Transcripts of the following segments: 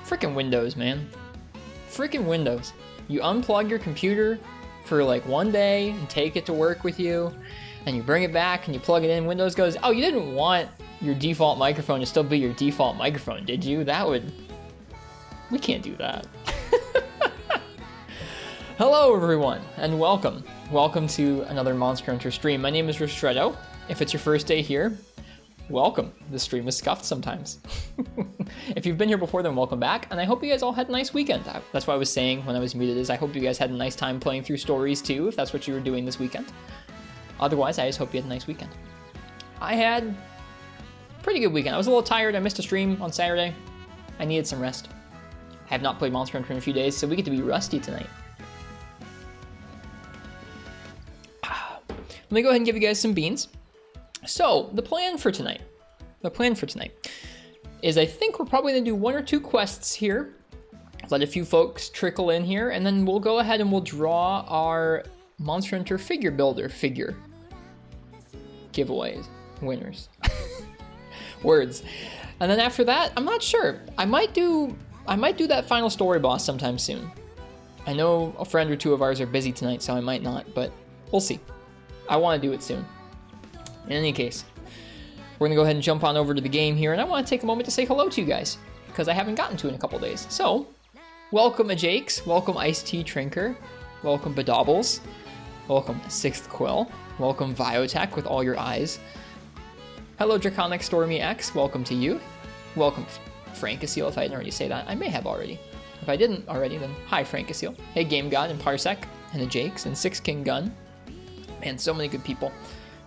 Freaking Windows, man. Freaking Windows. You unplug your computer for like one day and take it to work with you, and you bring it back and you plug it in. Windows goes, oh, you didn't want your default microphone to still be your default microphone, did you? We can't do that. Hello, everyone, and welcome. Welcome to another Monster Hunter stream. My name is Ristretto. If it's your first day here, welcome. The stream is scuffed sometimes. If you've been here before, then welcome back, and I hope you guys all had a nice weekend. That's what I was saying when I was muted, is I hope you guys had a nice time playing through stories too, if that's what you were doing this weekend. Otherwise, I just hope you had a nice weekend. I had a pretty good weekend. I was a little tired. I missed a stream on Saturday. I needed some rest. I have not played Monster Hunter in a few days, so we get to be rusty tonight. Let me go ahead and give you guys some beans. So, the plan for tonight is I think we're probably going to do one or two quests here. Let a few folks trickle in here, and then we'll go ahead and we'll draw our Monster Hunter figure builder figure giveaways, winners, words. And then after that, I'm not sure. I might do that final story boss sometime soon. I know a friend or two of ours are busy tonight, so I might not, but we'll see. I want to do it soon. In any case, we're going to go ahead and jump on over to the game here, and I want to take a moment to say hello to you guys, because I haven't gotten to in a couple days. So, welcome Ajakes, welcome Ice Tea Trinker, welcome Badobbles, welcome Sixth Quill, welcome Viotech with all your eyes. Hello Draconic Stormy X, welcome to you. Welcome Frankasil, if I didn't already say that. I may have already. If I didn't already, then hi Frankasil. Hey Game God and Parsec and Ajakes and Six King Gun. Man, so many good people.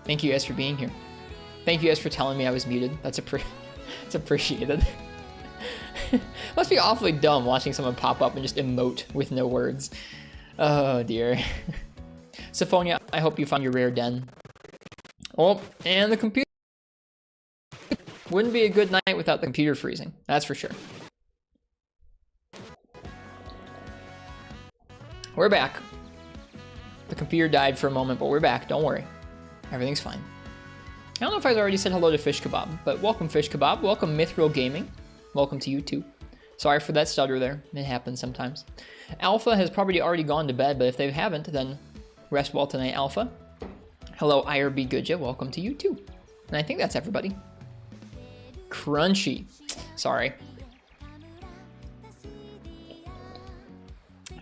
Thank you guys for being here. Thank you guys for telling me I was muted. That's appreciated. Must be awfully dumb watching someone pop up and just emote with no words. Oh dear. Syphonia, I hope you found your rare den. Oh, and the computer. Wouldn't be a good night without the computer freezing. That's for sure. We're back. The computer died for a moment, but we're back. Don't worry. Everything's fine. I don't know if I already said hello to Fish Kebab, but welcome Fish Kebab. Welcome Mithril Gaming. Welcome to you too. Sorry for that stutter there. It happens sometimes. Alpha has probably already gone to bed, but if they haven't, then rest well tonight, Alpha. Hello, IRB Goodja. Welcome to you too. And I think that's everybody. Crunchy. Sorry.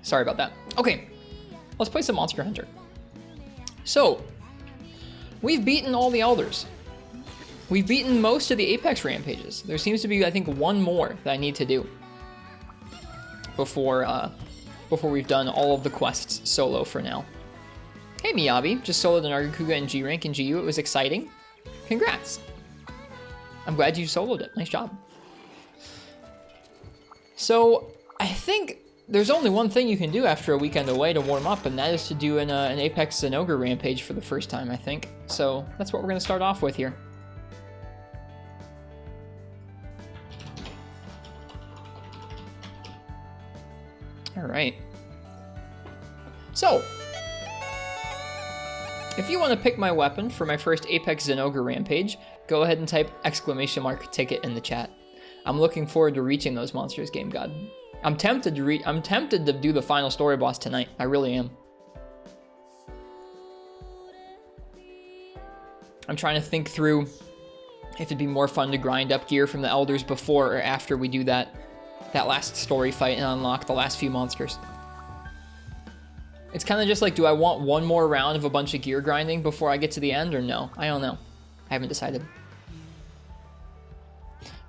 Sorry about that. Okay. Let's play some Monster Hunter. So, we've beaten all the Elders. We've beaten most of the Apex rampages. There seems to be, I think, one more that I need to do before we've done all of the quests solo for now. Hey Miyabi, just soloed an Argakuga in G-Rank and GU. It was exciting. Congrats. I'm glad you soloed it. Nice job. So, I think there's only one thing you can do after a weekend away to warm up, and that is to do an Apex Zenogre rampage for the first time, I think. So that's what we're going to start off with here. All right. So, if you want to pick my weapon for my first Apex Zenogre rampage, go ahead and type !ticket in the chat. I'm looking forward to reaching those monsters, Game God. I'm tempted to do the final story boss tonight. I really am. I'm trying to think through if it'd be more fun to grind up gear from the Elders before or after we do that last story fight and unlock the last few monsters. It's kind of just like, do I want one more round of a bunch of gear grinding before I get to the end, or no? I don't know. I haven't decided.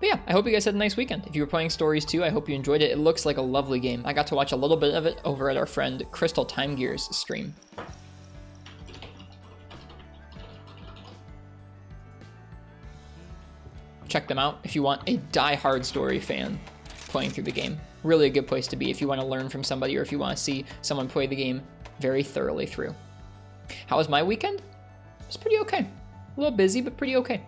But yeah, I hope you guys had a nice weekend. If you were playing stories too, I hope you enjoyed it. It looks like a lovely game. I got to watch a little bit of it over at our friend Crystal Time Gear's stream. Check them out if you want a die-hard story fan playing through the game. Really a good place to be if you want to learn from somebody or if you want to see someone play the game very thoroughly through. How was my weekend? It was pretty okay. A little busy, but pretty okay.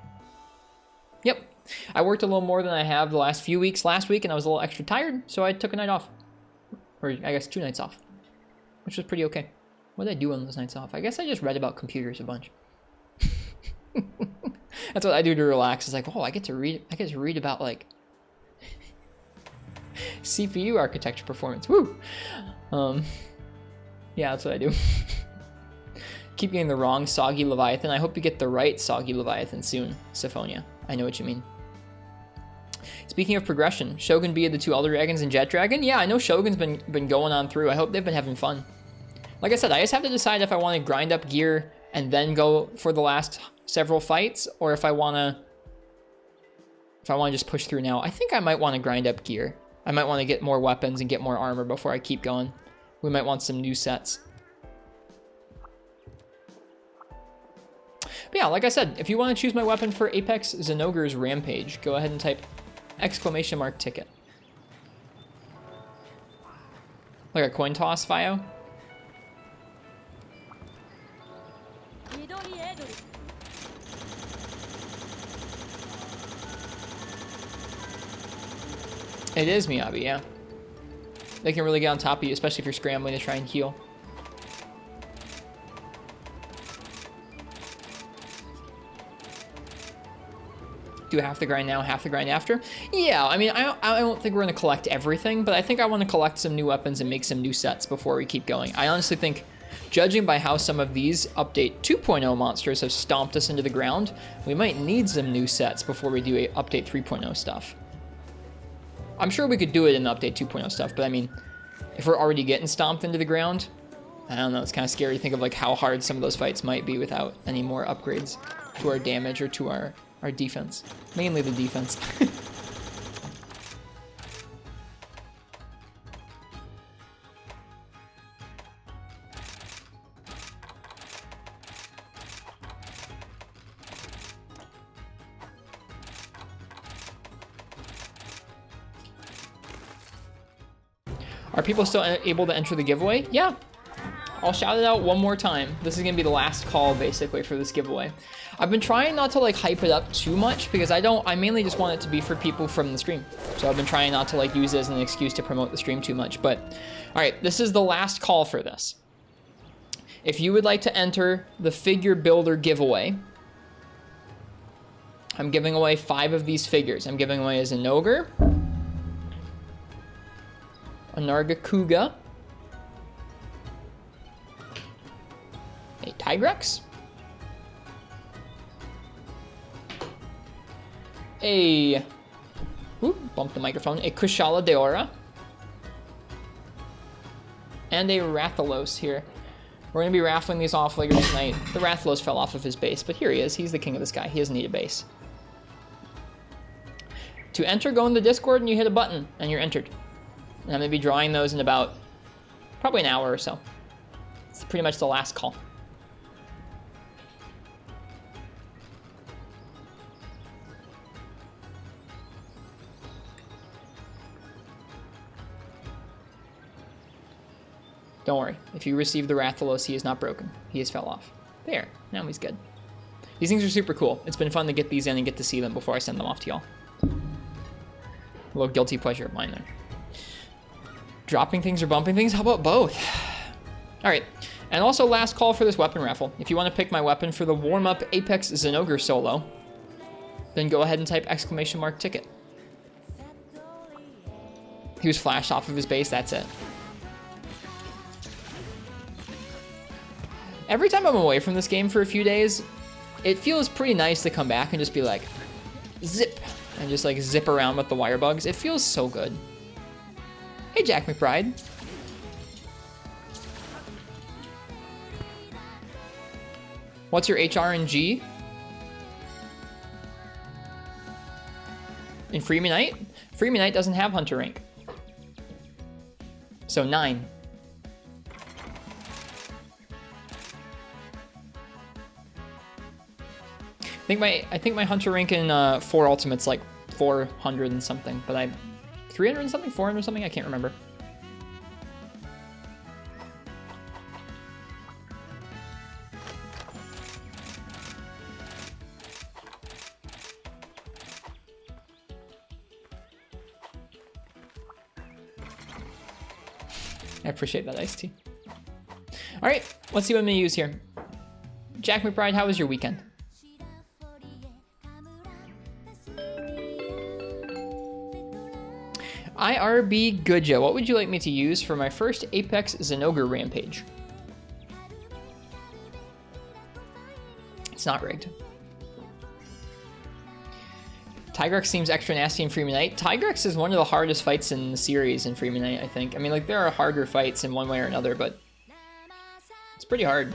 Yep. I worked a little more than I have the last few weeks last week, and I was a little extra tired, so I took a night off. Or I guess 2 nights off, which was pretty okay. What did I do on those nights off? I guess I just read about computers a bunch. That's what I do to relax. It's like, oh, I get to read about like CPU architecture performance. Woo! Yeah, that's what I do. Keep getting the wrong Soggy Leviathan. I hope you get the right Soggy Leviathan soon, Syphonia. I know what you mean. Speaking of progression, Shogun B, the two Elder Dragons, and Jet Dragon. Yeah, I know Shogun's been going on through. I hope they've been having fun. Like I said, I just have to decide if I want to grind up gear and then go for the last several fights, or if I want to just push through now. I think I might want to grind up gear. I might want to get more weapons and get more armor before I keep going. We might want some new sets. But yeah, like I said, if you want to choose my weapon for Apex Zenogre's Rampage, go ahead and type !ticket. Like a coin toss, Fio? It is Miyabi, yeah. They can really get on top of you, especially if you're scrambling to try and heal. Do half the grind now, half the grind after? Yeah, I mean, I don't think we're going to collect everything, but I think I want to collect some new weapons and make some new sets before we keep going. I honestly think, judging by how some of these Update 2.0 monsters have stomped us into the ground, we might need some new sets before we do a Update 3.0 stuff. I'm sure we could do it in the Update 2.0 stuff, but I mean, if we're already getting stomped into the ground, I don't know, it's kind of scary to think of like how hard some of those fights might be without any more upgrades to our damage or to our defense. Mainly the defense. Are people still able to enter the giveaway? Yeah. I'll shout it out one more time. This is gonna be the last call basically for this giveaway. I've been trying not to like hype it up too much because I mainly just want it to be for people from the stream. So I've been trying not to like use it as an excuse to promote the stream too much. But all right, this is the last call for this. If you would like to enter the figure builder giveaway, I'm giving away 5 of these figures. I'm giving away a Zenogre, a Nargacuga, a Tigrex, bumped the microphone, a Kushala Deora, and a Rathalos here. We're going to be raffling these off later tonight. The Rathalos fell off of his base, but here he is. He's the king of the sky. He doesn't need a base. To enter, go in the Discord and you hit a button and you're entered. And I'm going to be drawing those in about probably an hour or so. It's pretty much the last call. Don't worry. If you receive the Rathalos, he is not broken. He has fell off. There. Now he's good. These things are super cool. It's been fun to get these in and get to see them before I send them off to y'all. A little guilty pleasure of mine there. Dropping things or bumping things? How about both? All right. And also last call for this weapon raffle. If you want to pick my weapon for the warm-up Apex Zenogre solo, then go ahead and type !ticket. He was flashed off of his base. That's it. Every time I'm away from this game for a few days, it feels pretty nice to come back and just be like, zip, and just like zip around with the wire bugs. It feels so good. Hey, Jack McBride. What's your HRNG? In Freemy Knight? Freemy Knight doesn't have Hunter rank. So 9. I think my Hunter rank in 4 Ultimate's like 400 and something, but 300 and something, 400 something, I can't remember. I appreciate that iced tea. All right, let's see what I'm gonna use here. Jack McBride, how was your weekend? IRB Goodja, what would you like me to use for my first Apex Zenogre Rampage? It's not rigged. Tigrex seems extra nasty in Freemanite. Tigrex is one of the hardest fights in the series in Freemanite, I think. I mean, like, there are harder fights in one way or another, but it's pretty hard.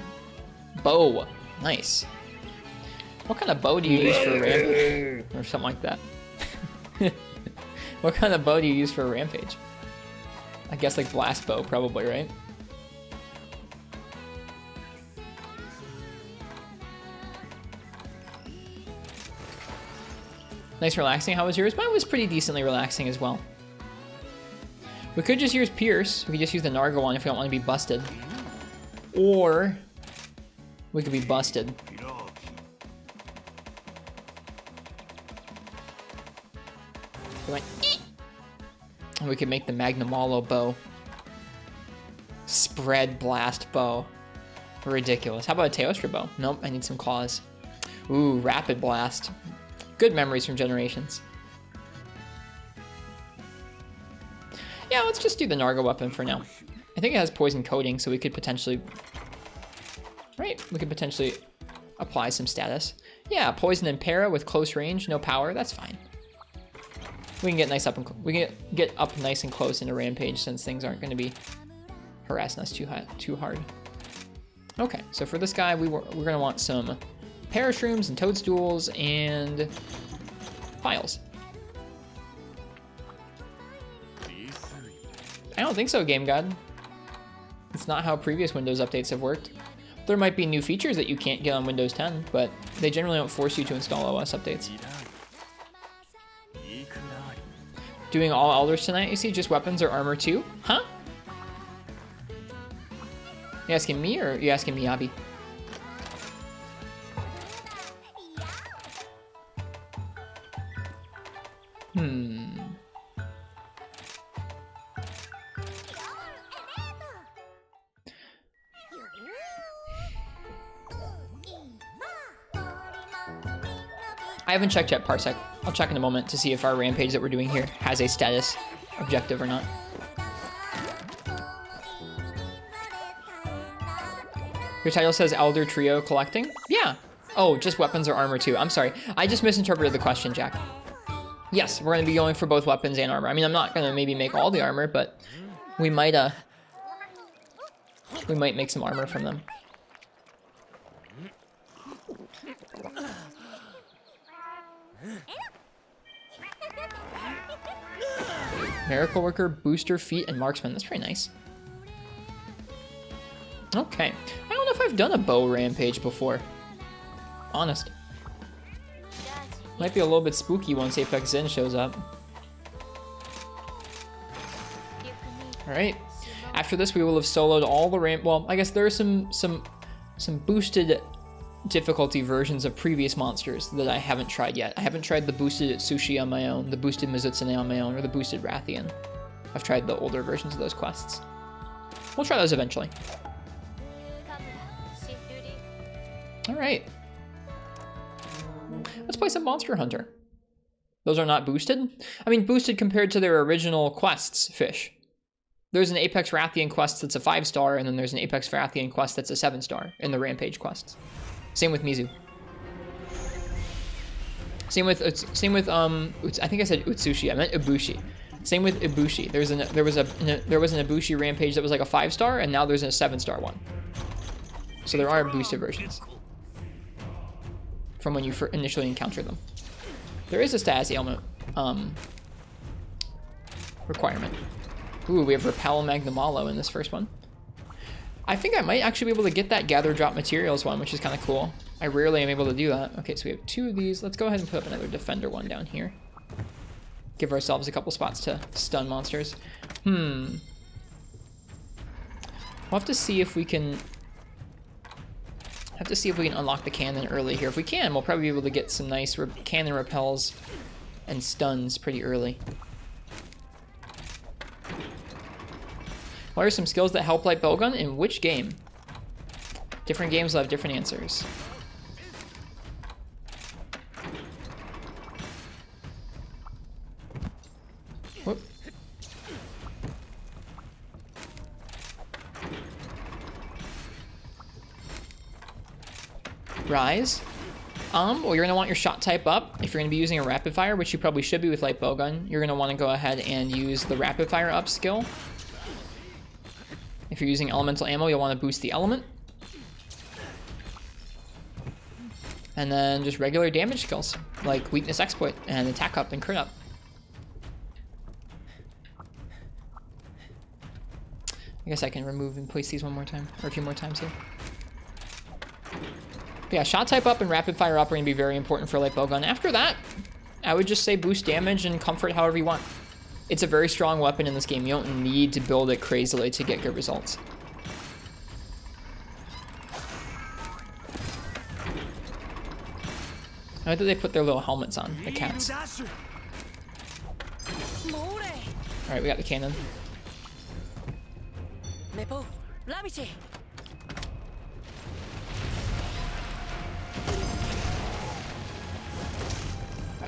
Bow. Nice. What kind of bow do you use for a rampage? Or something like that. What kind of bow do you use for a rampage? I guess like blast bow, probably, right? Nice relaxing. How was yours? Mine was pretty decently relaxing as well. We could just use Pierce. We could just use the Narga one if we don't want to be busted. Or we could be busted. And we could make the Magnamalo bow. Spread blast bow. Ridiculous. How about a Teostra bow? Nope, I need some claws. Ooh, rapid blast. Good memories from Generations. Yeah, let's just do the Narga weapon for now. I think it has poison coating, so we could potentially... Right, we could potentially apply some status. Yeah, poison and para with close range, no power, that's fine. We can get nice up and we can get up nice and close into Rampage since things aren't going to be harassing us too hard. Okay, so for this guy, we're going to want some Parashrooms and Toadstools and Files. I don't think so, Game God. It's not how previous Windows updates have worked. There might be new features that you can't get on Windows 10, but they generally don't force you to install OS updates. Doing all elders tonight, you see? Just weapons or armor too? Huh? You asking me or you asking Miyabi? I haven't checked yet, Parsec. I'll check in a moment to see if our rampage that we're doing here has a status objective or not. Your title says Elder Trio Collecting? Yeah. Oh, just weapons or armor too. I'm sorry. I just misinterpreted the question, Jack. Yes, we're going to be going for both weapons and armor. I mean, I'm not going to maybe make all the armor, but we might make some armor from them. Miracle Worker, Booster, Feet, and Marksman. That's pretty nice. Okay. I don't know if I've done a bow rampage before. Honest. Might be a little bit spooky once Apex Zen shows up. Alright. After this, we will have soloed all the ramp. Well, I guess there are some boosted difficulty versions of previous monsters that I haven't tried yet. I haven't tried the boosted Sushi on my own, the boosted Mizutsune on my own, or the boosted Rathian. I've tried the older versions of those quests. We'll try those eventually. Alright. Let's play some Monster Hunter. Those are not boosted? I mean, boosted compared to their original quests, Fish. There's an Apex Rathian quest that's a 5-star, and then there's an Apex Rathian quest that's a 7-star in the Rampage quests. Same with Mizu. Same with I think I said Utsushi. I meant Ibushi. Same with Ibushi. There was an Ibushi Rampage that was like a 5-star, and now there's a 7-star one. So there are boosted versions from when you initially encounter them. There is a status ailment requirement. Ooh, we have Repel Magnamalo in this first one. I think I might actually be able to get that Gather Drop Materials one, which is kind of cool. I rarely am able to do that. Okay, so we have 2 of these. Let's go ahead and put up another Defender one down here. Give ourselves a couple spots to stun monsters. We'll have to see if we can... unlock the cannon early here. If we can, we'll probably be able to get some nice cannon repels and stuns pretty early. What are some skills that help light bowgun in which game? Different games will have different answers. Whoop. Rise. Well, you're going to want your shot type up. If you're going to be using a rapid fire, which you probably should be with light bowgun, you're going to want to go ahead and use the rapid fire up skill. If you're using elemental ammo, you'll want to boost the element. And then just regular damage skills, like weakness exploit and attack up and crit up. I guess I can remove and place these one more time, or a few more times here. But yeah, shot type up and rapid fire up are going to be very important for light bowgun. After that, I would just say boost damage and comfort however you want. It's a very strong weapon in this game. You don't need to build it crazily to get good results. I like that they put their little helmets on, the cats. Alright, we got the cannon.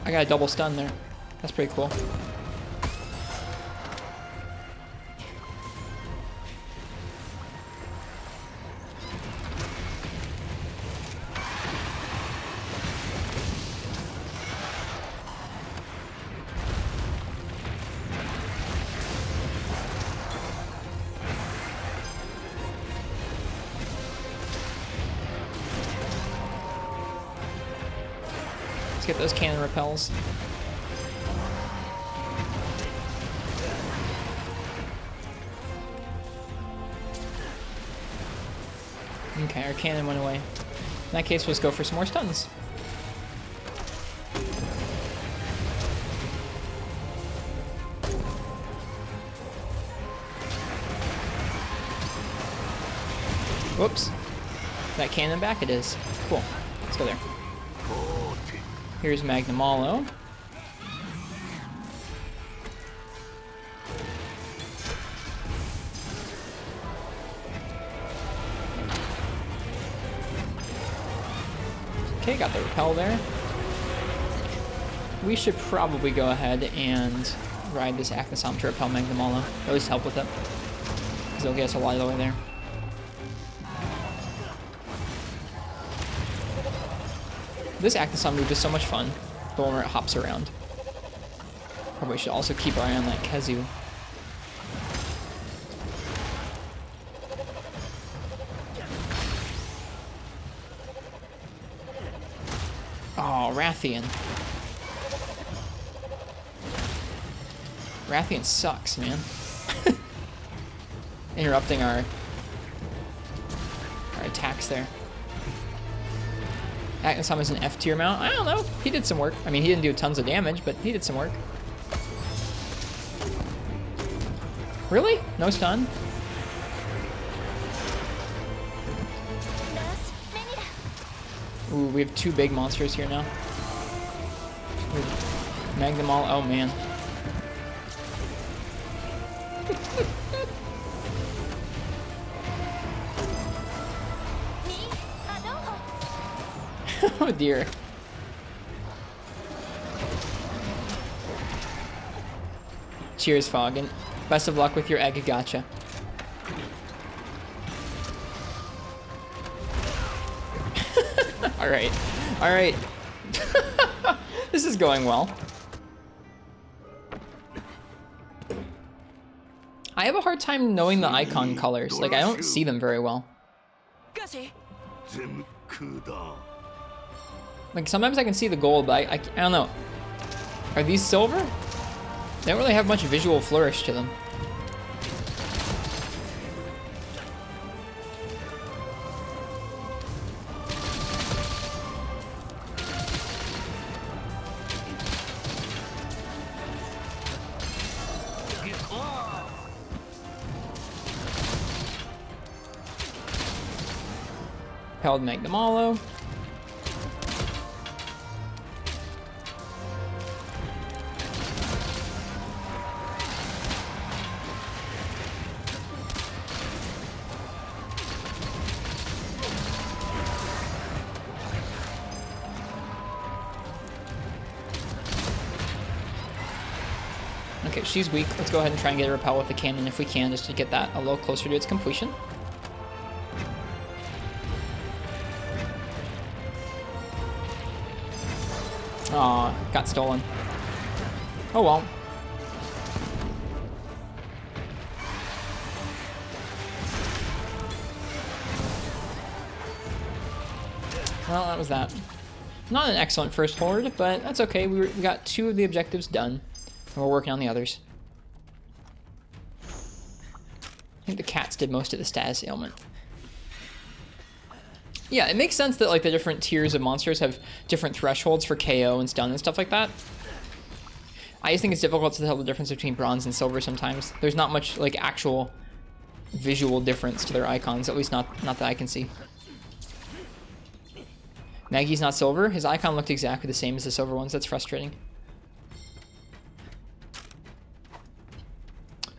I got a double stun there. That's pretty cool. Get those cannon repels. Okay, our cannon went away. In that case, let's go for some more stuns. Whoops. That cannon back it is. Cool. Let's go there. Here's Magnamalo. Okay, got the repel there. We should probably go ahead and ride this Actisom to repel Magnamalo. At least help with it. Because it'll get us a lot of the way there. This Actisom move is so much fun, the one where it hops around. Probably should also keep our eye on that Kezu. Oh, Rathian. Rathian sucks, man. Interrupting our attacks there. Actisom is an F tier mount. I don't know. He did some work. I mean, he didn't do tons of damage, but he did some work. Really? No stun? Ooh, we have two big monsters here now. Magnamalo. Oh, man. Oh dear. Cheers, Fog, and best of luck with your egg gacha. Alright. Alright. This is going well. I have a hard time knowing the icon colors. Like, I don't see them very well. Like, sometimes I can see the gold, but I don't know. Are these silver? They don't really have much visual flourish to them. Held Magnamalo. Okay, she's weak. Let's go ahead and try and get a repel with the cannon if we can, just to get that a little closer to its completion. Aw, got stolen. Oh well. Well, that was that. Not an excellent first horde, but that's okay. We got 2 of the objectives done, and we're working on the others. I think the cats did most of the status ailment. Yeah, it makes sense that like the different tiers of monsters have different thresholds for KO and stun and stuff like that. I just think it's difficult to tell the difference between bronze and silver sometimes. There's not much like actual visual difference to their icons, at least not that I can see. Maggie's not silver. His icon looked exactly the same as the silver ones. That's frustrating.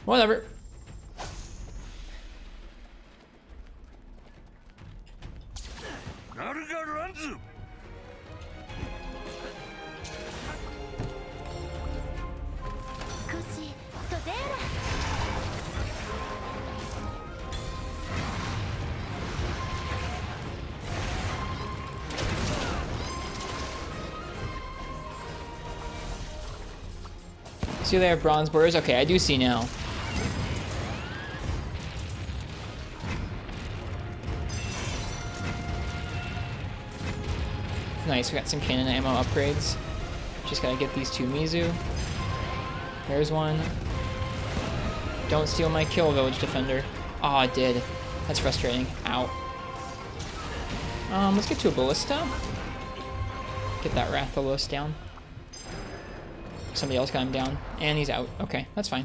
Whatever. See, they have bronze borders. Okay, I do see now. Nice, we got some cannon ammo upgrades. Just gotta get these 2 Mizu. There's one. Don't steal my kill, village defender. Oh, I did. That's frustrating. Ow. Let's get to a ballista. Get that Rathalos down. Somebody else got him down, and he's out. Okay, that's fine.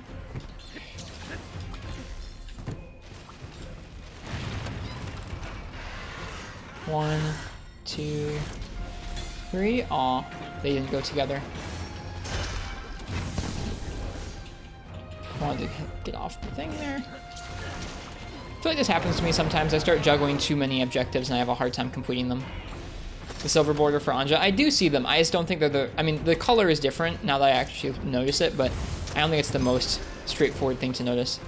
One, 2, 3. Aw, they didn't go together. Wanted to get off the thing there. I feel like this happens to me sometimes. I start juggling too many objectives and I have a hard time completing them. The silver border for Anja, I do see them. I just don't think they're the... I mean, the color is different now that I actually notice it, but I don't think it's the most straightforward thing to notice.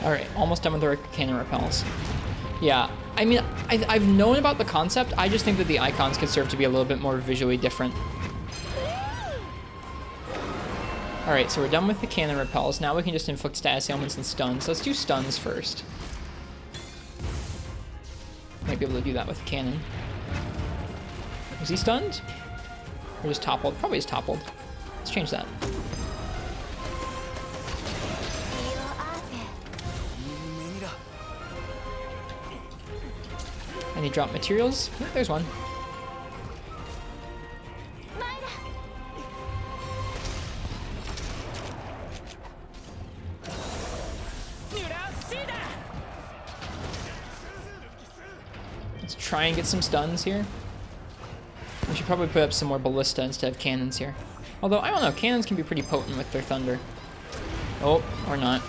Alright, almost done with the cannon repels. Yeah, I mean, I've known about the concept, I just think that the icons could serve to be a little bit more visually different. Alright, so we're done with the cannon repels. Now we can just inflict status ailments and stuns. Let's do stuns first. Might be able to do that with the cannon. Was he stunned? Or just toppled? Probably just toppled. Let's change that. Any drop materials? Oh, there's one. Let's try and get some stuns here. We should probably put up some more ballista instead of cannons here. Although, I don't know, cannons can be pretty potent with their thunder. Oh, or not.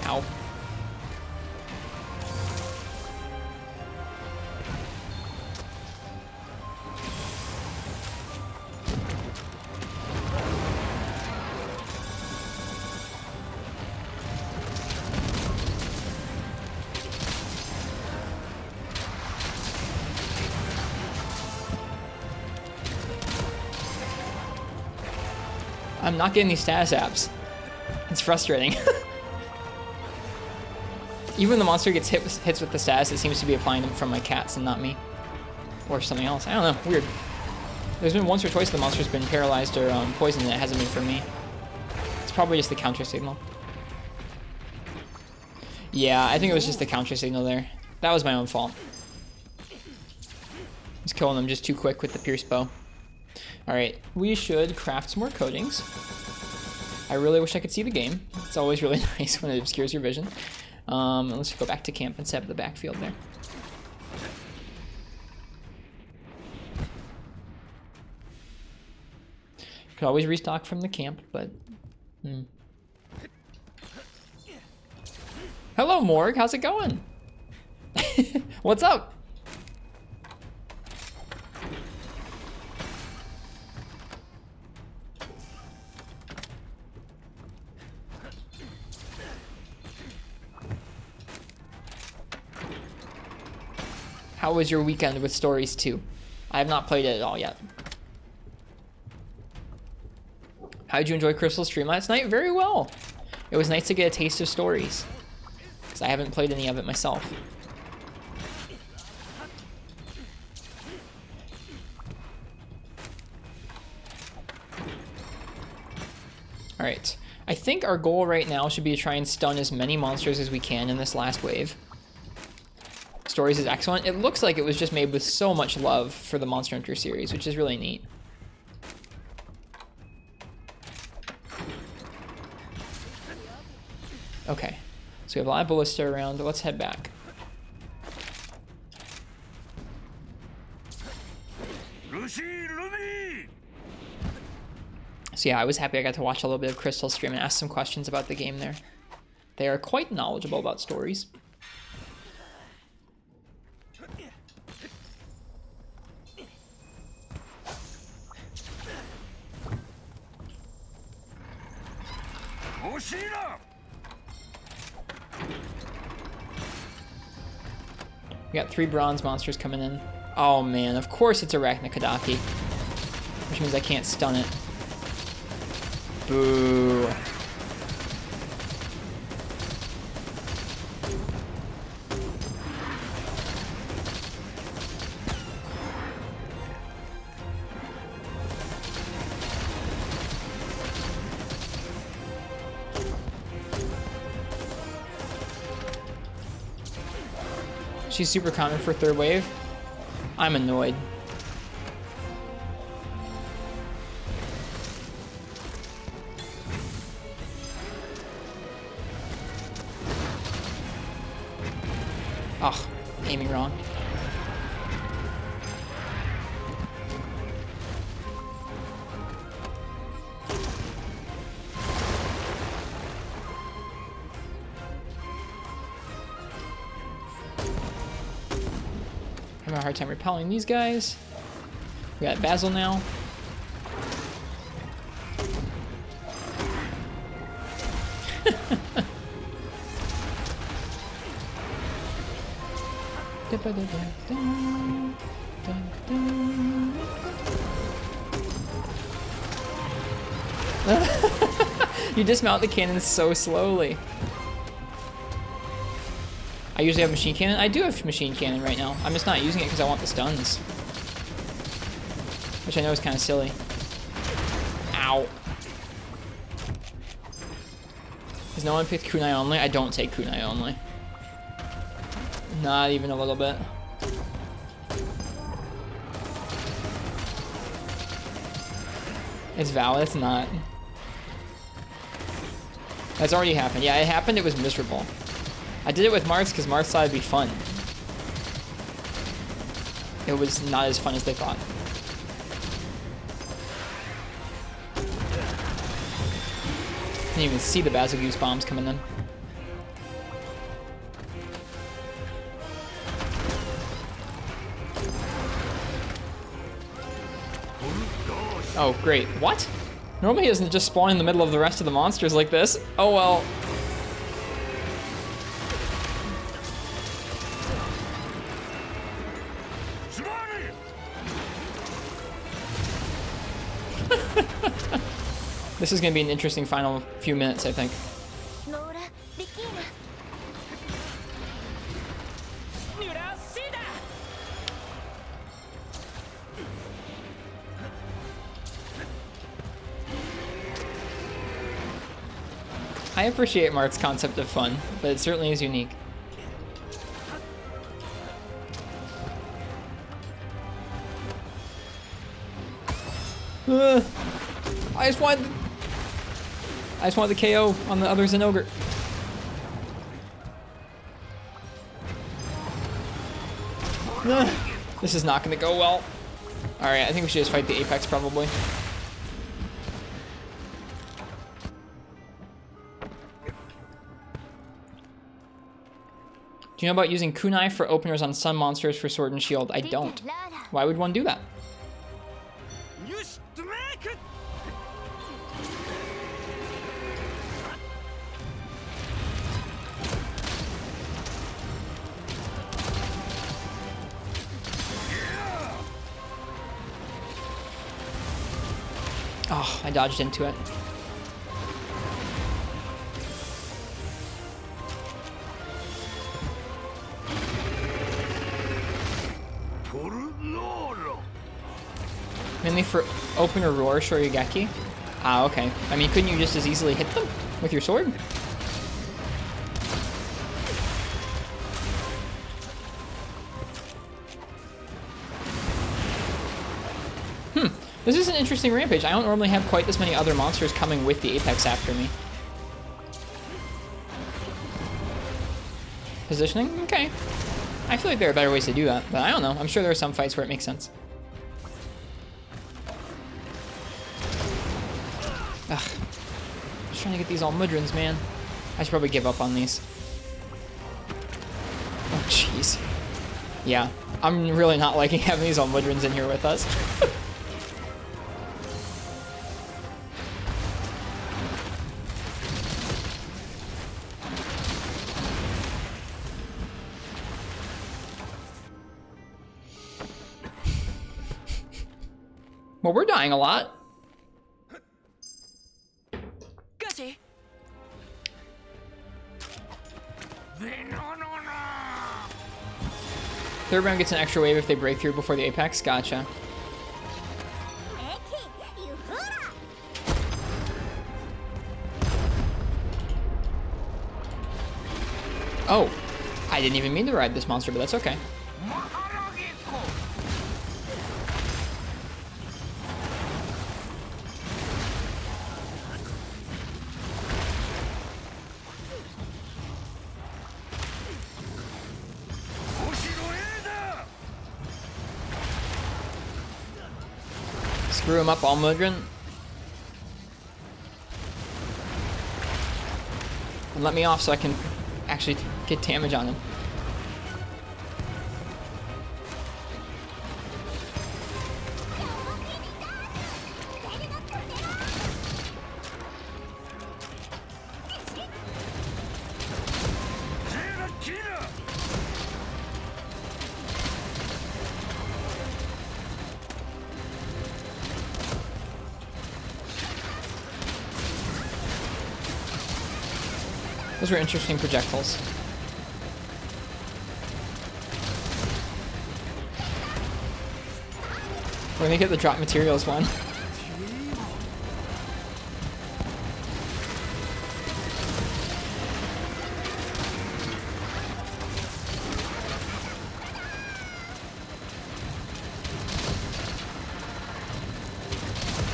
Ow. I'm not getting these status apps. It's frustrating. Even when the monster gets hits with the status, it seems to be applying them from my cats and not me. Or something else. I don't know. Weird. There's been once or twice the monster's been paralyzed or poisoned and it hasn't been for me. It's probably just the counter signal. Yeah, I think it was just the counter signal there. That was my own fault. I was killing them just too quick with the pierce bow. Alright, we should craft some more coatings. I really wish I could see the game. It's always really nice when it obscures your vision. Let's go back to camp and set up the backfield there. Could always restock from the camp, but... Hello, Morg. How's it going? What's up? How was your weekend with Stories 2? I have not played it at all yet. How did you enjoy Crystal's stream last night? Very well. It was nice to get a taste of Stories, because I haven't played any of it myself. Alright. I think our goal right now should be to try and stun as many monsters as we can in this last wave. Stories is excellent. It looks like it was just made with so much love for the Monster Hunter series, which is really neat. Okay, so we have a lot of ballista around. Let's head back. So yeah, I was happy I got to watch a little bit of Crystal's stream and ask some questions about the game there. They are quite knowledgeable about Stories. We got 3 bronze monsters coming in. Oh man, of course it's Arachnakadaki. Which means I can't stun it. Boo. She's super common for 3rd wave. I'm annoyed. Ugh, aiming wrong. Having a hard time repelling these guys. We got Basil now. You dismount the cannon so slowly. I usually have machine cannon. I do have machine cannon right now. I'm just not using it because I want the stuns. Which I know is kind of silly. Ow. Has no one picked kunai only? I don't take kunai only. Not even a little bit. It's valid, it's not. That's already happened. Yeah, it happened, it was miserable. I did it with Marths because Marths thought it'd be fun. It was not as fun as they thought. Didn't even see the Basil Goose bombs coming in. Oh, great. What? Normally he doesn't just spawn in the middle of the rest of the monsters like this. Oh well. This is gonna be an interesting final few minutes, I think. I appreciate Mart's concept of fun, but it certainly is unique. I just want the KO on the other Zenogre. This is not gonna go well. Alright, I think we should just fight the Apex probably. Do you know about using kunai for openers on sun monsters for Sword and Shield? I don't. Why would one do that? Oh, I dodged into it. Mainly for opener roar Shoryugeki? Ah, okay. I mean, couldn't you just as easily hit them with your sword? This is an interesting rampage. I don't normally have quite this many other monsters coming with the Apex after me. Positioning? Okay. I feel like there are better ways to do that, but I don't know. I'm sure there are some fights where it makes sense. Ugh. Just trying to get these all Mudrons, man. I should probably give up on these. Oh, jeez. Yeah. I'm really not liking having these all Mudrons in here with us. Well, we're dying a lot. Third round gets an extra wave if they break through before the Apex. Gotcha. Oh, I didn't even mean to ride this monster, but that's okay. Screw him up, all Mudron. And let me off so I can actually get damage on him. Those were interesting projectiles. We're gonna get the drop materials one.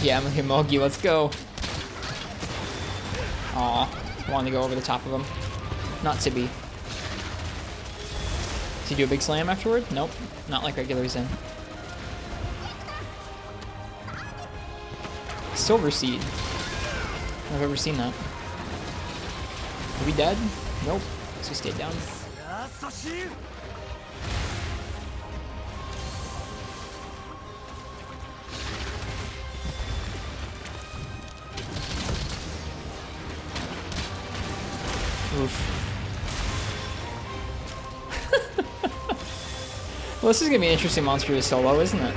Yeah, I'm a Himogi, let's go. Aw. Wanted to go over the top of him. Not to be. Does he do a big slam afterward? Nope. Not like regular Zen. Silver Seed. I've ever seen that. Are we dead? Nope. So we stayed down. Oof. Well, this is gonna be an interesting monster to solo, isn't it?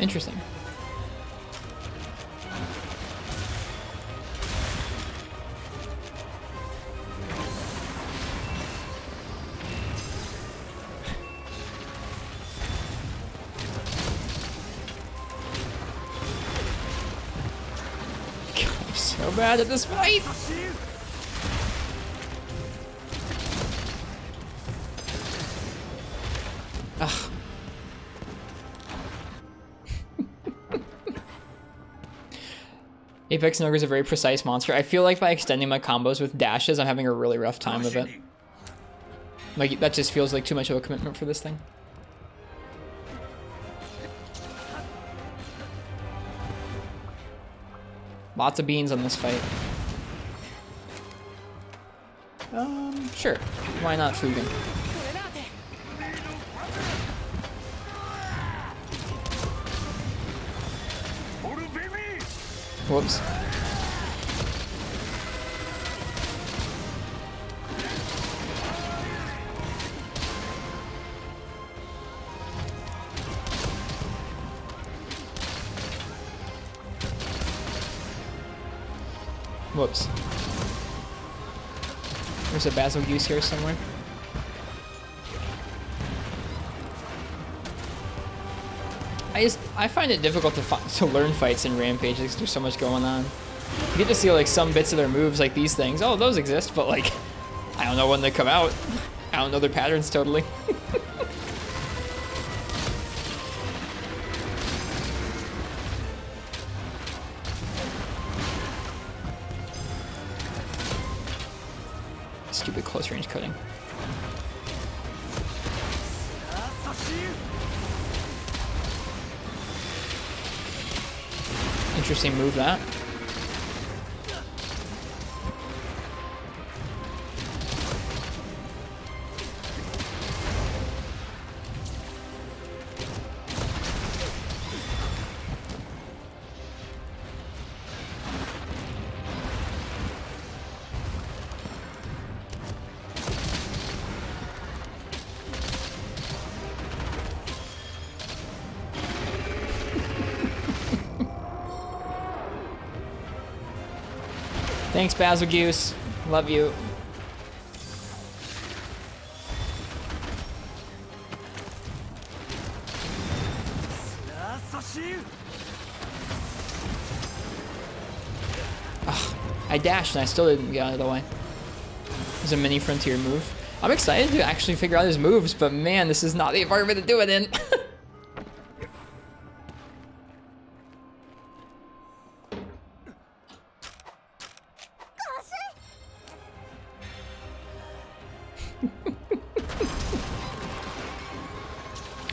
Interesting. I'm so bad at this fight. Ugh. Apex and Ogre is a very precise monster. I feel like by extending my combos with dashes, I'm having a really rough time of it. Like, that just feels like too much of a commitment for this thing. Lots of beans on this fight. Sure. Why not Fugen? Whoops. Whoops. There's a Basil Goose here somewhere. I find it difficult to learn fights in Rampage because there's so much going on. You get to see like some bits of their moves, like these things. Oh, those exist, but like, I don't know when they come out. I don't know their patterns totally. Stupid close range cutting. Interesting move, that. Thanks, Basil Goose. Love you. Ugh, I dashed and I still didn't get out of the way. It was a mini frontier move. I'm excited to actually figure out his moves, but man, this is not the environment to do it in.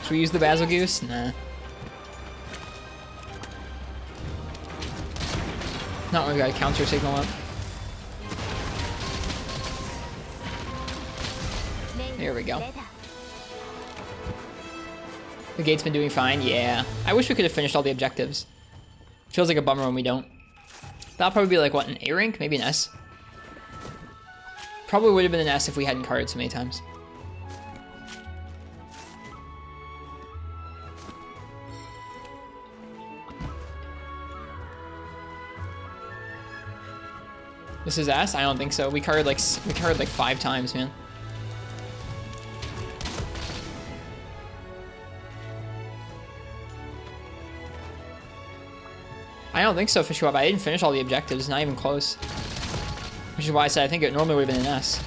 Should we use the Basil Goose? Nah. Not when we got a counter signal up. There we go. The gate's been doing fine, yeah. I wish we could have finished all the objectives. Feels like a bummer when we don't. That'll probably be like, what, an A rank? Maybe an S? Probably would have been an S if we hadn't carded so many times. This is S? I don't think so. We carded like 5 times, man. I don't think so, Fishwab. I didn't finish all the objectives, not even close. Which is why I said I think it normally would have been an S.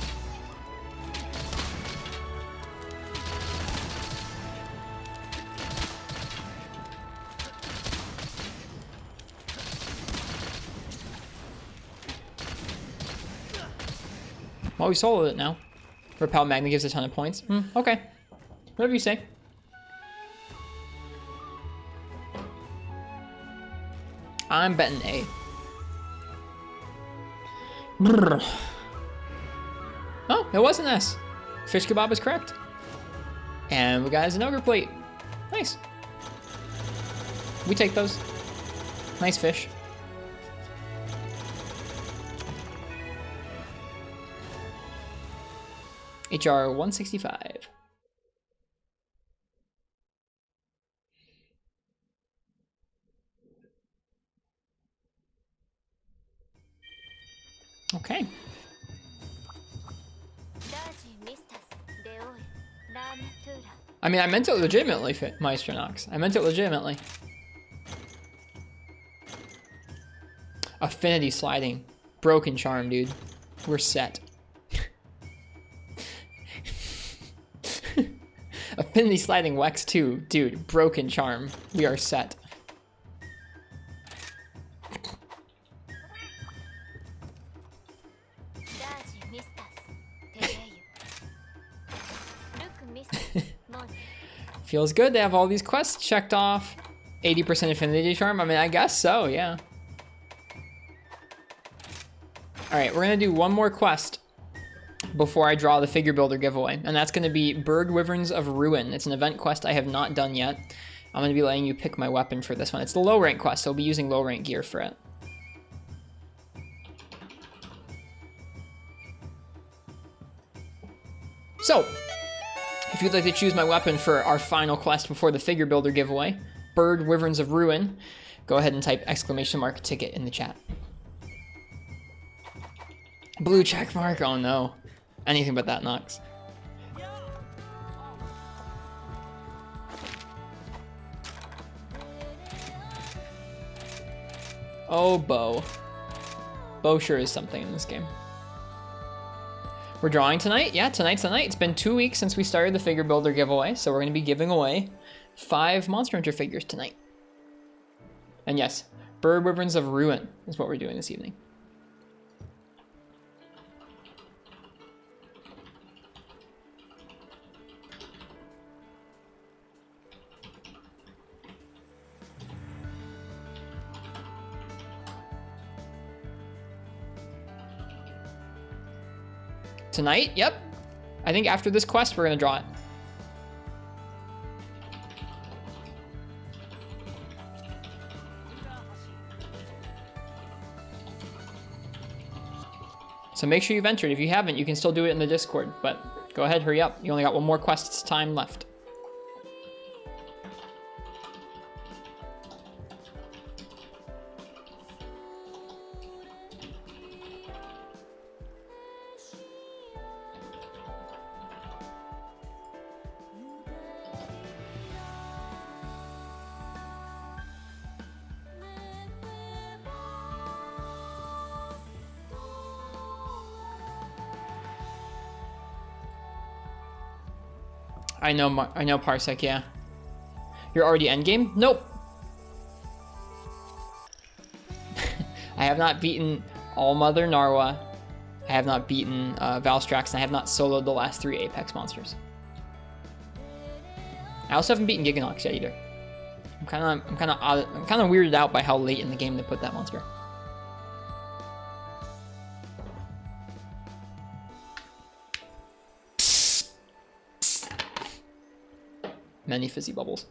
Well, we soloed it now. Repel Magna gives a ton of points. Okay. Whatever you say. I'm betting A. Brr. Oh, it was an S. Fish kebab is correct. And we got an ogre plate. Nice. We take those. Nice fish. HR 165. I mean, I meant it legitimately, Maestro Nox. I meant it legitimately. Affinity sliding. Broken charm, dude. We're set. Affinity sliding Wex 2. Dude, broken charm. We are set. Feels good to have all these quests checked off. 80% affinity charm? I mean, I guess so, yeah. Alright, we're gonna do one more quest before I draw the figure builder giveaway, and that's gonna be Bird Wyverns of Ruin. It's an event quest I have not done yet. I'm gonna be letting you pick my weapon for this one. It's the low rank quest, so I'll be using low rank gear for it. So, if you'd like to choose my weapon for our final quest before the figure builder giveaway, Bird Wyverns of Ruin, go ahead and type !ticket in the chat. Blue check mark, oh no. Anything but that, Nox. Oh, Bo. Bo sure is something in this game. We're drawing tonight? Yeah, tonight's the night. It's been 2 weeks since we started the figure builder giveaway, so we're going to be giving away 5 Monster Hunter figures tonight. And yes, Bird Wyverns of Ruin is what we're doing this evening. Tonight? Yep. I think after this quest, we're going to draw it. So make sure you've entered. If you haven't, you can still do it in the Discord, but go ahead, hurry up. You only got one more quest time left. I know Parsec, yeah. You're already endgame? Nope. I have not beaten Allmother Narwa. I have not beaten Valstrax, and I have not soloed the last 3 Apex monsters. I also haven't beaten Giganox yet either. I'm kind of weirded out by how late in the game they put that monster. Many fizzy bubbles.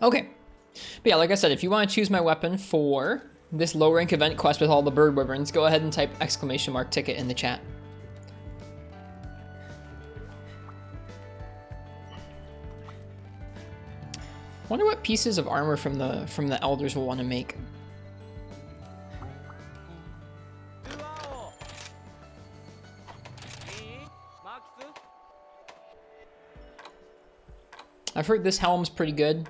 Okay. But yeah, like I said, if you want to choose my weapon for this low rank event quest with all the Bird Wyverns, go ahead and type !ticket in the chat. Wonder what pieces of armor from the elders will want to make. I've heard this helm's pretty good.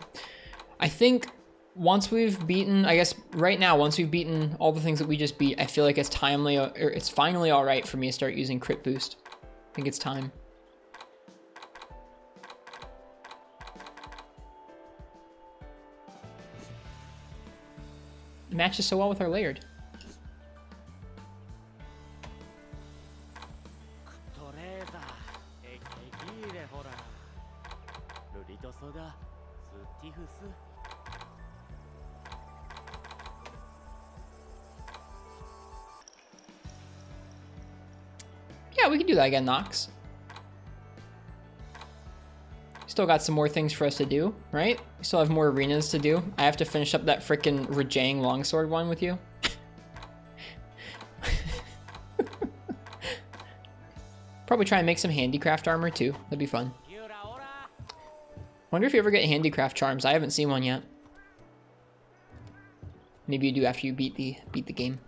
I think once we've beaten, I guess right now, once we've beaten all the things that we just beat, I feel like it's timely, or it's finally all right for me to start using crit boost. I think it's time. It matches so well with our layered. Yeah, we can do that again, Nox. Still got some more things for us to do, right? We still have more arenas to do. I have to finish up that frickin' Rajang longsword one with you. Probably try and make some handicraft armor too. That'd be fun. Wonder if you ever get handicraft charms. I haven't seen one yet. Maybe you do after you beat the game.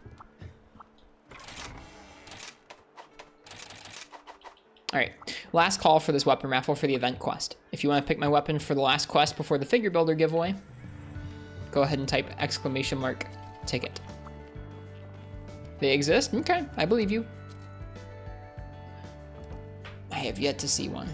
Alright, last call for this weapon raffle for the event quest. If you want to pick my weapon for the last quest before the figure builder giveaway, go ahead and type !ticket. They exist? Okay, I believe you. I have yet to see one.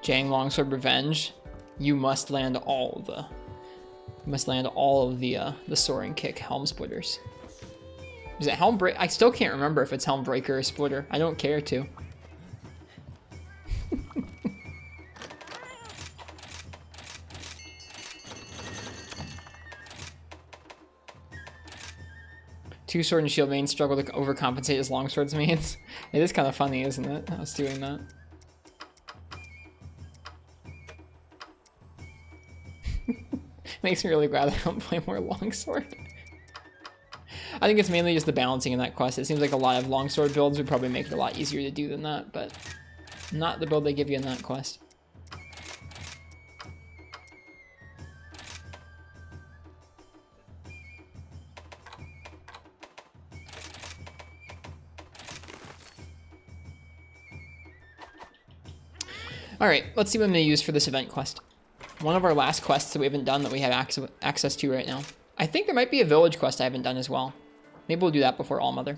Jang Longsword Revenge. You must land all of the. You must land all of the Soaring Kick Helm Splitters. Is it Helm Break? I still can't remember if it's Helm Breaker or Splitter. I don't care to. Two sword and shield mains struggle to overcompensate as longswords mains. It is kind of funny, isn't it? I was doing that. Makes me really glad I don't play more longsword. I think it's mainly just the balancing in that quest. It seems like a lot of longsword builds would probably make it a lot easier to do than that, but not the build they give you in that quest. Alright, let's see what I'm going to use for this event quest. One of our last quests that we haven't done that we have access to right now. I think there might be a village quest I haven't done as well. Maybe we'll do that before Allmother.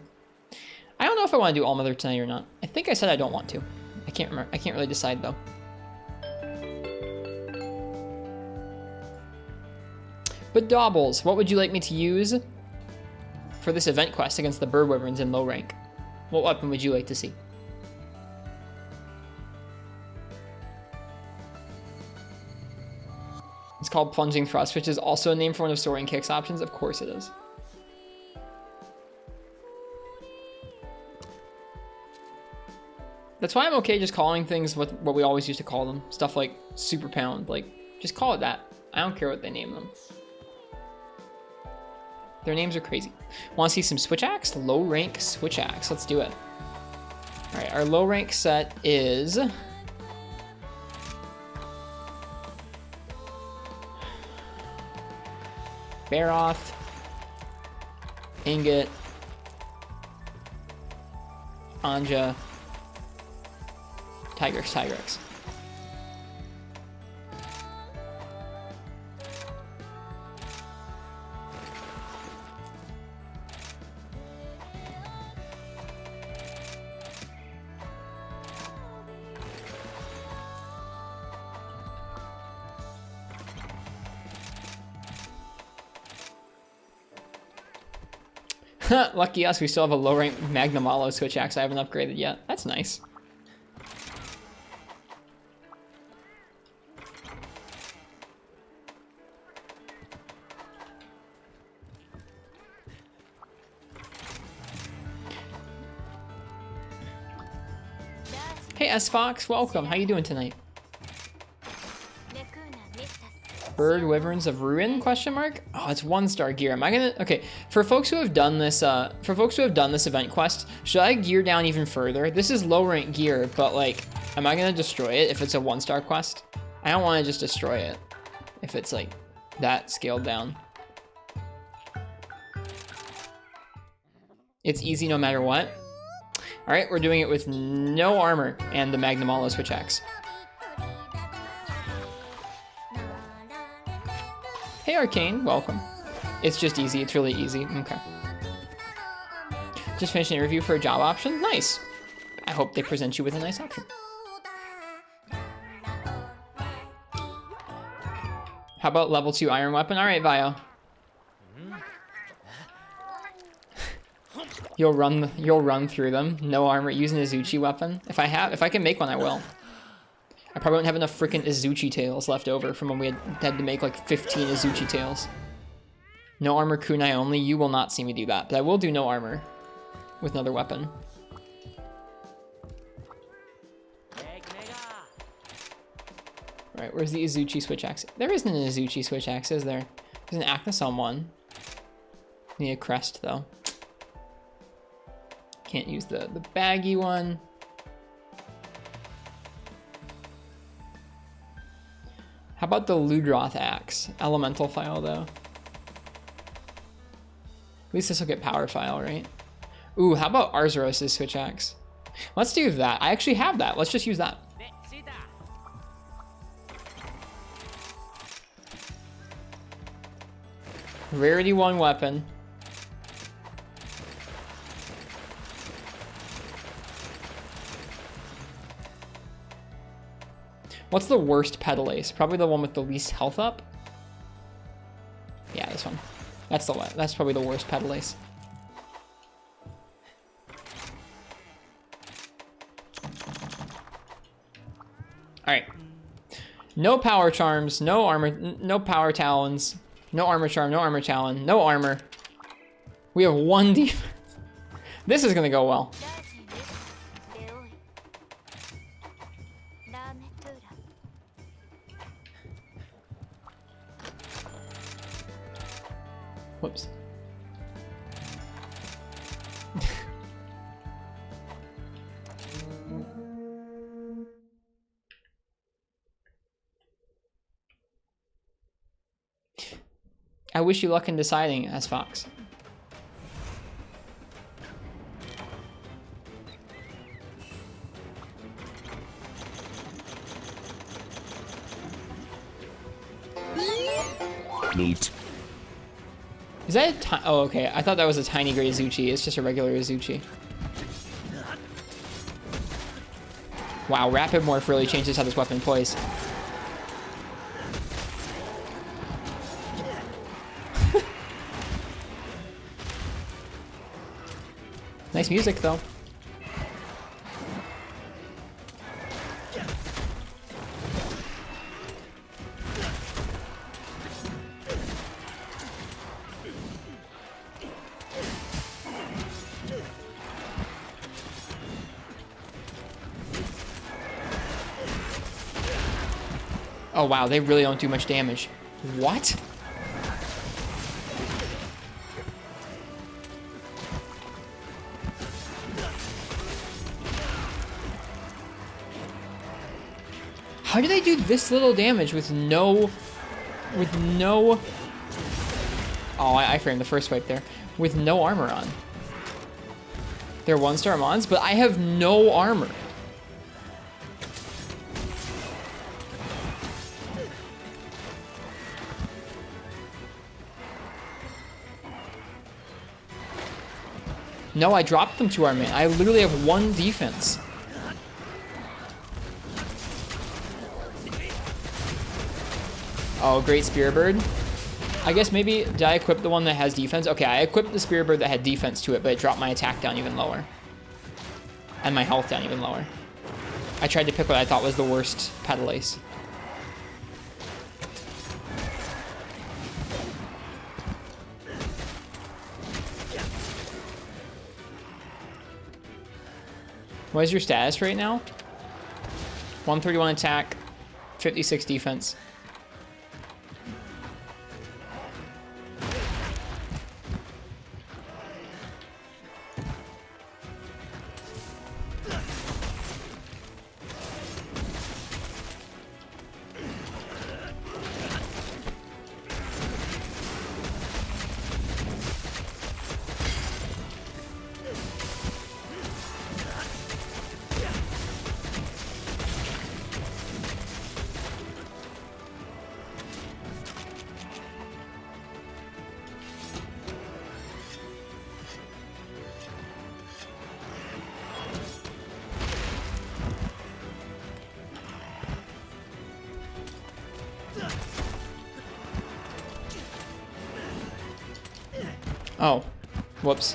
I don't know if I want to do Allmother tonight or not. I think I said I don't want to. I can't remember. I can't really decide though. But Dobbles, what would you like me to use for this event quest against the Bird Wyverns in low rank? What weapon would you like to see? It's called Plunging Thrust, which is also a name for one of Soaring Kick's options. Of course it is. That's why I'm okay just calling things what we always used to call them. Stuff like Super Pound. Like, just call it that. I don't care what they name them. Their names are crazy. Want to see some Switch Axe? Low rank Switch Axe. Let's do it. Alright, our low rank set is... Baroth, Ingot, Anja, Tigrex. Lucky us, we still have a low rank Magnum Aloe Switch Axe I haven't upgraded yet. That's nice. Hey S Fox, welcome. How you doing tonight? Bird Wyverns of Ruin? Question mark. Oh, it's 1-star gear. Am I gonna? Okay, for folks who have done this, event quest, should I gear down even further? This is low rank gear, but like, am I gonna destroy it if it's a 1-star quest? I don't want to just destroy it if it's like that scaled down. It's easy no matter what. All right, we're doing it with no armor and the Magnum Aloe Switch Axe. Hey Arcane, welcome. It's just easy, it's really easy. Okay. Just finished an interview for a job option. Nice. I hope they present you with a nice option. How about level 2 iron weapon? All right, Vio. You'll run through them. No armor, using a Izuchi weapon. If I can make one, I will. I probably won't have enough freaking Izuchi tails left over from when we had to make like 15 Izuchi tails. No armor kunai only. You will not see me do that, but I will do no armor with another weapon. Alright, where's the Izuchi switch axe? There isn't an Izuchi switch axe, is there? There's an Aknasom one. Need a crest, though. Can't use the baggy one. How about the Ludroth axe? Elemental file, though. At least this will get power file, right? Ooh, how about Arzuros' switch axe? Let's do that. I actually have that. Let's just use that. Rarity 1 weapon. What's the worst pedal ace? Probably the one with the least health up. Yeah, this one. That's probably the worst pedal ace. All right. No power charms, no armor, no power talons, no armor charm, no armor talon, no armor. We have 1 defense. This is gonna go well. Whoops. I wish you luck in deciding, as Fox. Neat. Is that a oh, okay. I thought that was a tiny gray Izuchi. It's just a regular Izuchi. Wow, Rapid Morph really changes how this weapon plays. Nice music, though. Oh wow, they really don't do much damage. What? How do they do this little damage with no... Oh, I framed the first wipe there. With no armor on. They're 1-star mons, but I have no armor. No, I dropped them to our man. I literally have 1 defense. Oh, great Spear Bird. I guess maybe, did I equip the one that has defense? Okay, I equipped the Spear Bird that had defense to it, but it dropped my attack down even lower. And my health down even lower. I tried to pick what I thought was the worst pedal ace. What is your status right now? 131 attack, 56 defense. Oh, whoops.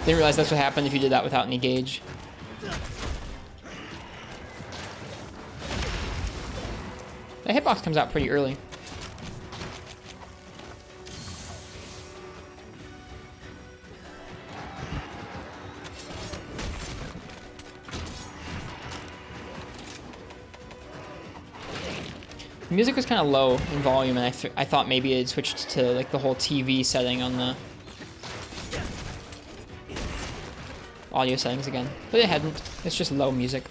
Didn't realize that's what happened if you did that without any gauge. The hitbox comes out pretty early. The music was kind of low in volume, and I thought maybe it switched to like the whole TV setting on the audio settings again, but it hadn't. It's just low music.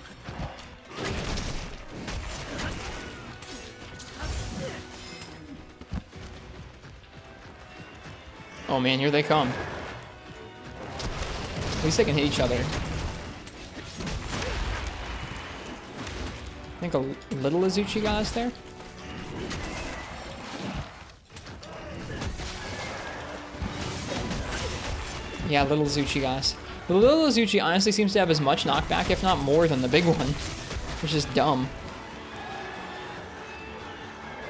Oh man, here they come. At least they can hit each other. I think a little Azuchi got us there. Yeah, little Azuchi got us. The little Azuchi honestly seems to have as much knockback, if not more, than the big one, which is dumb.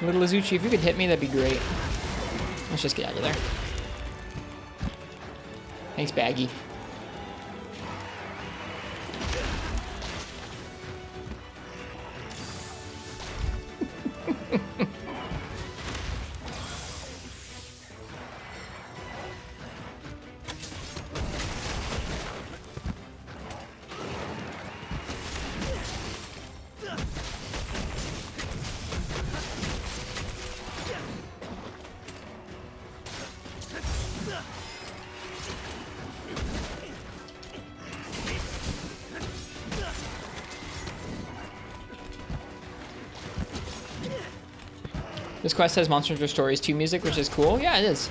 Little Azuchi, if you could hit me, that'd be great. Let's just get out of there. Thanks, Baggy. This quest has Monster Hunter Stories 2 music, which is cool. Yeah, it is.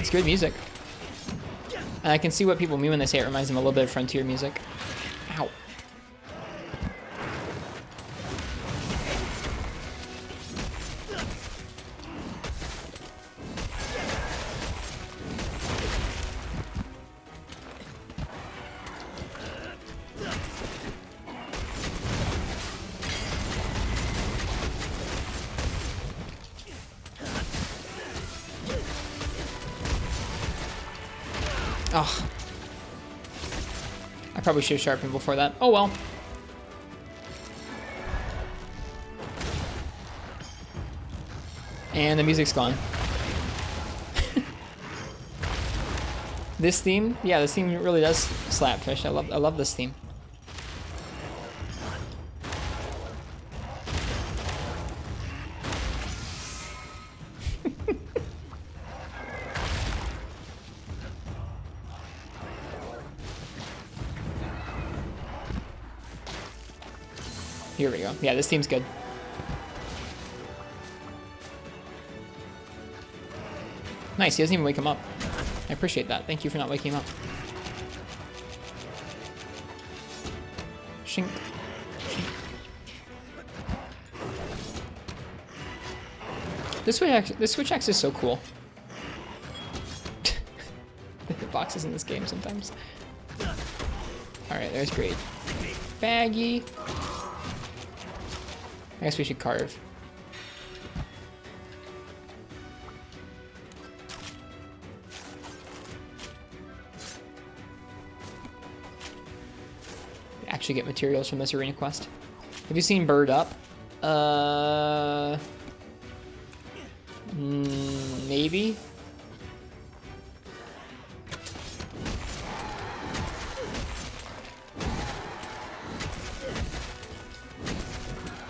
It's good music. And I can see what people mean when they say it reminds them a little bit of Frontier music. Ow. Ugh. I probably should have sharpened before that. Oh well. And the music's gone. This theme, yeah, this theme really does slap fish. I love this theme. Here we go. Yeah, this theme's good. Nice, he doesn't even wake him up. I appreciate that. Thank you for not waking him up. Shink. This switch axe is so cool. The hitboxes in this game sometimes. Alright, there's great. Baggy. I guess we should carve. Actually get materials from this arena quest. Have you seen Bird Up? Maybe?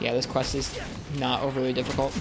Yeah, this quest is not overly difficult.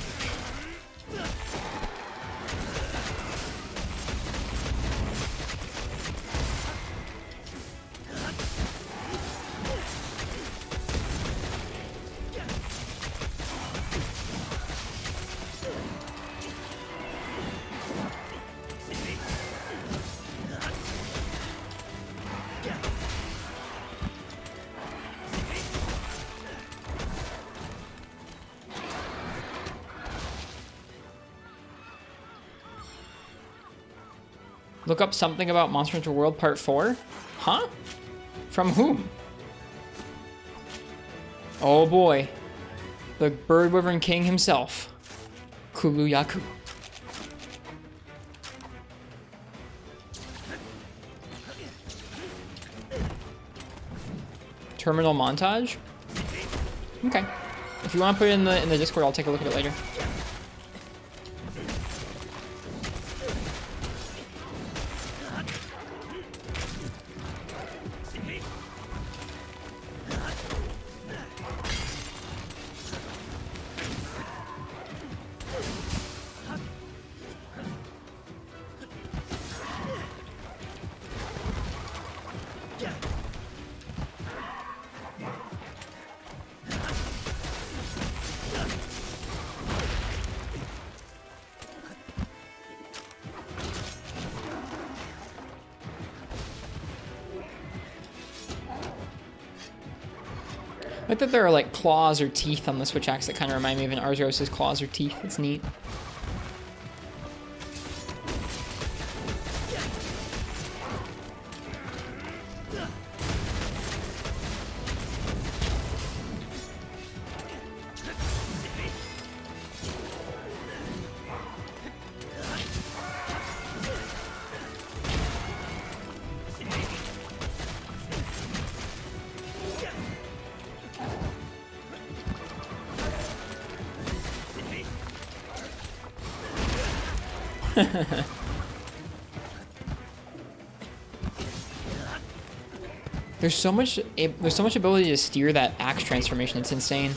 Look up something about Monster Hunter World Part 4? Huh? From whom? Oh boy. The Bird Wyvern King himself. Kuluyaku. Terminal montage? Okay. If you want to put it in the Discord, I'll take a look at it later. Like that there are like claws or teeth on the switch axe that kind of remind me of an Arzuros' claws or teeth. It's neat. There's so much ability to steer that axe transformation. It's insane.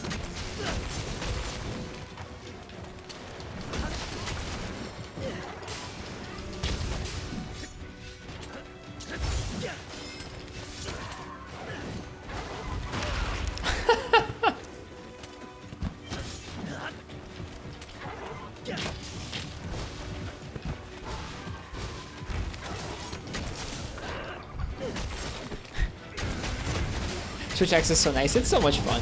Switch axe is so nice. It's so much fun.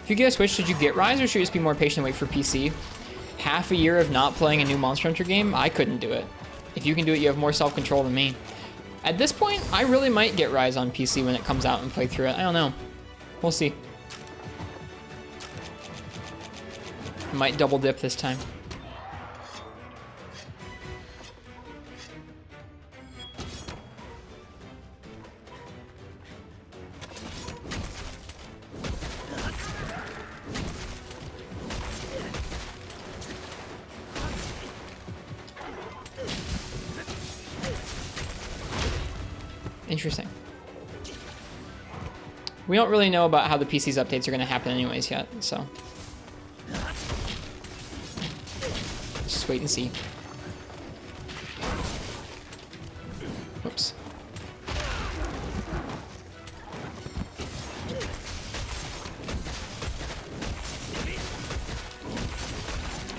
If you get a Switch, should you get Rise or should you just be more patient and wait for PC? Half a year of not playing a new Monster Hunter game, I couldn't do it. If you can do it, you have more self-control than me. At this point, I really might get Rise on PC when it comes out and play through it. I don't know. We'll see. Might double dip this time. Interesting. We don't really know about how the PC's updates are going to happen anyways yet, so. Just wait and see. Whoops.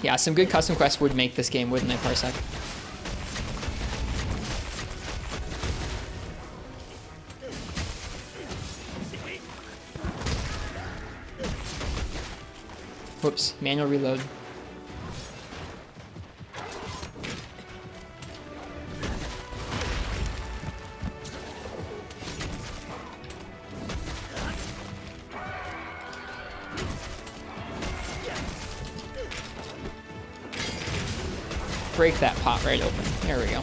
Yeah, some good custom quests would make this game, wouldn't they, Parsec? Whoops, manual reload. Break that pot right open. There we go.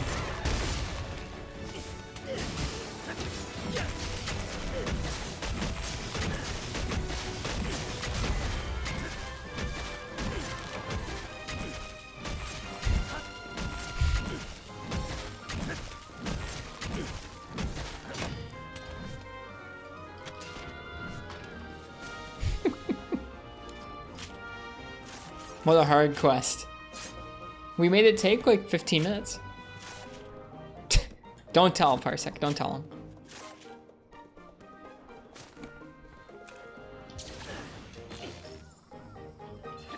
What a hard quest. We made it take like 15 minutes. Don't tell him, Parsec. Don't tell him.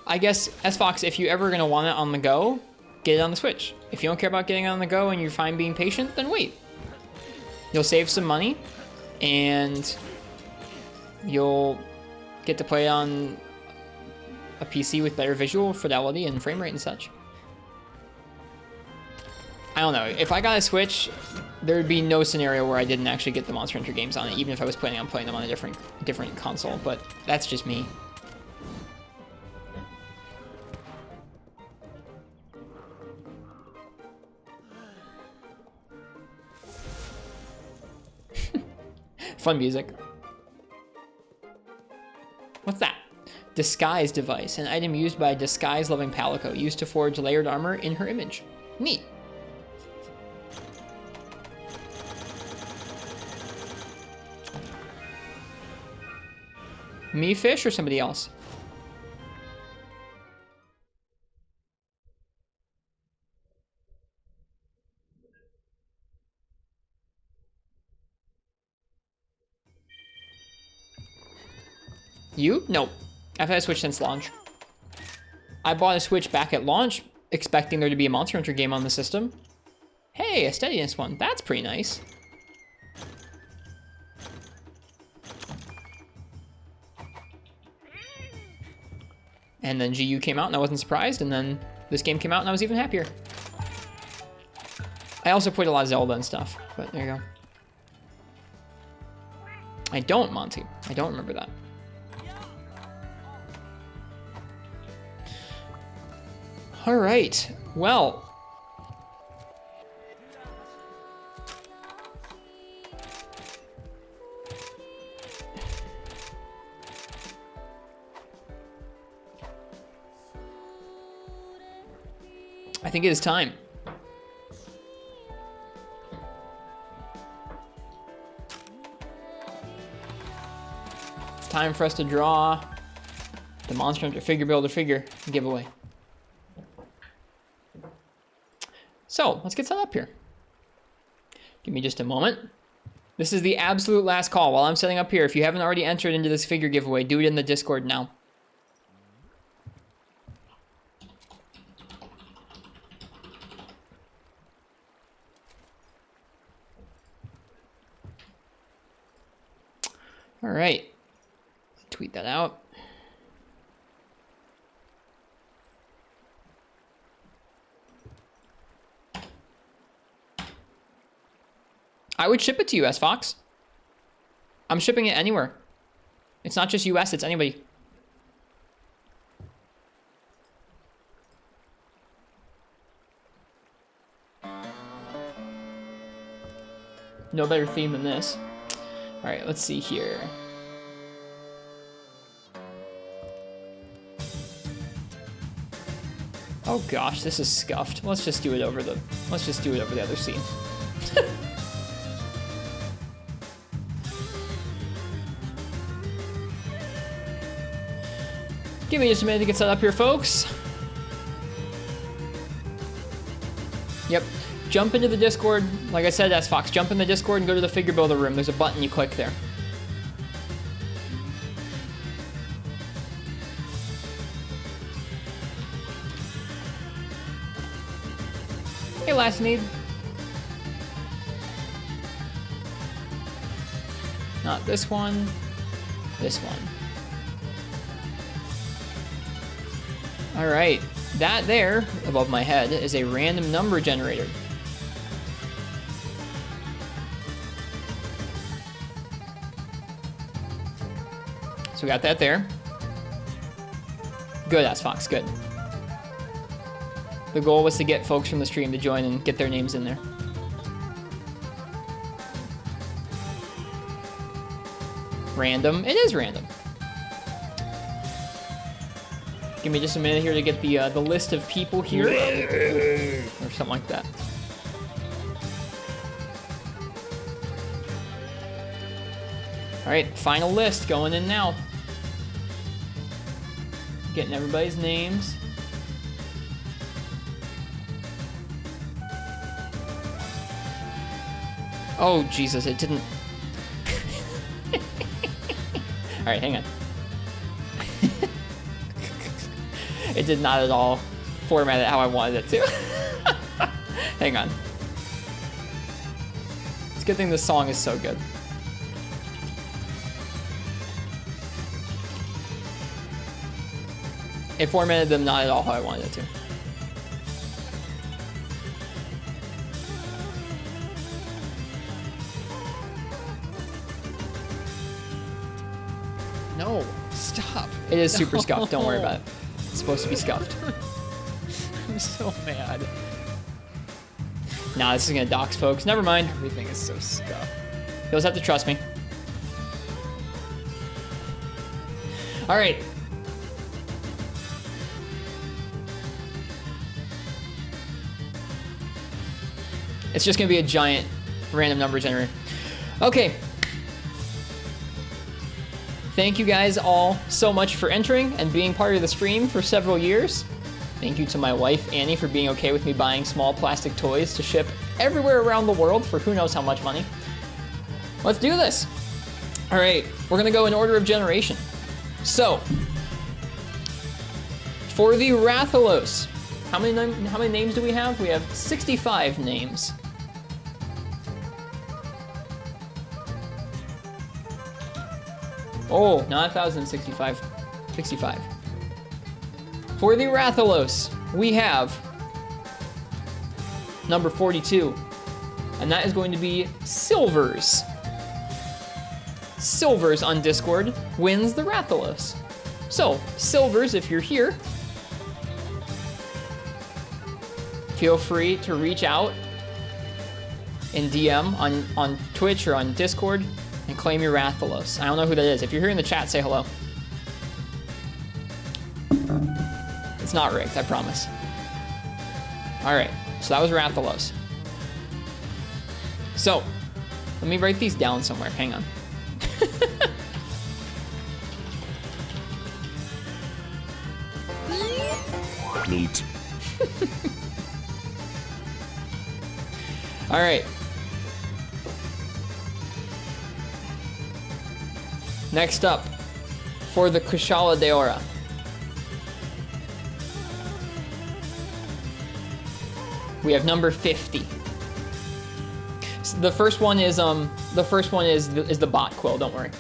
I guess, S-Fox, if you're ever going to want it on the go, get it on the Switch. If you don't care about getting it on the go and you're fine being patient, then wait. You'll save some money, and you'll get to play on a PC with better visual fidelity and frame rate and such. I don't know. If I got a Switch, there would be no scenario where I didn't actually get the Monster Hunter games on it, even if I was planning on playing them on a different console. But that's just me. Fun music. What's that? Disguise device, an item used by disguise-loving Palico, used to forge layered armor in her image. Neat. Me, Fish, or somebody else? You? Nope. I've had a Switch since launch. I bought a Switch back at launch, expecting there to be a Monster Hunter game on the system. Hey, a steadiness one. That's pretty nice. And then GU came out and I wasn't surprised, and then this game came out and I was even happier. I also played a lot of Zelda and stuff, but there you go. I don't, Monty. I don't remember that. All right, well. I think it is time. It's time for us to draw the Monster Hunter Figure Builder figure giveaway. So let's get set up here. Give me just a moment. This is the absolute last call while I'm setting up here. If you haven't already entered into this figure giveaway, do it in the Discord now. All right, tweet that out. I would ship it to you, S-Fox. I'm shipping it anywhere. It's not just US, it's anybody. No better theme than this. All right, let's see here. Oh gosh, this is scuffed. Let's just do it over the other scene. Give me just a minute to get set up here, folks. Yep. Jump into the Discord. Like I said, S-Fox, jump in the Discord and go to the figure builder room. There's a button you click there. Hey, last need. Not this one. This one. All right. That there, above my head, is a random number generator. So we got that there. Good, S-Fox, good. The goal was to get folks from the stream to join and get their names in there. Random, it is random. Give me just a minute here to get the list of people here. Or something like that. All right, final list going in now. Getting everybody's names. Oh, Jesus, it didn't. All right, hang on. It did not at all format it how I wanted it to. Hang on. It's a good thing this song is so good. It formatted them not at all how I wanted it to. No, stop. It is super scuffed, don't worry about it. It's supposed to be scuffed. I'm so mad. Nah, this is gonna dox folks. Never mind. Everything is so scuffed. You'll just have to trust me. All right. It's just gonna be a giant random number generator. Okay. thank you guys all so much for entering and being part of the stream for several years. Thank you to my wife, Annie, for being okay with me buying small plastic toys to ship everywhere around the world for who knows how much money. Let's do this. All right, we're gonna go in order of generation. So, for the Rathalos, how many names do we have? We have 65 names. Oh, not 1,065, 65. For the Rathalos, we have number 42, and that is going to be Silvers. Silvers on Discord wins the Rathalos. So, Silvers, if you're here, feel free to reach out in DM on Twitch or on Discord and claim your Rathalos. I don't know who that is. If you're here in the chat, say hello. It's not rigged, I promise. All right, so that was Rathalos. So, let me write these down somewhere. Hang on. Neat. All right. Next up, for the Kushala Deora. We have number 50. So the first one is the bot quill, don't worry.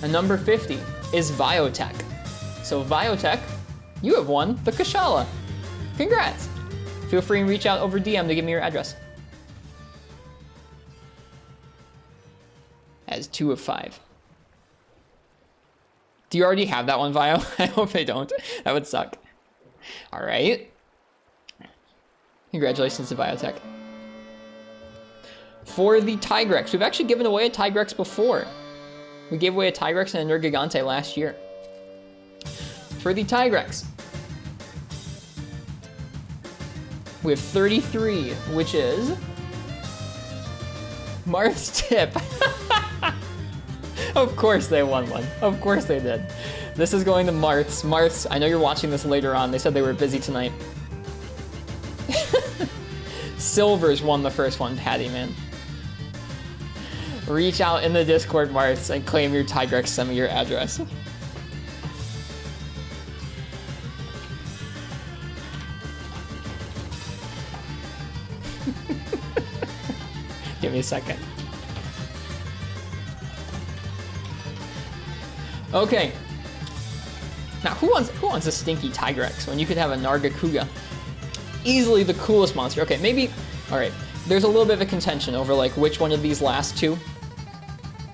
And number 50 is Viotech. So Viotech, you have won the Kushala. Congrats. Feel free and reach out over DM to give me your address. As 2 of 5. Do you already have that one, Vio? I hope I don't. That would suck. All right. Congratulations to Biotech. For the Tigrex, we've actually given away a Tigrex before. We gave away a Tigrex and a Nergigante last year. For the Tigrex, we have 33, which is Marth's Tip. Of course they won one. Of course they did. This is going to Marth's. Marth's, I know you're watching this later on. They said they were busy tonight. Silvers won the first one, Patty, man. Reach out in the Discord, Marth's, and claim your Tigrex. Send me your address. Give me a second. Okay. Now, who wants a stinky Tigrex when you could have a Nargacuga? Easily the coolest monster. Okay, maybe. All right. There's a little bit of a contention over like which one of these last two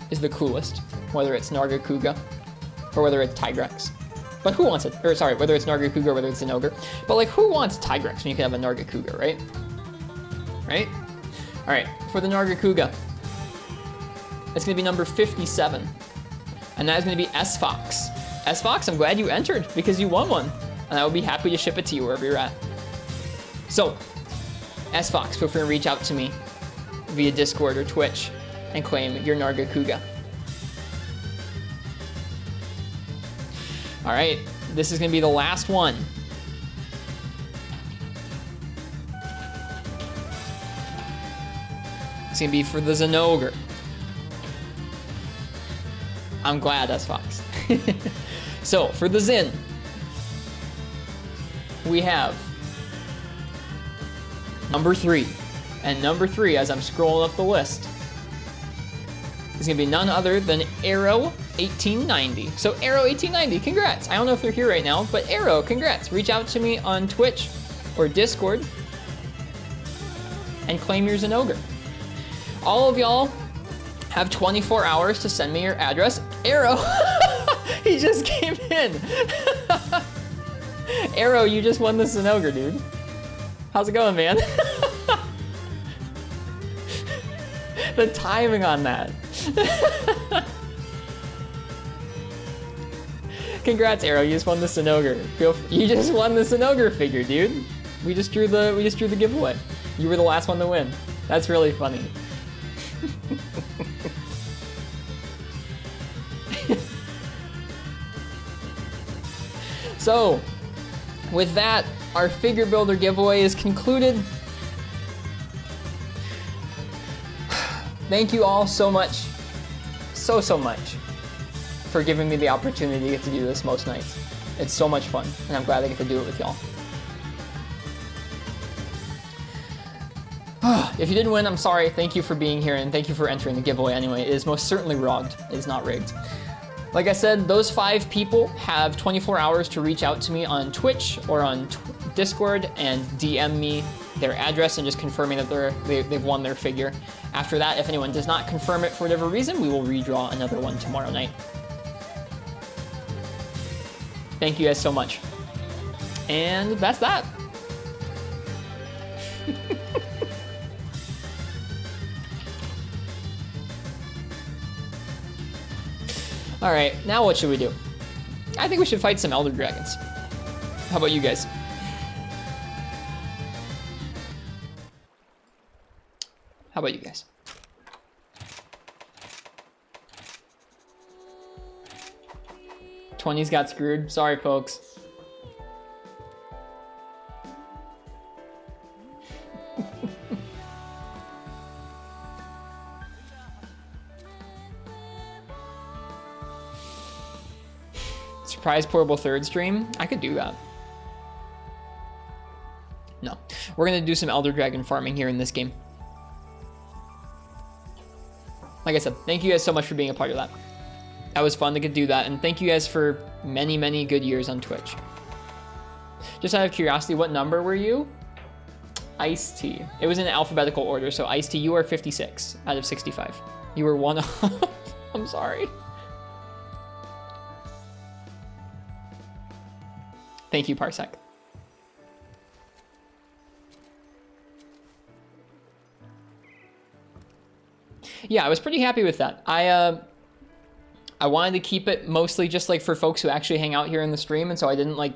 is the coolest, whether it's Nargacuga or whether it's Tigrex. But who wants it? Or sorry, whether it's Nargacuga or whether it's an ogre. But like, who wants Tigrex when you can have a Nargacuga, right? Right? All right. For the Nargacuga, it's gonna be number 57. And that is going to be S-Fox. S-Fox, I'm glad you entered because you won one. And I will be happy to ship it to you wherever you're at. So, S-Fox, feel free to reach out to me via Discord or Twitch and claim your Nargacuga. All right, this is going to be the last one. It's going to be for the Zenogre. I'm glad that's Fox. So, for the Zin, we have number 3. And number 3, as I'm scrolling up the list, is going to be none other than Arrow 1890. So, Arrow 1890, congrats. I don't know if they're here right now, but Arrow, congrats. Reach out to me on Twitch or Discord and claim your Zenogre. All of y'all have 24 hours to send me your address. Arrow, he just came in. Arrow, you just won the Zenogre, dude. How's it going, man? The timing on that. Congrats, Arrow, you just won the Zenogre. You just won the Zenogre figure, dude. We just drew the giveaway. You were the last one to win. That's really funny. So, with that, our figure builder giveaway is concluded. Thank you all so much, so much, for giving me the opportunity to get to do this most nights. It's so much fun, and I'm glad I get to do it with y'all. If you didn't win, I'm sorry. Thank you for being here, and thank you for entering the giveaway anyway. It is most certainly rigged. It is not rigged. Like I said, those 5 people have 24 hours to reach out to me on Twitch or on Discord and DM me their address and just confirming that they've won their figure. After that, if anyone does not confirm it for whatever reason, we will redraw another one tomorrow night. Thank you guys so much. And that's that. All right, now what should we do? I think we should fight some Elder Dragons. How about you guys? How about you guys? '20s got screwed. Sorry, folks. Surprise portable third stream? I could do that. No. We're gonna do some Elder Dragon farming here in this game. Like I said, thank you guys so much for being a part of that. That was fun to get to do that, and thank you guys for many, many good years on Twitch. Just out of curiosity, what number were you? Ice-T. It was in alphabetical order, so Ice-T, you are 56 out of 65. You were one off. I'm sorry. Thank you, Parsec. Yeah, I was pretty happy with that. I wanted to keep it mostly just like for folks who actually hang out here in the stream, and so I didn't like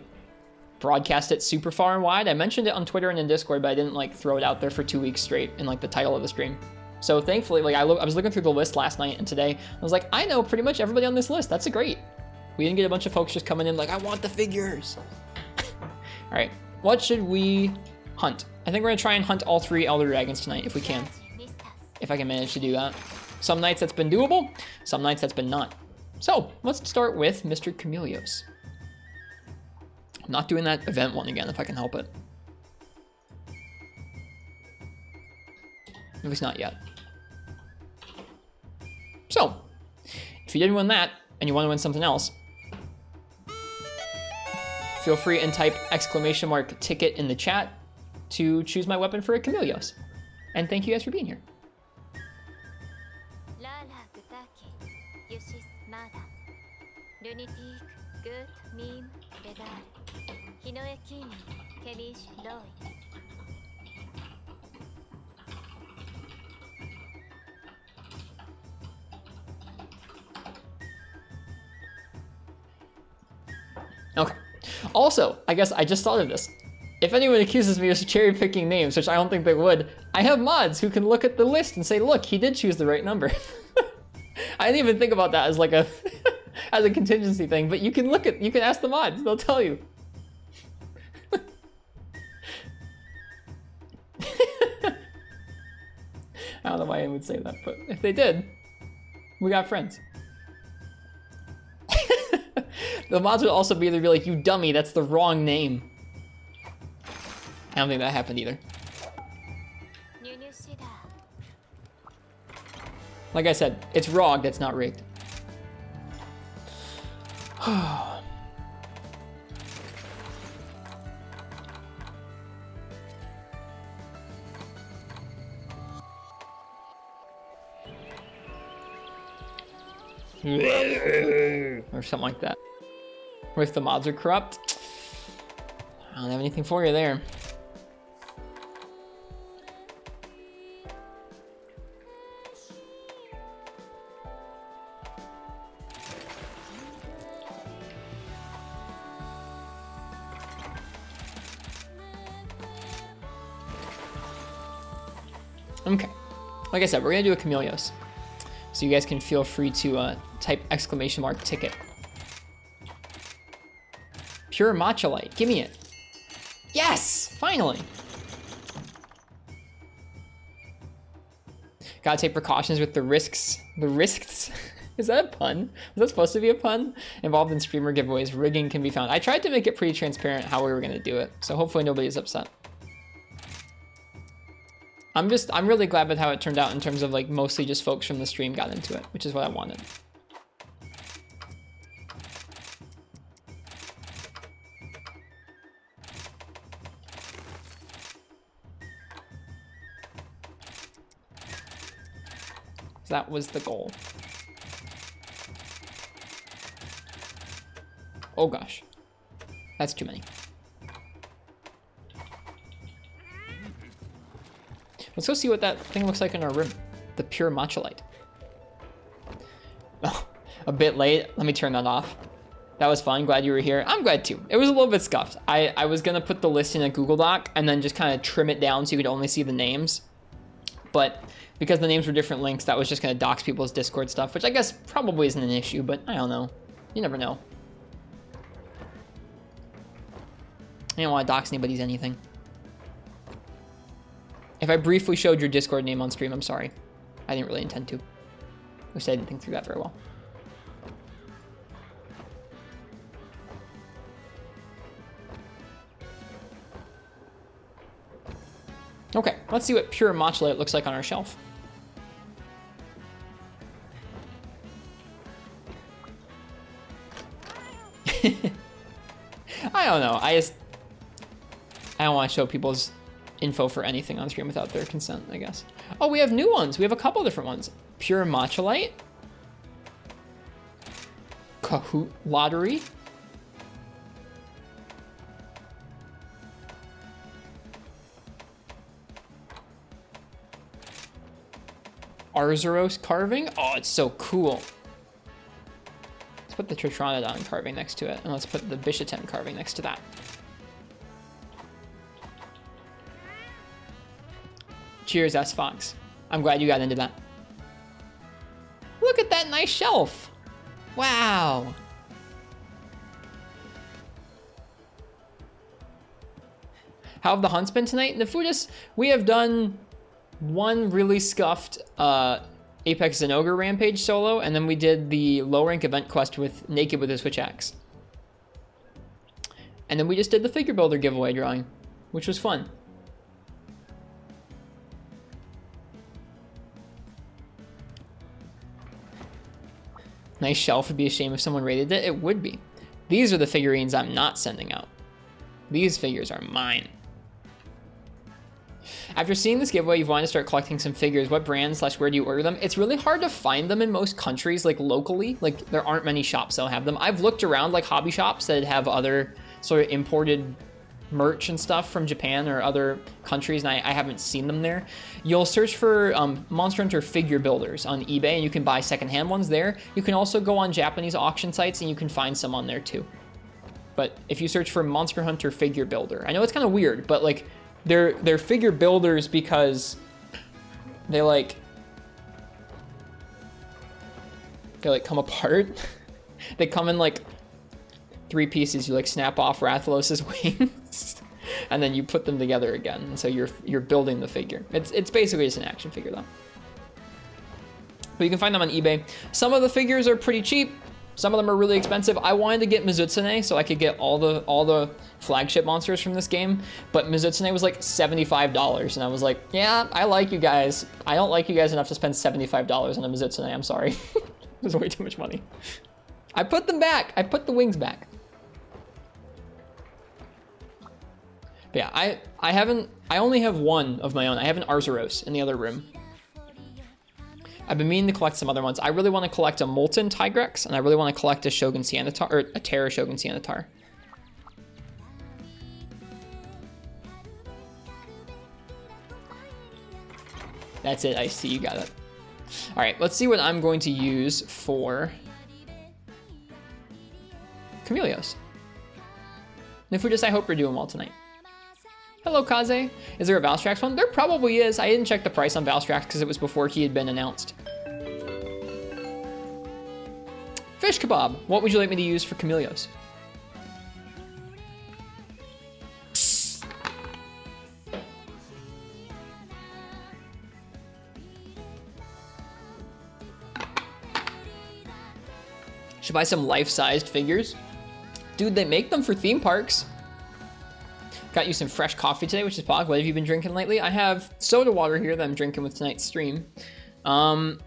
broadcast it super far and wide. I mentioned it on Twitter and in Discord, but I didn't like throw it out there for 2 weeks straight in like the title of the stream. So thankfully, like I was looking through the list last night and today, I was like, I know pretty much everybody on this list. That's great. We didn't get a bunch of folks just coming in like, I want the figures. All right, what should we hunt? I think we're gonna try and hunt all 3 Elder Dragons tonight if we can. If I can manage to do that. Some nights that's been doable, some nights that's been not. So let's start with Mr. Chameleos. I'm not doing that event one again if I can help it. At least not yet. So, if you didn't win that and you want to win something else, feel free and type ! ticket in the chat to choose my weapon for a Chameleos. And thank you guys for being here. Okay. Also, I guess I just thought of this. If anyone accuses me of cherry picking names, which I don't think they would, I have mods who can look at the list and say, look, he did choose the right number. I didn't even think about that as like a as a contingency thing, but you can ask the mods, they'll tell you. I don't know why I would say that, but if they did, we got friends. The mods would also be like, you dummy, that's the wrong name. I don't think that happened either. Like I said, it's ROG, that's not rigged. Or something like that. Or if the mods are corrupt, I don't have anything for you there. Okay, like I said, we're gonna do a Chameleos. So you guys can feel free to type ! ticket. Pure matcha light. Give me it. Yes! Finally! Gotta take precautions with the risks. The risks? Is that a pun? Was that supposed to be a pun? Involved in streamer giveaways. Rigging can be found. I tried to make it pretty transparent how we were gonna do it, so hopefully nobody's upset. I'm really glad with how it turned out in terms of like mostly just folks from the stream got into it, which is what I wanted. That was the goal. Oh gosh, that's too many. Let's go see what that thing looks like in our room. The pure matcha light. Oh, a bit late. Let me turn that off. That was fun. Glad you were here. I'm glad too. It was a little bit scuffed. I was gonna put the list in a Google Doc and then just kind of trim it down so you could only see the names. But because the names were different links, that was just gonna dox people's Discord stuff, which I guess probably isn't an issue, but I don't know. You never know. I don't want to dox anybody's anything. If I briefly showed your Discord name on stream, I'm sorry. I didn't really intend to. Wish I didn't think through that very well. Okay, let's see what pure matcha light looks like on our shelf. I don't know. I don't want to show people's info for anything on stream without their consent, I guess. Oh, we have new ones. We have a couple different ones. Pure matcha light. Kahoot lottery. Arzuros carving. Oh, it's so cool. Let's put the Tritronodon carving next to it, and let's put the Bishaten carving next to that. Cheers, S Fox. I'm glad you got into that. Look at that nice shelf. Wow. How have the hunts been tonight? Nefudis, we have done one really scuffed Apex Zenogre Rampage solo, and then we did the low rank event quest with Naked with a Switch Axe. And then we just did the figure builder giveaway drawing, which was fun. Nice shelf. Would be a shame if someone raided it. It would be. These are the figurines I'm not sending out. These figures are mine. After seeing this giveaway, you've wanted to start collecting some figures. What brands / where do you order them? It's really hard to find them in most countries, like locally. Like there aren't many shops that'll have them. I've looked around like hobby shops that have other sort of imported merch and stuff from Japan or other countries, and I haven't seen them there. You'll search for Monster Hunter figure builders on eBay, and you can buy secondhand ones there. You can also go on Japanese auction sites, and you can find some on there too. But if you search for Monster Hunter figure builder, I know it's kind of weird, but like they're figure builders because they like come apart. They come in like 3 pieces. You like snap off Rathalos's wings and then you put them together again, and so you're building the figure. It's basically just an action figure though. But you can find them on eBay. Some of the figures are pretty cheap. Some of them are really expensive. I wanted to get Mizutsune so I could get all the flagship monsters from this game, but Mizutsune was like $75, and I was like, yeah, I like you guys. I don't like you guys enough to spend $75 on a Mizutsune. I'm sorry. It was way too much money. I put them back. I put the wings back. But yeah, I only have one of my own. I have an Arzuros in the other room. I've been meaning to collect some other ones. I really want to collect a Molten Tigrex, and I really want to collect a Shogun Sianitar, or a Terra Shogun Sianitar. That's it, I see, you got it. All right, let's see what I'm going to use for Chameleos. Nefudis, I hope you're doing well tonight. Hello, Kaze. Is there a Valstrax one? There probably is. I didn't check the price on Valstrax because it was before he had been announced. Fish Kebab. What would you like me to use for Chameleos? Should buy some life-sized figures. Dude, they make them for theme parks. Got you some fresh coffee today, which is Pog. What have you been drinking lately? I have soda water here that I'm drinking with tonight's stream. I've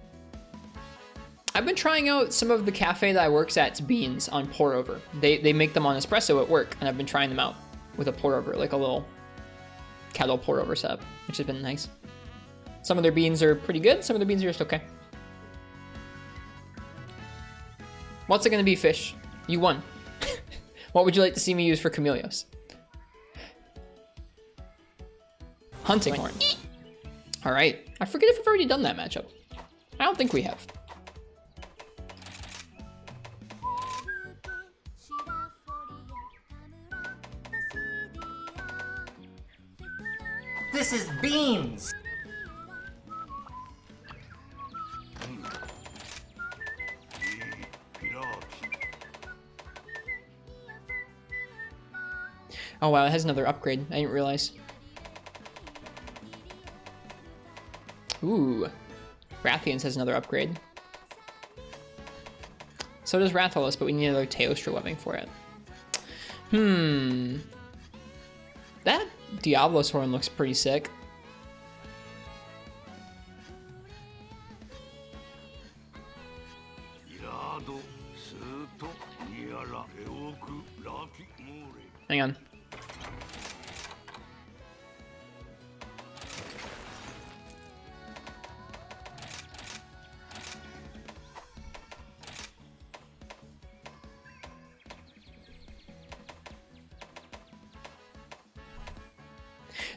been trying out some of the cafe that I works at's beans on pour over. They make them on espresso at work, and I've been trying them out with a pour over, like a little kettle pour over setup, which has been nice. Some of their beans are pretty good. Some of their beans are just okay. What's it gonna be, Fish? You won. What would you like to see me use for Chameleos? Hunting horn. All right. I forget if we've already done that matchup. I don't think we have. This is beans. Oh wow, it has another upgrade. I didn't realize. Ooh. Rathians has another upgrade. So does Rathalos, but we need another Teostra webbing for it. That Diablo's horn looks pretty sick. Hang on.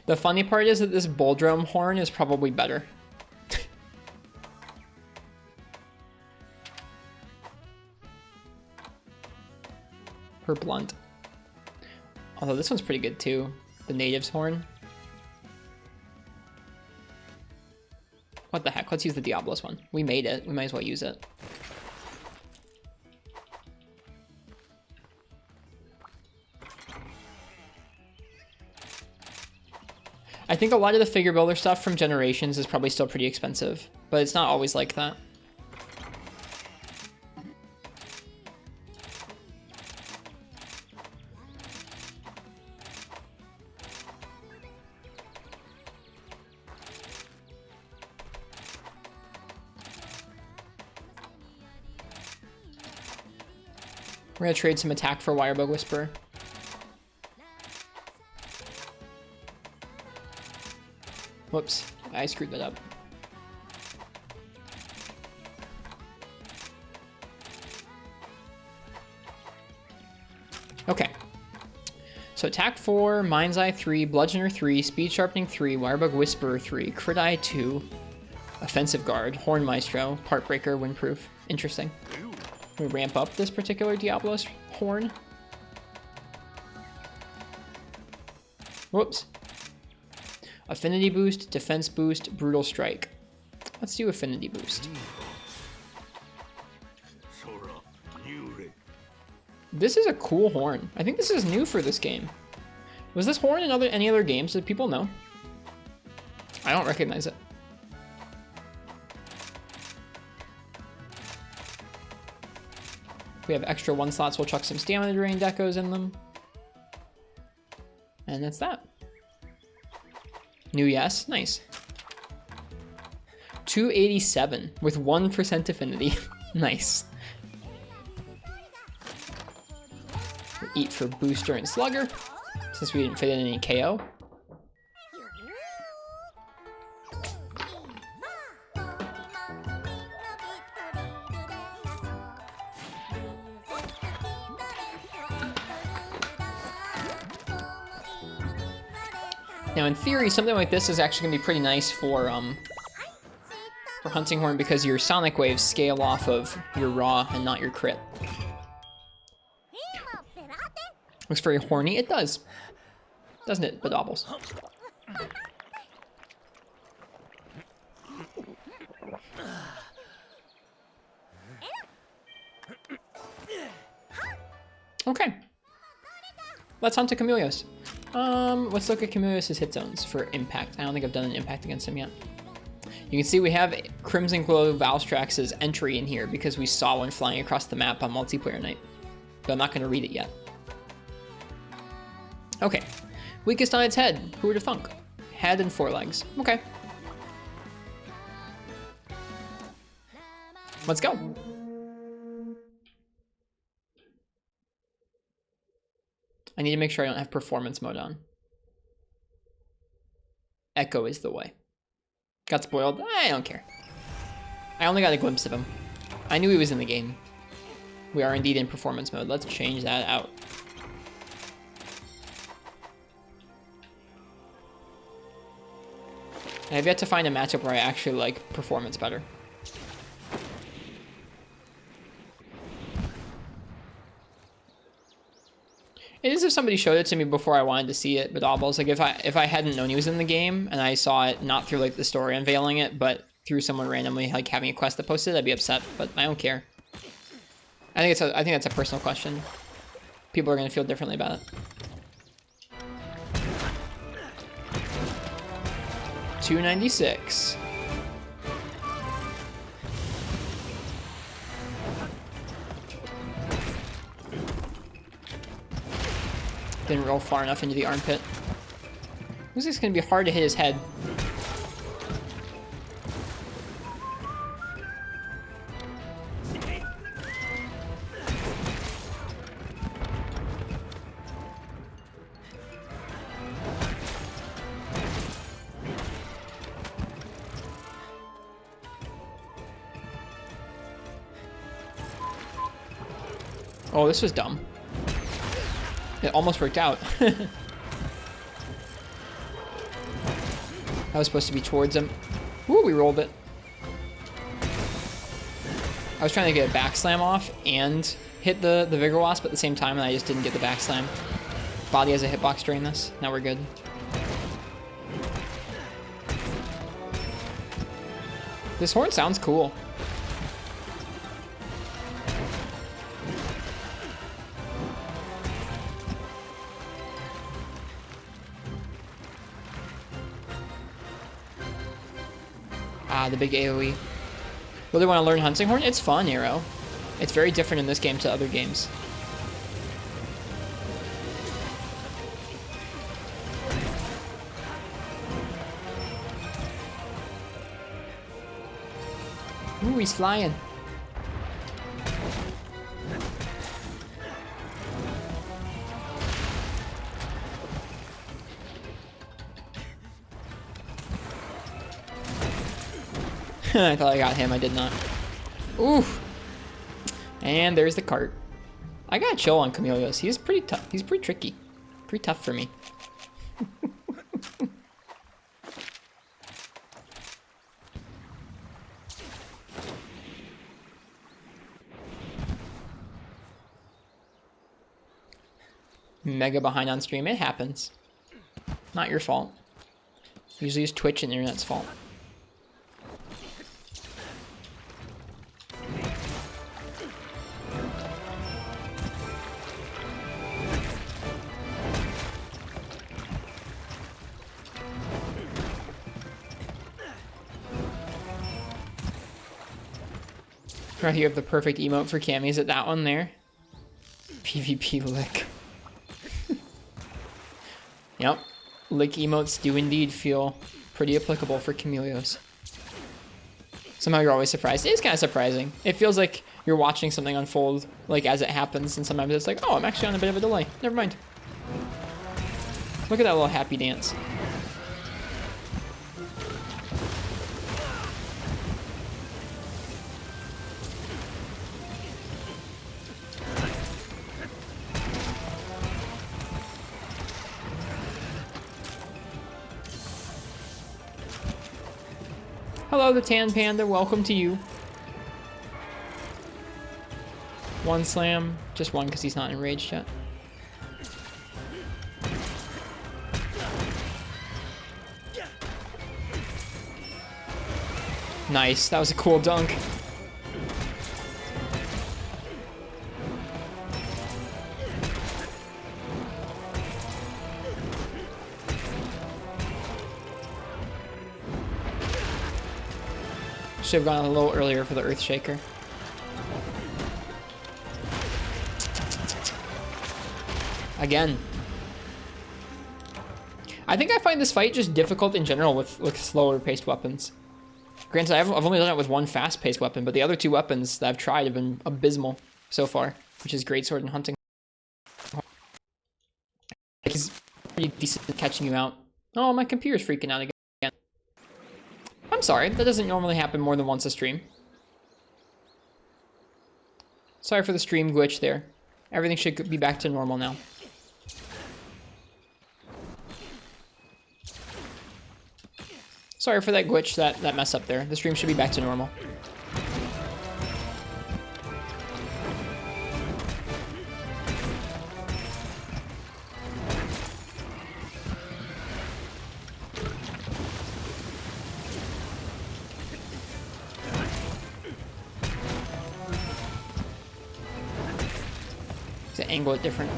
The funny part is that this Bulldrome horn is probably better. Per blunt. Although this one's pretty good too. The Native's horn. What the heck? Let's use the Diablos one. We made it. We might as well use it. I think a lot of the figure builder stuff from Generations is probably still pretty expensive, but it's not always like that. We're gonna trade some attack for Wirebug Whisperer. Whoops, I screwed that up. Okay. So attack 4, Mind's Eye 3, Bludgeoner 3, Speed Sharpening 3, Wirebug Whisperer 3, Crit Eye 2, Offensive Guard, Horn Maestro, Part Breaker, Windproof. Interesting. We ramp up this particular Diablo's horn. Whoops. Affinity boost, defense boost, brutal strike. Let's do affinity boost. This is a cool horn. I think this is new for this game. Was this horn in any other games? Did people know? I don't recognize it. If we have extra 1 slots, we'll chuck some stamina drain decos in them. And that's that. New yes, nice. 287 with 1% affinity. Nice. We'll eat for Booster and Slugger, since we didn't fit in any KO. Now, in theory, something like this is actually going to be pretty nice for Hunting Horn because your Sonic Waves scale off of your Raw and not your crit. Looks very horny. It does. Doesn't it, Badobbles? Okay. Let's hunt a Chameleos. Let's look at Chameleos' hit zones for impact. I don't think I've done an impact against him yet. You can see we have Crimson Glow Valstrax's entry in here because we saw one flying across the map on multiplayer night. But I'm not going to read it yet. Okay. Weakest on its head. Who would have thunk? Head and forelegs. Okay. Let's go. I need to make sure I don't have performance mode on. Echo is the way. Got spoiled? I don't care. I only got a glimpse of him. I knew he was in the game. We are indeed in performance mode. Let's change that out. I have yet to find a matchup where I actually like performance better. It is if somebody showed it to me before I wanted to see it, but Oddballs, like if I hadn't known he was in the game and I saw it not through like the story unveiling it, but through someone randomly like having a quest that posted, I'd be upset. But I don't care. I think that's a personal question. People are gonna feel differently about it. 296. Didn't roll far enough into the armpit. This is gonna be hard to hit his head. Oh, this was dumb. It almost worked out. I was supposed to be towards him. Ooh, we rolled it. I was trying to get a back slam off and hit the Vigor Wasp at the same time, and I just didn't get the back slam. Body has a hitbox during this. Now we're good. This horn sounds cool. The big AoE. Really want to learn Hunting Horn? It's fun, Arrow. It's very different in this game to other games. Ooh, he's flying. I thought I got him, I did not. Oof. And there's the cart. I gotta chill on Chameleos. He's pretty tough. He's pretty tricky. Pretty tough for me. Mega behind on stream. It happens. Not your fault. Usually it's Twitch and the internet's fault. Right, you have the perfect emote for Cammy's at that one there. PvP lick. Yep. Lick emotes do indeed feel pretty applicable for Chameleos. Somehow you're always surprised. It is kind of surprising. It feels like you're watching something unfold like as it happens, and sometimes it's like, oh, I'm actually on a bit of a delay. Never mind. Look at that little happy dance. Hello, the Tan Panda. Welcome to you. One slam. Just one because he's not enraged yet. Nice. That was a cool dunk. should have gone a little earlier for the Earth Shaker. Again. I think I find this fight just difficult in general with slower paced weapons. Granted, I've only done it with one fast paced weapon, but the other two weapons that I've tried have been abysmal so far, which is Greatsword and Hunting. He's pretty decent at catching you out. Oh, my computer's freaking out again. I'm sorry, that doesn't normally happen more than once a stream. Sorry for the stream glitch there. Everything should be back to normal now. Sorry for that glitch, that mess up there. The stream should be back to normal. To angle it different.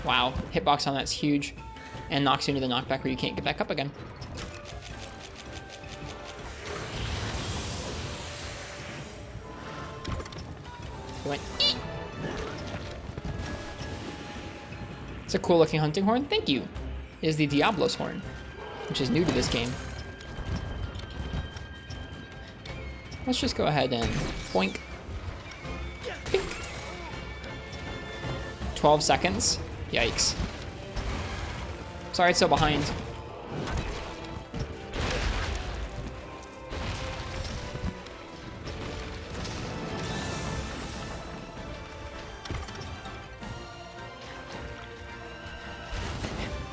Wow, hitbox on that's huge. And knocks you into the knockback where you can't get back up again. Went, eek. It's a cool looking hunting horn. Thank you. It is the Diablo's horn, which is new to this game. Let's just go ahead and boink. Bink. 12 seconds. Yikes. Sorry, it's so behind.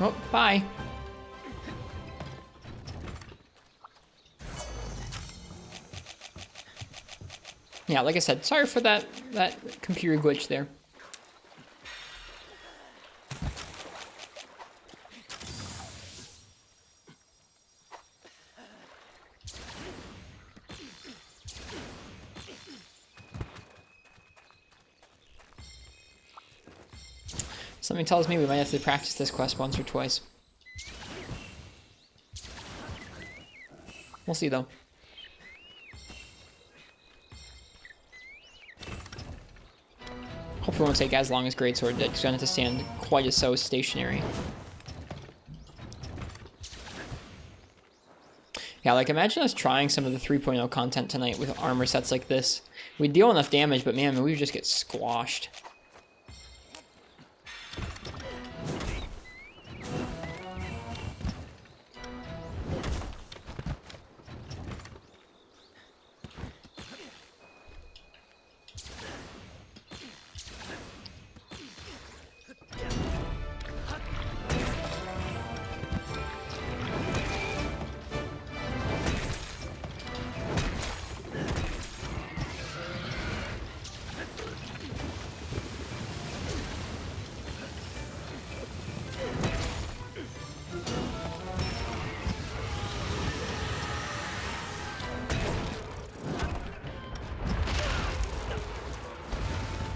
Oh, bye. Yeah, like I said, sorry for that computer glitch there. Something tells me we might have to practice this quest once or twice. We'll see, though. Hopefully it won't take as long as Greatsword. It's going to have to stand quite as so stationary. Yeah, like imagine us trying some of the 3.0 content tonight with armor sets like this. We'd deal enough damage, but man, we would just get squashed.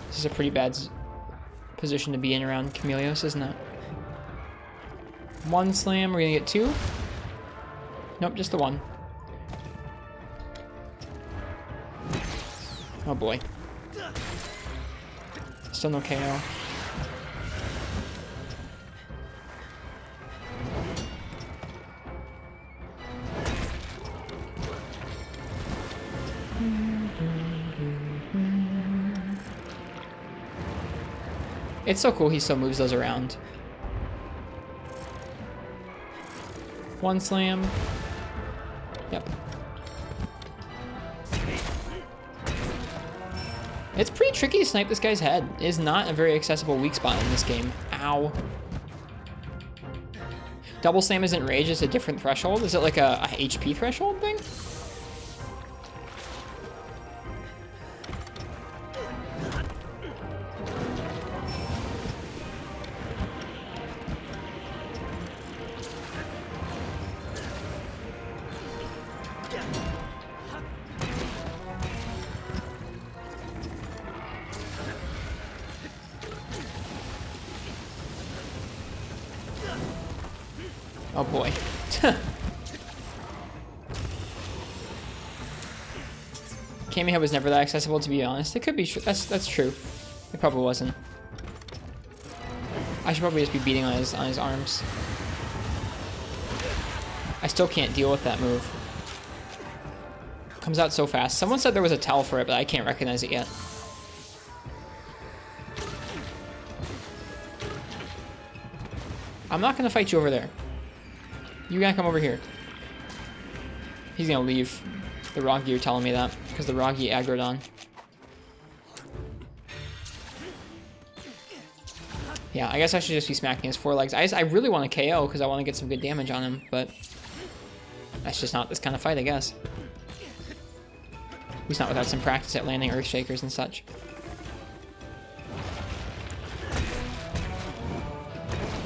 This is a pretty bad position to be in around Chameleos, isn't it? One slam, we're gonna get two? Nope, just the one. Oh boy. Still no KO. It's so cool he still moves those around. One slam. Yep. It's pretty tricky to snipe this guy's head. It is not a very accessible weak spot in this game. Ow. Double slam isn't rage, it's a different threshold. Is it like a HP threshold thing? Oh boy. Kamehameha was never that accessible, to be honest. It could be. That's true. It probably wasn't. I should probably just be beating on his arms. I still can't deal with that move. Comes out so fast. Someone said there was a tell for it, but I can't recognize it yet. I'm not gonna fight you over there. You gotta come over here. He's gonna leave. The Roggy, you're telling me that, because the Roggy aggroed on. Yeah, I guess I should just be smacking his forelegs. I really want to KO because I want to get some good damage on him, but that's just not this kind of fight, I guess. He's not without some practice at landing Earthshakers and such.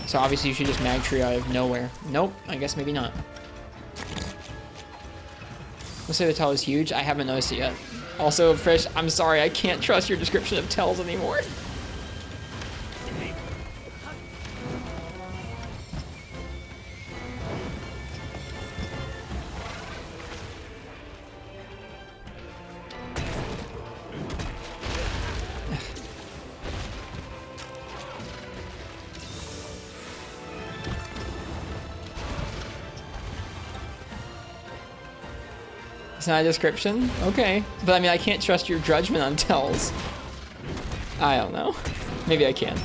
So obviously you should just mag tree out of nowhere. Nope, I guess maybe not. Let's say the tell is huge. I haven't noticed it yet. Also, Fish, I'm sorry, I can't trust your description of tells anymore. It's not a description? Okay. But I mean, I can't trust your judgment on tells. I don't know. Maybe I can.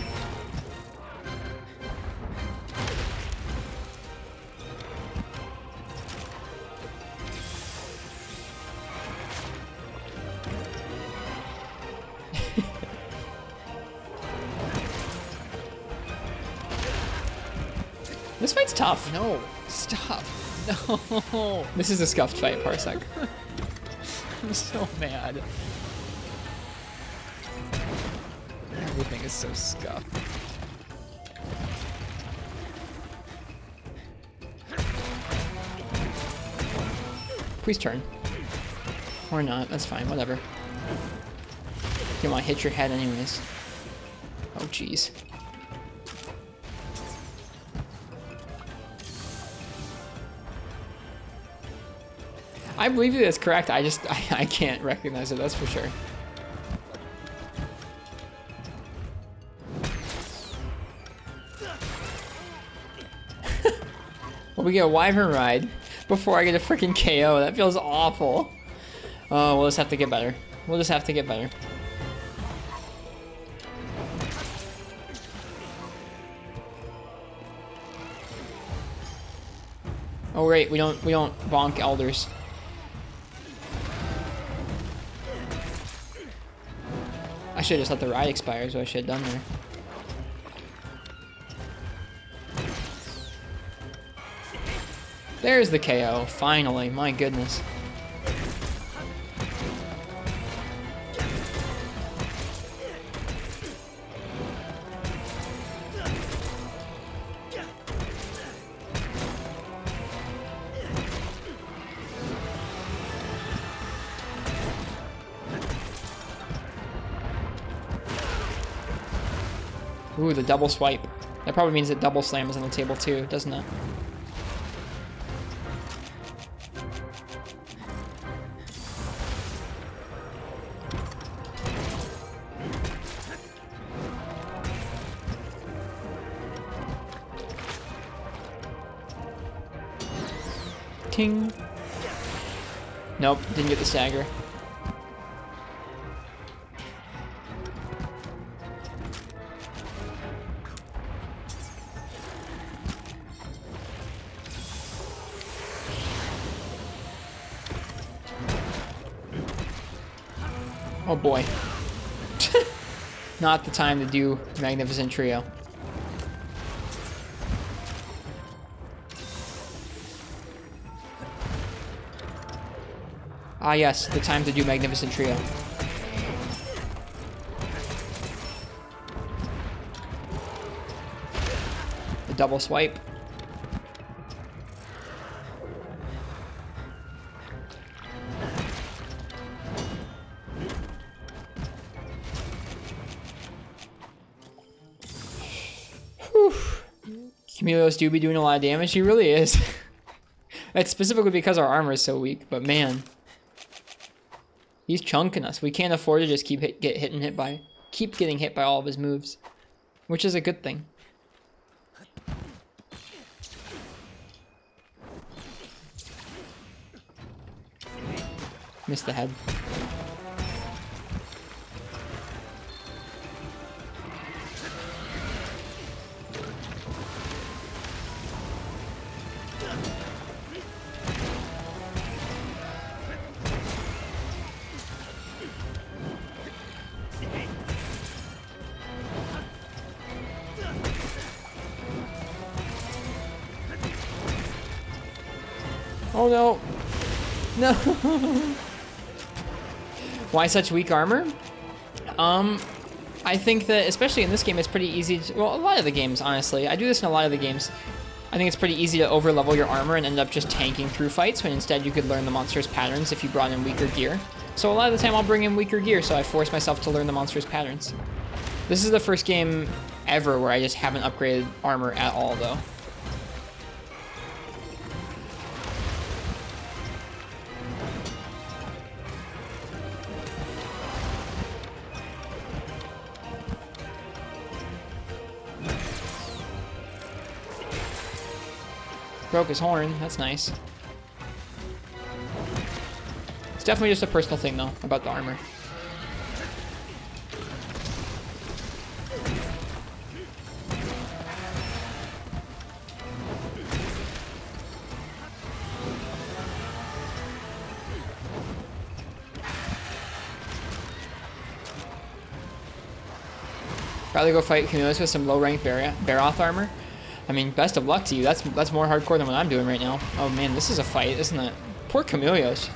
This fight's tough. No, stop. No. This is a scuffed fight, Parsec. I'm so mad. Everything is so scuffed. Please turn. Or not, that's fine, whatever. You want to hit your head anyways. Oh, jeez. I believe you that's correct, I can't recognize it, that's for sure. Well, we get a wyvern ride before I get a freaking KO. That feels awful. Oh, we'll just have to get better. We'll just have to get better. Oh wait, we don't bonk elders. I should have just let the ride expire is what I should have done there. There's the KO, finally, my goodness. Ooh, the double swipe. That probably means that double slam is on the table too, doesn't it? Ting. Nope, didn't get the stagger. Oh boy. Not the time to do Magnificent Trio. Ah yes, the time to do Magnificent Trio. The double swipe. Camilleos do be doing a lot of damage. He really is. It's specifically because our armor is so weak, but man. He's chunking us. We can't afford to just keep getting hit by all of his moves, which is a good thing. Missed the head. Oh no. No. Why such weak armor? I think that, especially in this game, it's pretty easy to, well, a lot of the games, honestly. I do this in a lot of the games. I think it's pretty easy to overlevel your armor and end up just tanking through fights when instead you could learn the monster's patterns if you brought in weaker gear. So a lot of the time I'll bring in weaker gear, so I force myself to learn the monster's patterns. This is the first game ever where I just haven't upgraded armor at all, though. Broke his horn, that's nice. It's definitely just a personal thing, though, about the armor. Rather go fight Cumulus with some low-ranked Baroth armor. I mean, best of luck to you. That's more hardcore than what I'm doing right now. Oh man, this is a fight, isn't it? Poor Camelios.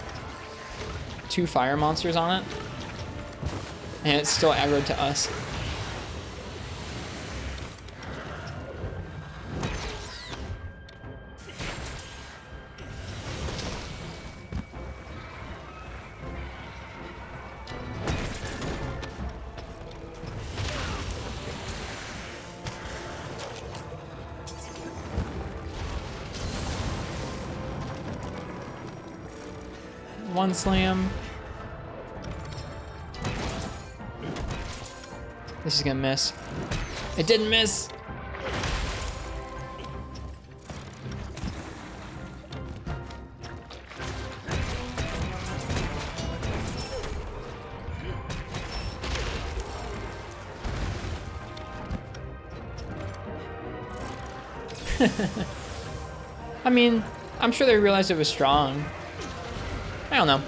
2 fire monsters on it. And it's still aggroed to us. One slam. This is gonna miss. It didn't miss. I mean, I'm sure they realized it was strong. I don't know.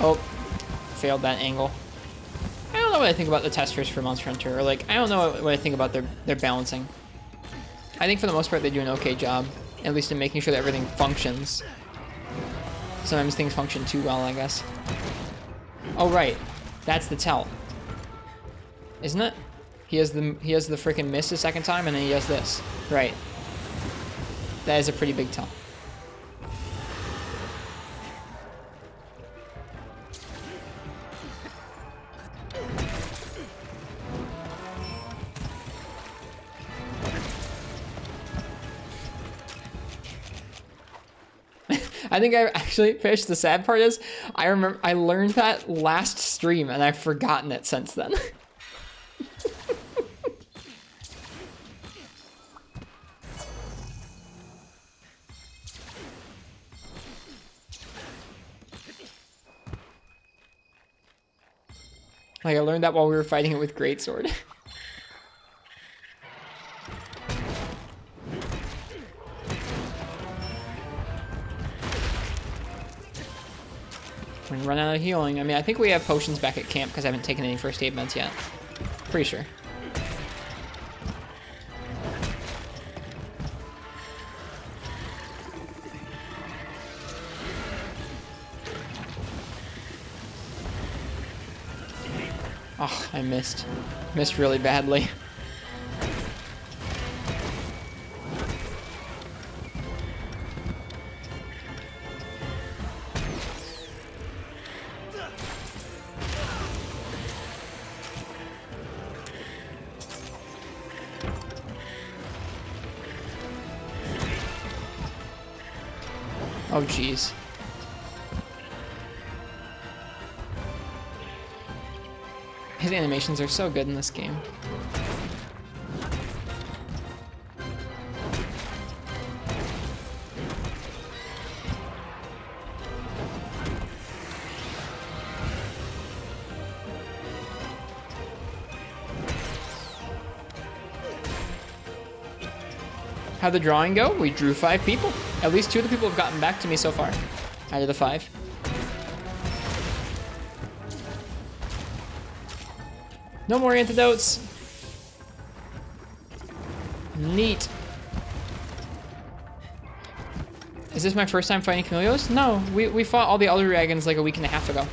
Oh, failed that angle. I don't know what I think about the testers for Monster Hunter, or like, I don't know what I think about their balancing. I think for the most part they do an okay job, at least in making sure that everything functions. Sometimes things function too well, I guess. Oh right, that's the tell, isn't it? He has the freaking miss the second time, and then he has this. Right. That is a pretty big tell. I think I actually finished. The sad part is, I remember I learned that last stream and I've forgotten it since then. Like, I learned that while we were fighting it with Greatsword. When we run out of healing. I mean, I think we have potions back at camp because I haven't taken any first aid meds yet. Pretty sure. Oh, I missed. Missed really badly. Oh, jeez. His animations are so good in this game. How'd the drawing go? We drew 5 people. At least 2 of the people have gotten back to me so far, out of the 5. No more antidotes. Neat. Is this my first time fighting Chameleos? No, we fought all the other dragons like a week and a half ago.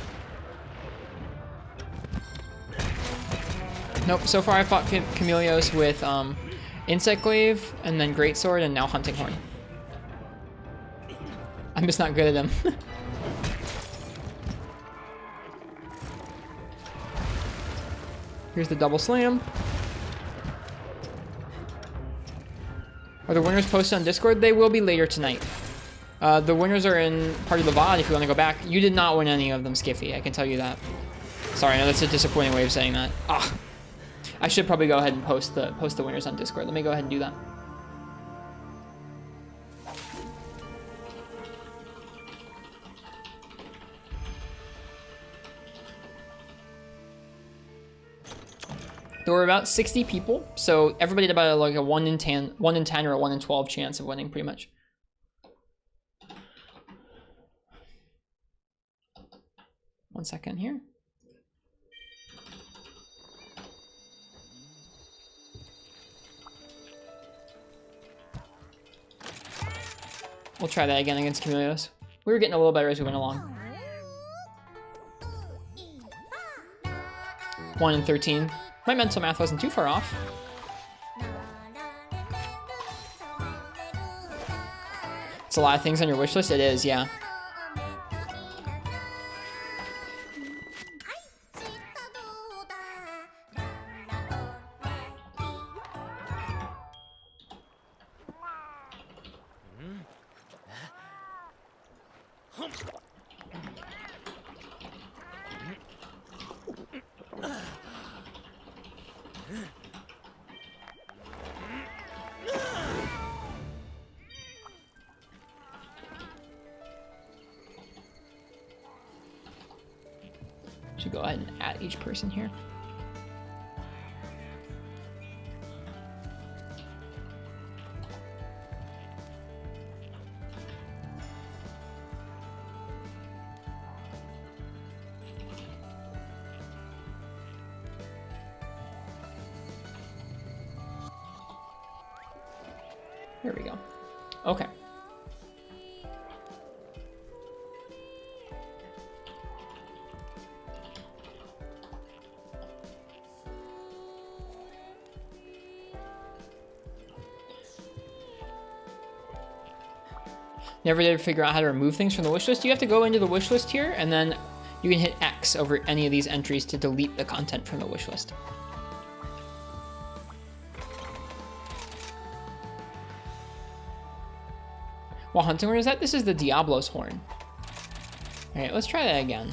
Nope, so far I fought Chameleos with Insect Glaive, and then Greatsword, and now Hunting Horn. I'm just not good at them. Here's the double slam. Are the winners posted on Discord? They will be later tonight. The winners are in part of the VOD if you want to go back. You did not win any of them, Skiffy. I can tell you that. Sorry, I know that's a disappointing way of saying that. Ah, I should probably go ahead and post the winners on Discord. Let me go ahead and do that. There were about 60 people, so everybody had about like a 1 in 10 or a 1 in 12 chance of winning, pretty much. One second here. We'll try that again against Chameleos. We were getting a little better as we went along. 1 in 13. My mental math wasn't too far off. It's a lot of things on your wish list. It is, yeah. Should go ahead and add each person here. There we go. Okay. Never did figure out how to remove things from the wish list. You have to go into the wish list here, and then you can hit X over any of these entries to delete the content from the wish list. What hunting horn is that? This is the Diablo's horn. All right, let's try that again.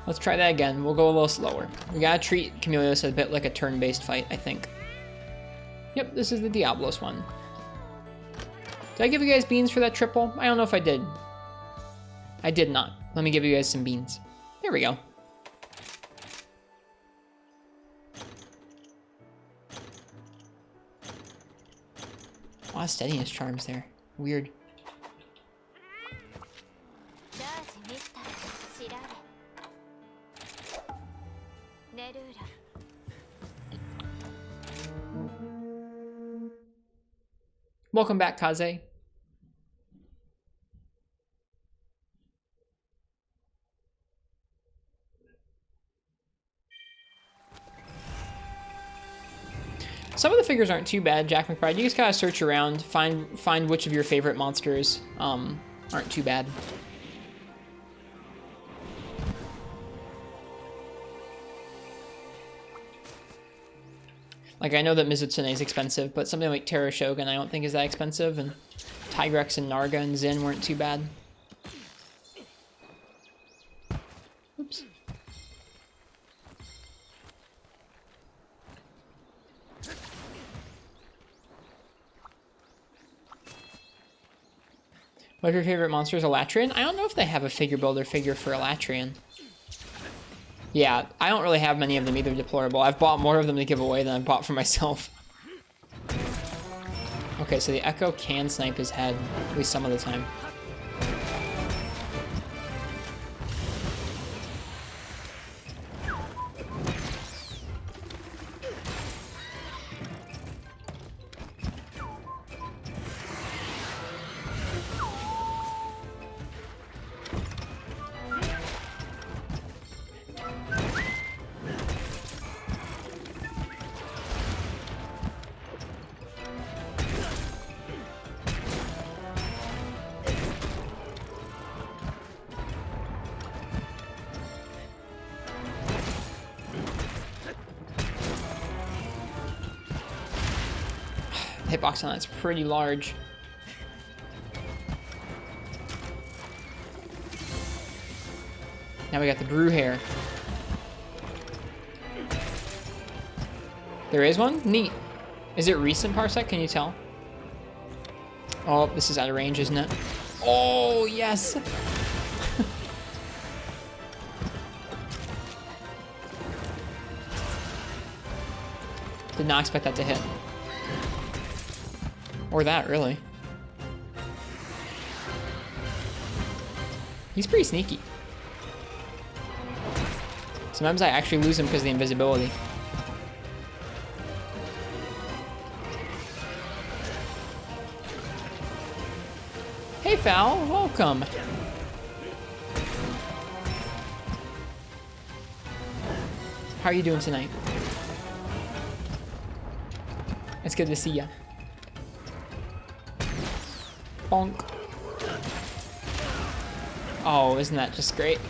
Let's try that again. We'll go a little slower. We gotta treat Chameleos a bit like a turn-based fight, I think. Yep, this is the Diablos one. Did I give you guys beans for that triple? I don't know if I did. I did not. Let me give you guys some beans. There we go. A lot of steadiness charms there. Weird. Welcome back, Kaze. Some of the figures aren't too bad, Jack McBride. You just gotta search around, find which of your favorite monsters aren't too bad. Like, I know that Mizutsune is expensive, but something like Terra Shogun I don't think is that expensive, and Tigrex and Narga and Zin weren't too bad. Oops. What are your favorite monsters? Elatrian? I don't know if they have a figure builder figure for Elatrian. Yeah, I don't really have many of them either, Deplorable. I've bought more of them to give away than I've bought for myself. Okay, so the Echo can snipe his head, at least some of the time. Hitbox on that's pretty large. Now we got the brew hair. There is one? Neat. Is it recent parsec? Can you tell? Oh, this is out of range, isn't it? Oh, yes! Did not expect that to hit. Or that, really. He's pretty sneaky. Sometimes I actually lose him because of the invisibility. Hey, Fowl, welcome. How are you doing tonight? It's good to see ya. Bonk. Oh, isn't that just great?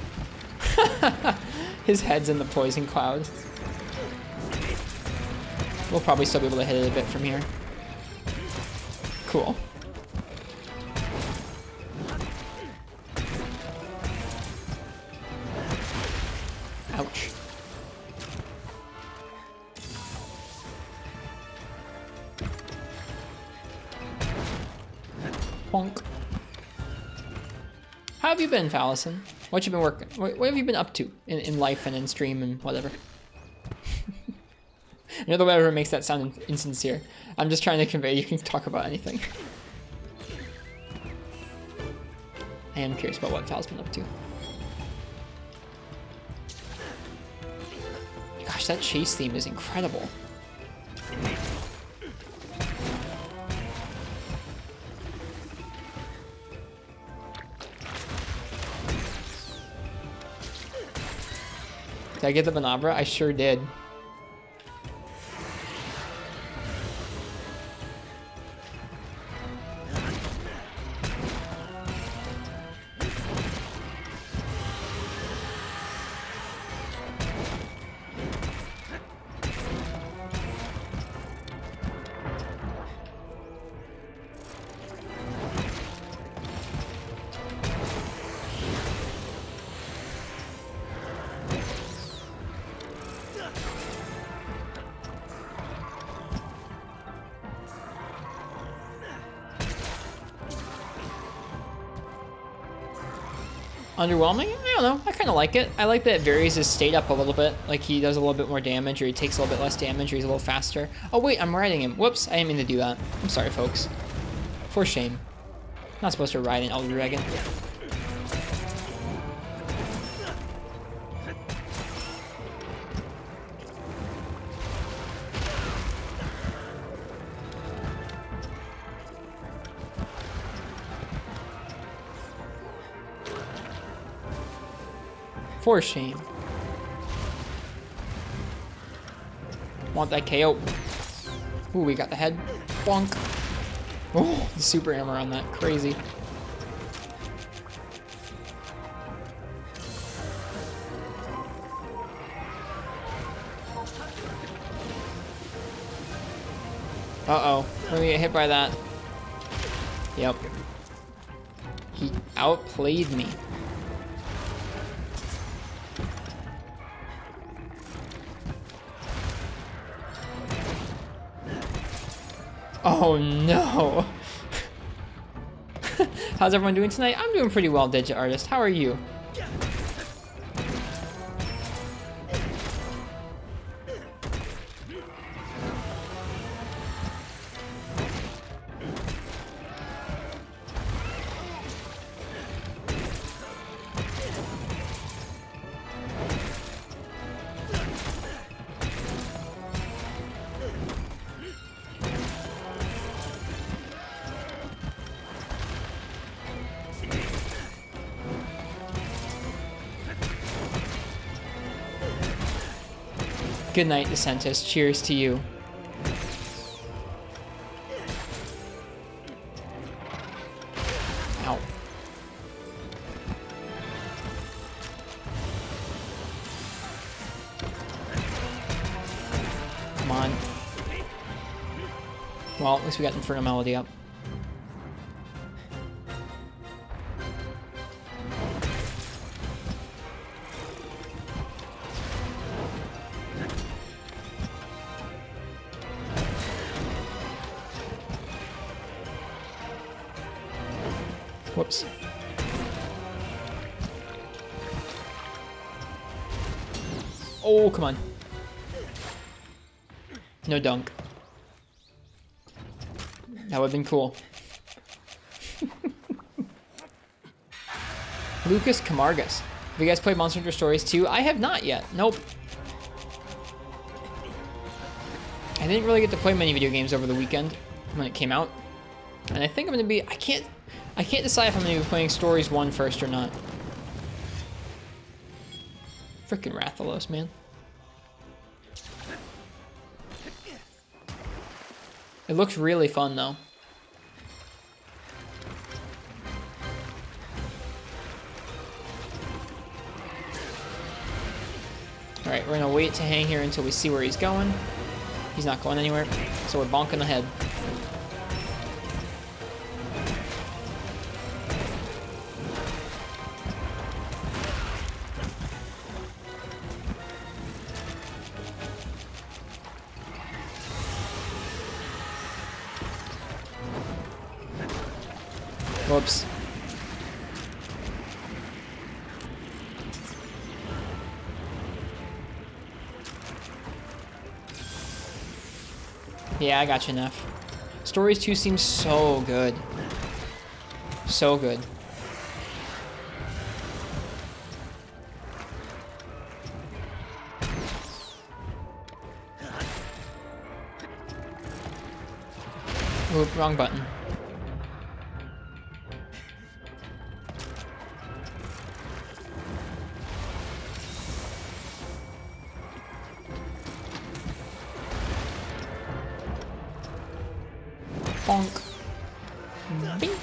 His head's in the poison cloud. We'll probably still be able to hit it a bit from here. Cool. Ouch. Bonk. How have you been, Fallison? What you been working? What have you been up to in life and in stream and whatever? I know the whatever makes that sound insincere. I'm just trying to convey you can talk about anything. I am curious about what Fal's been up to. Gosh, that chase theme is incredible. Did I get the Banabra? I sure did. Underwhelming? I don't know. I kind of like it. I like that it varies his state up a little bit. Like he does a little bit more damage, or he takes a little bit less damage, or he's a little faster. Oh wait, I'm riding him. Whoops, I didn't mean to do that. I'm sorry, folks. For shame. Not supposed to ride an Elder Dragon. For shame. Want that KO. Ooh, we got the head. Bonk. Oh, the super hammer on that. Crazy. Uh-oh. Let me get hit by that. Yep. He outplayed me. Oh no! How's everyone doing tonight? I'm doing pretty well, Digit Artist. How are you? Good night, Descentus. Cheers to you. Ow. Come on. Well, at least we got Inferno Melody up. Whoops. Oh, come on. No dunk. That would have been cool. Lucas Camargas. Have you guys played Monster Hunter Stories 2? I have not yet. Nope. I didn't really get to play many video games over the weekend when it came out. And I think I'm going to be... I can't decide if I'm going to be playing Stories 1 first or not. Frickin' Rathalos, man. It looks really fun, though. Alright, we're gonna wait to hang here until we see where he's going. He's not going anywhere, so we're bonking ahead. Whoops. Yeah, I got you enough. Stories 2 seems so good. So good. Oop, wrong button. Bonk. Bink.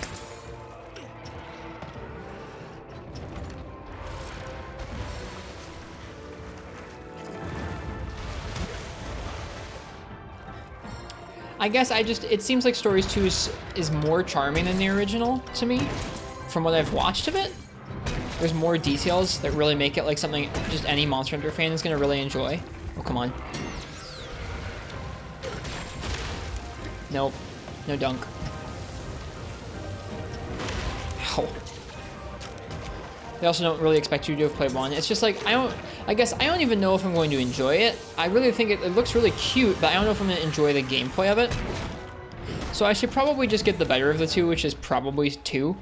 I guess it seems like Stories 2 is more charming than the original to me, from what I've watched of it. There's more details that really make it like something just any Monster Hunter fan is gonna really enjoy. Oh, come on. Nope. No dunk. Ow. They also don't really expect you to have played 1. It's just like, I guess I don't even know if I'm going to enjoy it. I really think it looks really cute, but I don't know if I'm going to enjoy the gameplay of it. So I should probably just get the better of the 2, which is probably 2.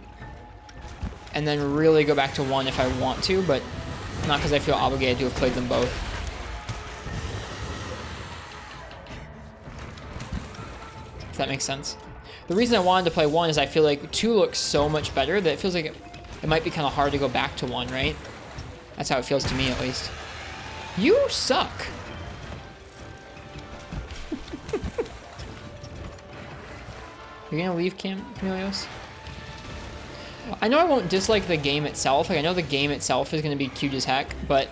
And then really go back to 1 if I want to, but not because I feel obligated to have played them both. If that makes sense. The reason I wanted to play 1 is I feel like 2 looks so much better that it feels like it might be kind of hard to go back to 1, right? That's how it feels to me, at least. You suck! You're gonna leave Camelios? I know I won't dislike the game itself. Like, I know the game itself is gonna be cute as heck, but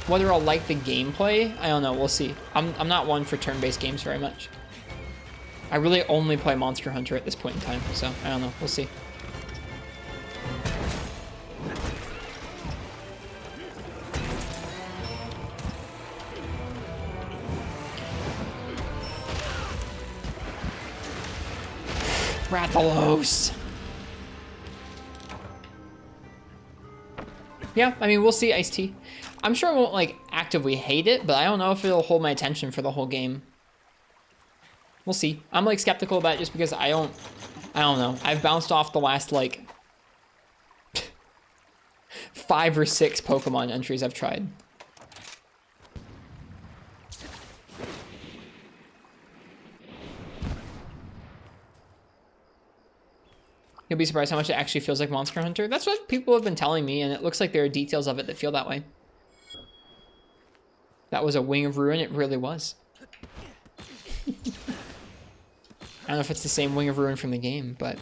whether I'll like the gameplay, I don't know. We'll see. I'm not one for turn-based games very much. I really only play Monster Hunter at this point in time, so I don't know. We'll see. Rathalos! Yeah, I mean, we'll see Ice-T. I'm sure I won't, like, actively hate it, but I don't know if it'll hold my attention for the whole game. We'll see. I'm, like, skeptical about it just because I don't know. I've bounced off the last, like, 5 or 6 Pokemon entries I've tried. You'll be surprised how much it actually feels like Monster Hunter. That's what people have been telling me, and it looks like there are details of it that feel that way. That was a Wing of Ruin. It really was. I don't know if it's the same Wing of Ruin from the game, but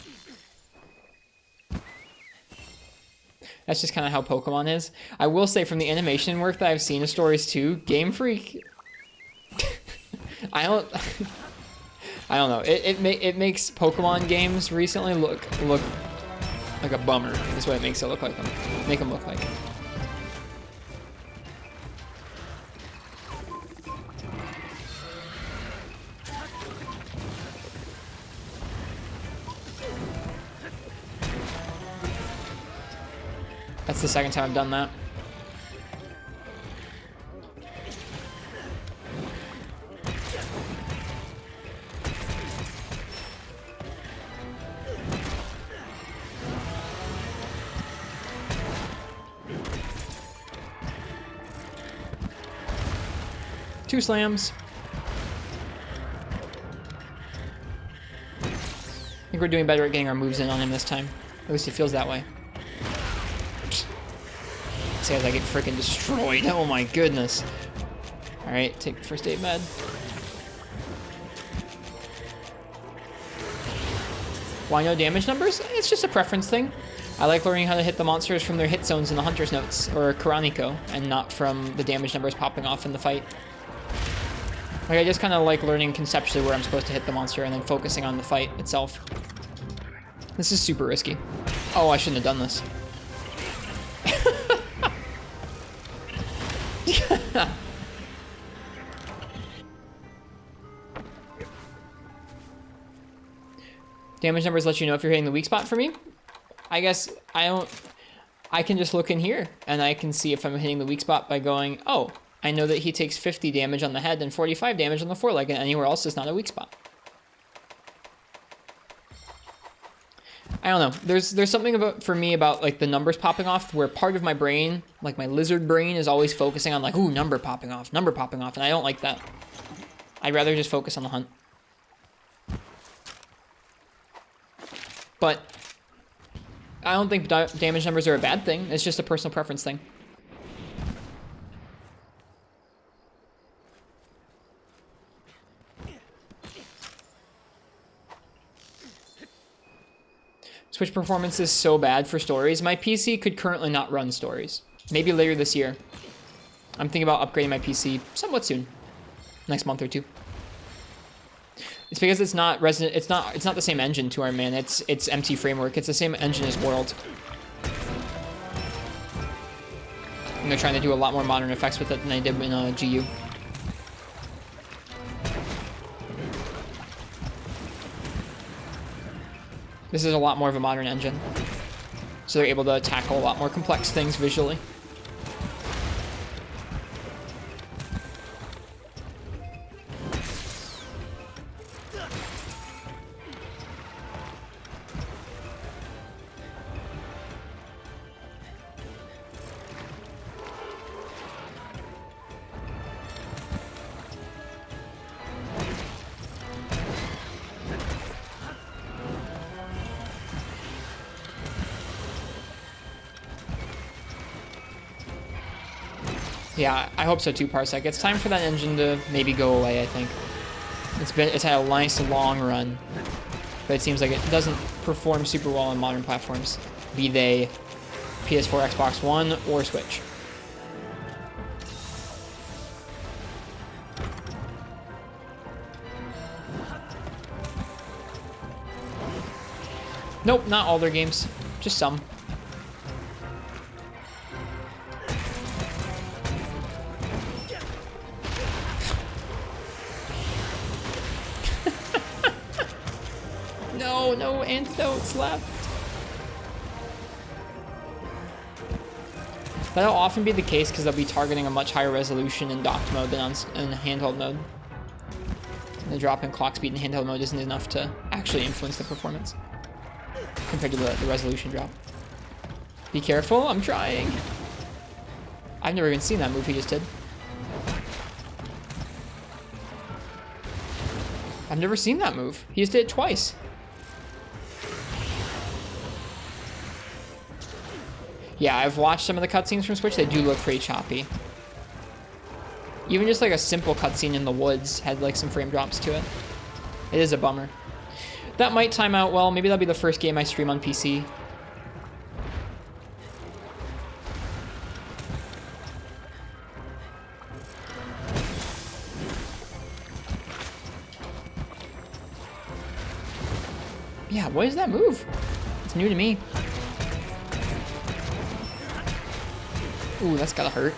that's just kind of how Pokemon is. I will say from the animation work that I've seen of Stories 2, Game Freak, I don't know. It makes Pokemon games recently look like a bummer. Is what it makes it look like them. Make them look like. That's the second time I've done that. Two slams. I think we're doing better at getting our moves in on him this time. At least it feels that way. See as I get freaking destroyed. Oh my goodness. Alright, take first aid med. Why no damage numbers? It's just a preference thing. I like learning how to hit the monsters from their hit zones in the Hunter's Notes, or Karaniko, and not from the damage numbers popping off in the fight. Like, I just kind of like learning conceptually where I'm supposed to hit the monster and then focusing on the fight itself. This is super risky. Oh, I shouldn't have done this. Damage numbers let you know if you're hitting the weak spot for me. I guess I can just look in here and I can see if I'm hitting the weak spot by going, oh, I know that he takes 50 damage on the head and 45 damage on the foreleg, and anywhere else is not a weak spot. I don't know. There's something about, for me, about like the numbers popping off where part of my brain, like my lizard brain, is always focusing on like, ooh, number popping off, and I don't like that. I'd rather just focus on the hunt. But I don't think damage numbers are a bad thing. It's just a personal preference thing. Switch performance is so bad for stories. My PC could currently not run stories. Maybe later this year. I'm thinking about upgrading my PC somewhat soon. Next month or two. It's because it's not Resident. It's not the same engine to our man. It's MT Framework. It's the same engine as World. And they're trying to do a lot more modern effects with it than they did in GU. This is a lot more of a modern engine. So they're able to tackle a lot more complex things visually. Yeah, I hope so too, Parsec. It's time for that engine to maybe go away, I think. It's had a nice long run, but it seems like it doesn't perform super well on modern platforms, be they PS4, Xbox One, or Switch. Nope, not all their games. Just some. No antidotes left. That'll often be the case because they'll be targeting a much higher resolution in docked mode than in handheld mode. And the drop in clock speed in handheld mode isn't enough to actually influence the performance compared to the resolution drop. Be careful, I'm trying. I've never even seen that move he just did. I've never seen that move. He just did it twice. Yeah, I've watched some of the cutscenes from Switch. They do look pretty choppy. Even just like a simple cutscene in the woods had like some frame drops to it. It is a bummer. That might time out well. Maybe that'll be the first game I stream on PC. Yeah, what is that move? It's new to me. Ooh, that's gotta hurt.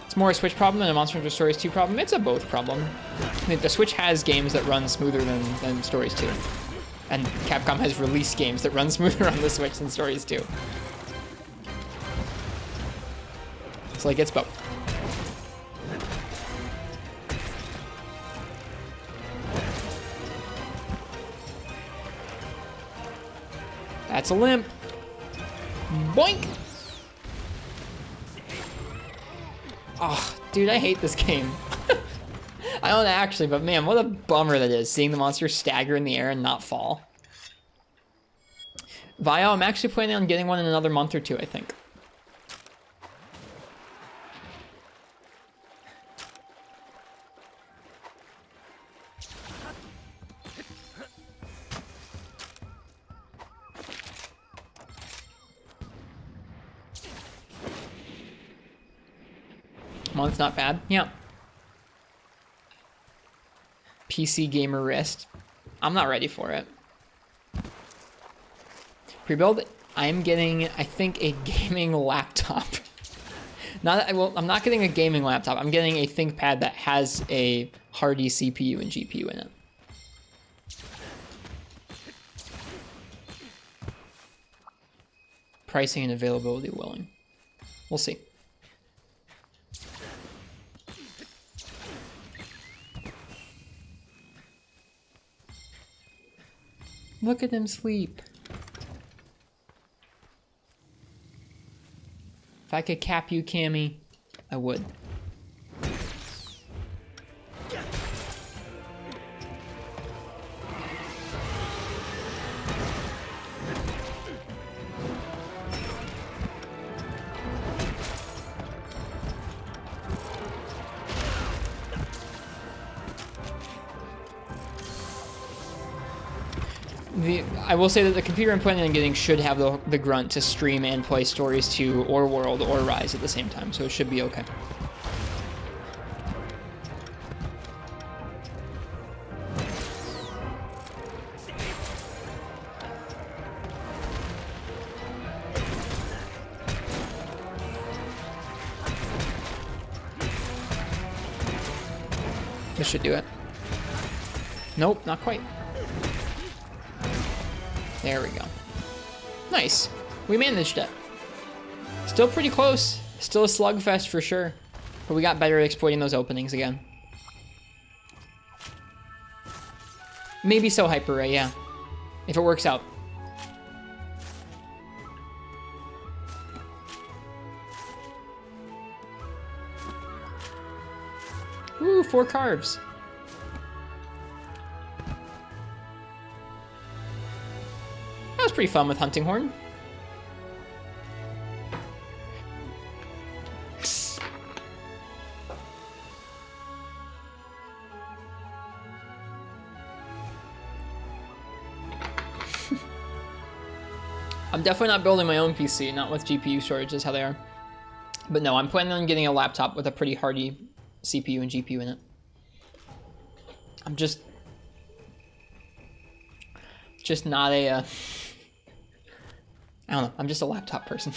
It's more a Switch problem than a Monster Hunter Stories 2 problem. It's a both problem. I mean, the Switch has games that run smoother than Stories 2. And Capcom has released games that run smoother on the Switch than Stories 2. So like, it's both. That's a limp. Boink! Oh, dude, I hate this game. I don't actually, but man, what a bummer that is, seeing the monster stagger in the air and not fall. Vio, I'm actually planning on getting one in another month or two, I think. Month's not bad. Yeah. PC gamer wrist. I'm not ready for it. Pre-build, I'm getting, I think, a gaming laptop. Well, I'm not getting a gaming laptop. I'm getting a ThinkPad that has a hardy CPU and GPU in it. Pricing and availability willing. We'll see. Look at him sleep. If I could cap you, Cammy, I would. I will say that the computer I'm planning on getting should have the grunt to stream and play Stories 2 or World or Rise at the same time, so it should be okay. This should do it. Nope, not quite. There we go. Nice. We managed it. Still pretty close. Still a slugfest for sure. But we got better at exploiting those openings again. Maybe so, Hyper Ray, yeah. If it works out. Ooh, 4 carves. That was pretty fun with Hunting Horn. I'm definitely not building my own PC, not with GPU storage is how they are. But no, I'm planning on getting a laptop with a pretty hardy CPU and GPU in it. I'm just not a, I don't know, I'm just a laptop person.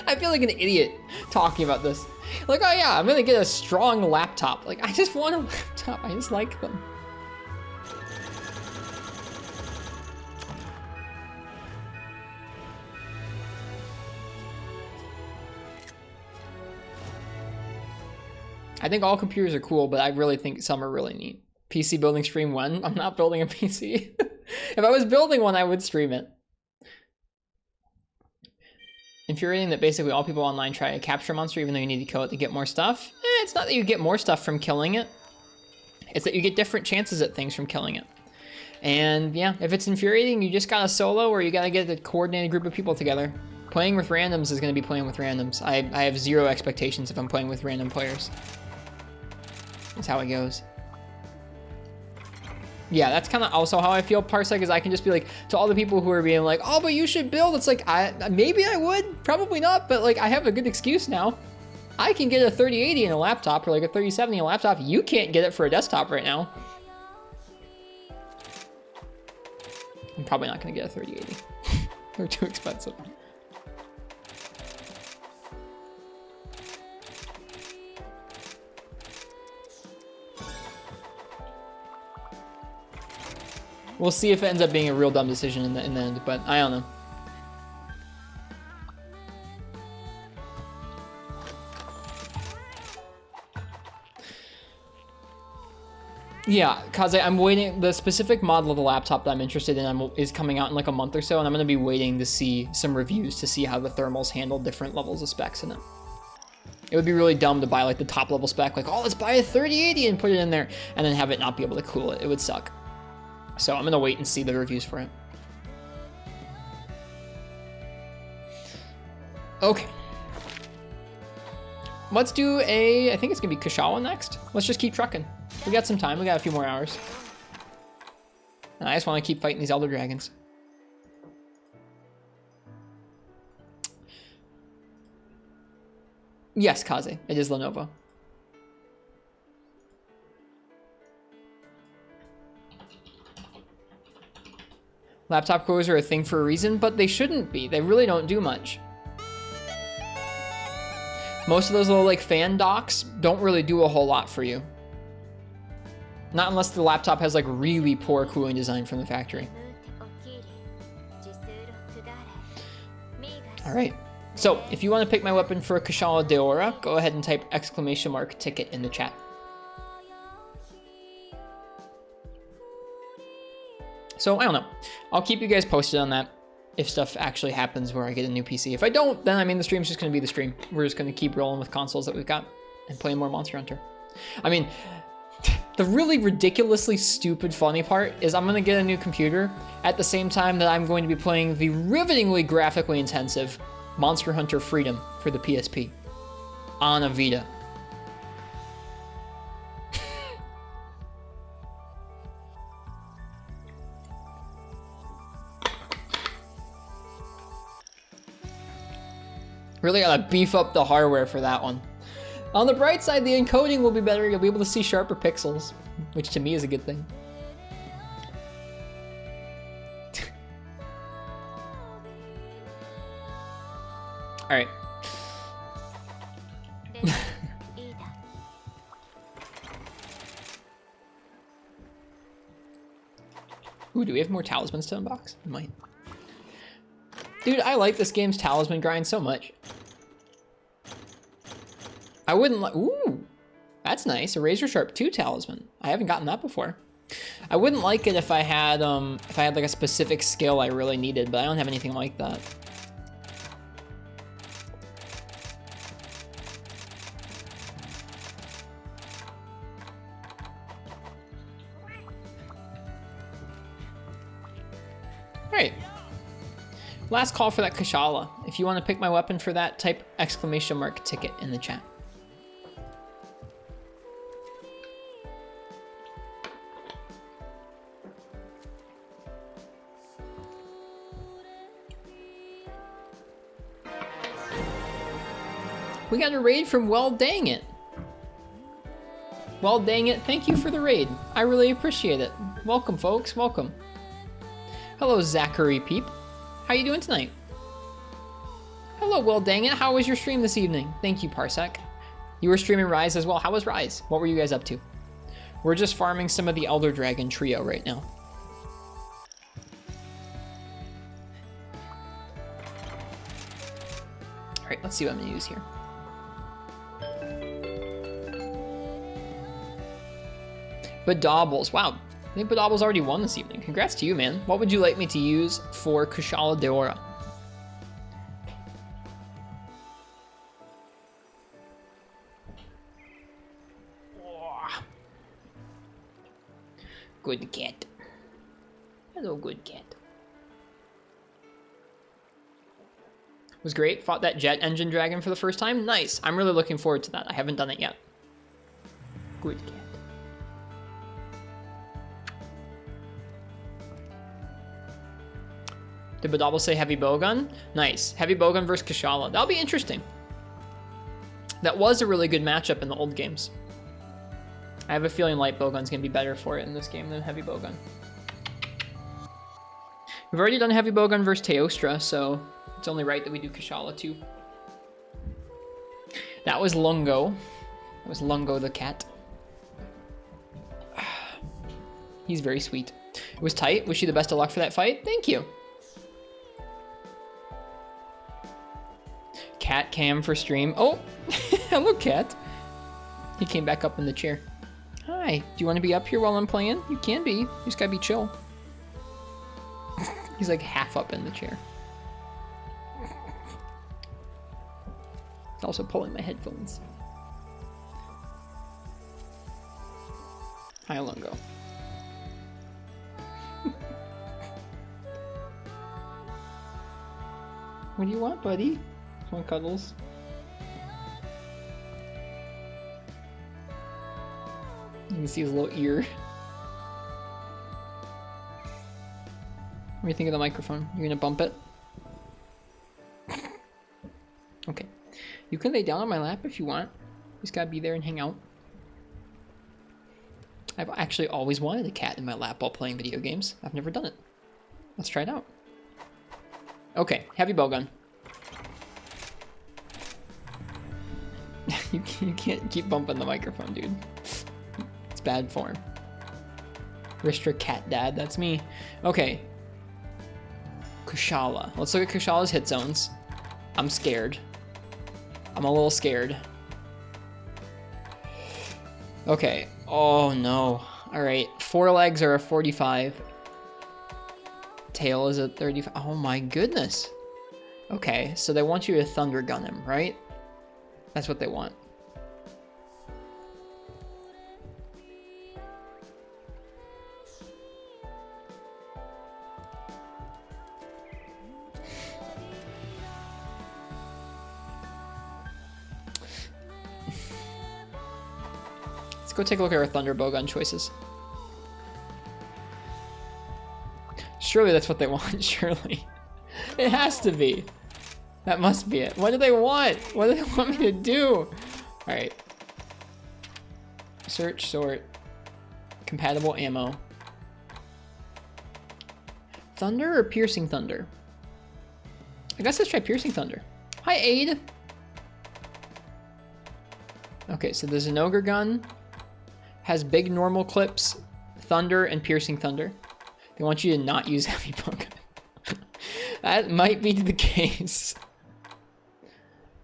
I feel like an idiot talking about this. Like, oh yeah, I'm gonna get a strong laptop. Like, I just want a laptop, I just like them. I think all computers are cool, but I really think some are really neat. PC building stream 1? I'm not building a PC. If I was building one, I would stream it. Infuriating that basically all people online try to capture a monster even though you need to kill it to get more stuff. It's not that you get more stuff from killing it. It's that you get different chances at things from killing it. And yeah, if it's infuriating, you just got a solo or you gotta get a coordinated group of people together. Playing with randoms is gonna be playing with randoms. I have zero expectations if I'm playing with random players. That's how it goes. Yeah, that's kind of also how I feel, Parsec, is I can just be like, to all the people who are being like, oh, but you should build. It's like, maybe I would, probably not, but like, I have a good excuse now. I can get a 3080 in a laptop or like a 3070 in a laptop. You can't get it for a desktop right now. I'm probably not gonna get a 3080. They're too expensive. We'll see if it ends up being a real dumb decision in the end, but I don't know. Yeah, Kaze, I'm waiting. The specific model of the laptop that I'm interested in is coming out in like a month or so, and I'm going to be waiting to see some reviews to see how the thermals handle different levels of specs in it. It would be really dumb to buy like the top level spec, like, oh, let's buy a 3080 and put it in there, and then have it not be able to cool it. It would suck. So I'm gonna wait and see the reviews for it. Okay. Let's do I think it's gonna be Kushala next. Let's just keep trucking. We got some time, we got a few more hours. And I just wanna keep fighting these Elder Dragons. Yes, Kaze, it is Lenovo. Laptop coolers are a thing for a reason, but they shouldn't be. They really don't do much. Most of those little like fan docks don't really do a whole lot for you. Not unless the laptop has like really poor cooling design from the factory. All right, so if you want to pick my weapon for Kushala Deora, go ahead and type !ticket in the chat. So I don't know. I'll keep you guys posted on that if stuff actually happens where I get a new PC. If I don't, then I mean the stream's just gonna be the stream. We're just gonna keep rolling with consoles that we've got and playing more Monster Hunter. I mean, the really ridiculously stupid funny part is I'm gonna get a new computer at the same time that I'm going to be playing the rivetingly graphically intensive Monster Hunter Freedom for the PSP on a Vita. Really gotta beef up the hardware for that one. On the bright side, the encoding will be better. You'll be able to see sharper pixels, which to me is a good thing. All right. Ooh, do we have more talismans to unbox? We might. Dude, I like this game's talisman grind so much. I wouldn't like, ooh, that's nice. A Razor Sharp 2 talisman. I haven't gotten that before. I wouldn't like it if I had like a specific skill I really needed, but I don't have anything like that. All right. Last call for that Kushala. If you want to pick my weapon for that, type !ticket in the chat. got a raid from Well Dang It. Well Dang It, thank you for the raid. I really appreciate it. Welcome, folks, welcome. Hello, Zachary Peep. How you doing tonight? Hello, Well Dang It, how was your stream this evening? Thank you, Parsec. You were streaming Rise as well. How was Rise? What were you guys up to? We're just farming some of the Elder Dragon trio right now. All right, let's see what I'm gonna use here. Badobbles, wow. I think Badobbles already won this evening. Congrats to you, man. What would you like me to use for Kushala Deora? Good cat. Hello, good cat. Was great. Fought that jet engine dragon for the first time. Nice. I'm really looking forward to that. I haven't done it yet. Good cat. Did Badobble say heavy bowgun? Nice. Heavy bowgun versus Kushala. That'll be interesting. That was a really good matchup in the old games. I have a feeling light bowgun's gonna be better for it in this game than heavy bowgun. We've already done heavy bowgun versus Teostra, so it's only right that we do Kushala too. That was Lungo. That was Lungo the cat. He's very sweet. It was tight. Wish you the best of luck for that fight. Thank you. Cat cam for stream. Oh, hello, cat. He came back up in the chair. Hi, do you want to be up here while I'm playing? You can be. You just gotta be chill. He's like half up in the chair. He's also pulling my headphones. Hi, Lungo. What do you want, buddy? Want cuddles? You can see his little ear. What do you think of the microphone? You're gonna bump it? Okay. You can lay down on my lap if you want. Just gotta be there and hang out. I've actually always wanted a cat in my lap while playing video games. I've never done it. Let's try it out. Okay, heavy bowgun. You can't keep bumping the microphone, dude. It's bad form. Ristra Cat Dad, that's me. Okay. Kushala. Let's look at Kushala's hit zones. I'm scared. I'm a little scared. Okay. Oh no. Alright. Forelegs are a 45. Tail is a 35. Oh my goodness. Okay, so they want you to thunder gun him, right? That's what they want. Let's go take a look at our thunder bowgun choices. Surely that's what they want, surely. It has to be. That must be it. What do they want? What do they want me to do? Alright. Search, sort. Compatible ammo. Thunder or piercing thunder? I guess let's try piercing thunder. Hi, Aid! Okay, so the Zenogre gun has big normal clips, thunder, and piercing thunder. They want you to not use heavy bowgun. That might be the case.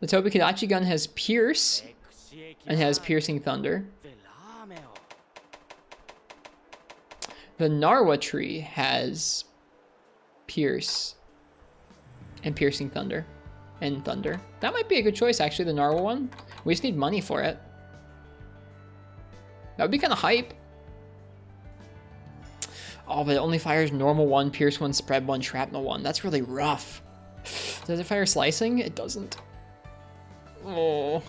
The Tobi-Kadachi gun has pierce and has piercing thunder. The Narwa tree has pierce and piercing thunder and thunder. That might be a good choice, actually, the Narwa one. We just need money for it. That would be kind of hype. Oh, but it only fires normal 1, pierce 1, spread 1, shrapnel 1. That's really rough. Does it fire slicing? It doesn't. Oh.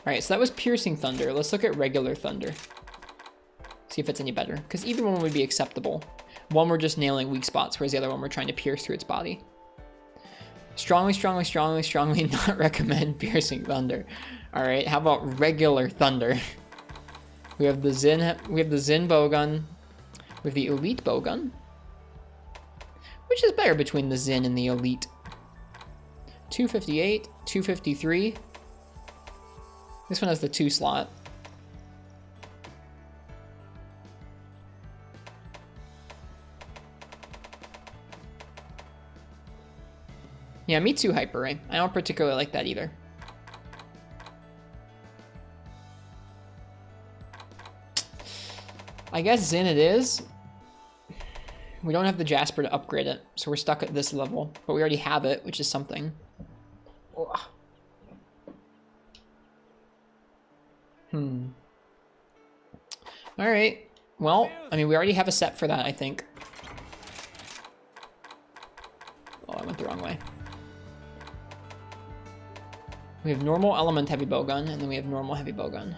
Alright, so that was piercing thunder. Let's look at regular thunder. See if it's any better. Because either one would be acceptable. One we're just nailing weak spots, whereas the other one we're trying to pierce through its body. Strongly, strongly, strongly, strongly not recommend piercing thunder. Alright, how about regular thunder? We have the Zin bowgun. We have the elite bowgun. Which is better between the Zin and the elite? 258, 253. This one has the 2 slot. Yeah, me too, Hyper Ray. I don't particularly like that either. I guess Zin it is. We don't have the Jasper to upgrade it, so we're stuck at this level. But we already have it, which is something. Ugh. Alright. Well, I mean, we already have a set for that, I think. Oh, I went the wrong way. We have normal element heavy bowgun, and then we have normal heavy bowgun.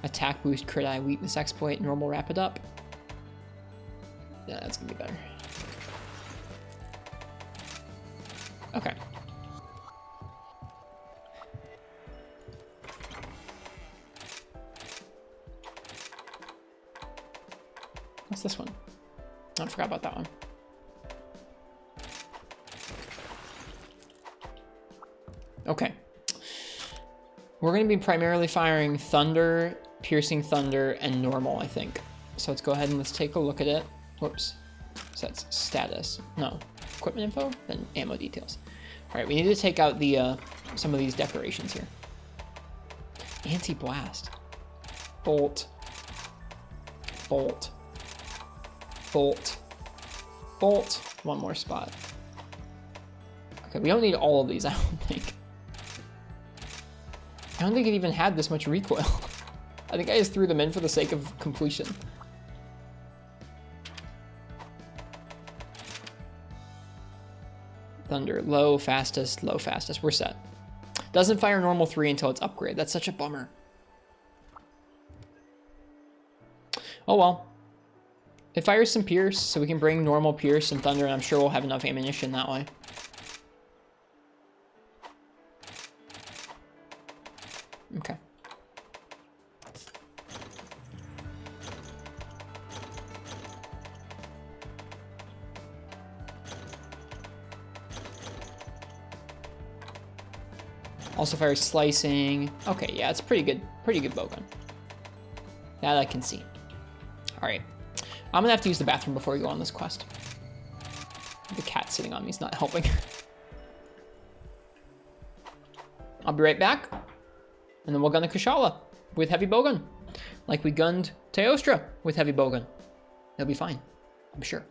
Attack boost, crit eye, weakness exploit, normal rapid up. Yeah, that's gonna be better. Okay. What's this one? Oh, I forgot about that one. Okay. We're going to be primarily firing thunder, piercing thunder, and normal, I think. So let's go ahead and let's take a look at it. Whoops. So that's status. No. Equipment info, then ammo details. All right, we need to take out the some of these decorations here. Anti-blast. Bolt. Bolt. Bolt. Bolt. One more spot. Okay, we don't need all of these, I don't think. I don't think it even had this much recoil. I think I just threw them in for the sake of completion. Thunder, low, fastest, low, fastest. We're set. Doesn't fire normal 3 until it's upgrade. That's such a bummer. Oh well. It fires some Pierce, so we can bring normal Pierce and Thunder, and I'm sure we'll have enough ammunition that way. Okay. Also fires slicing. Okay, yeah, it's pretty good bowgun. That I can see. All right, I'm gonna have to use the bathroom before we go on this quest. The cat sitting on me is not helping. I'll be right back, and then we'll gun the Kushala with heavy bowgun, like we gunned Teostra with heavy bowgun. It'll be fine, I'm sure.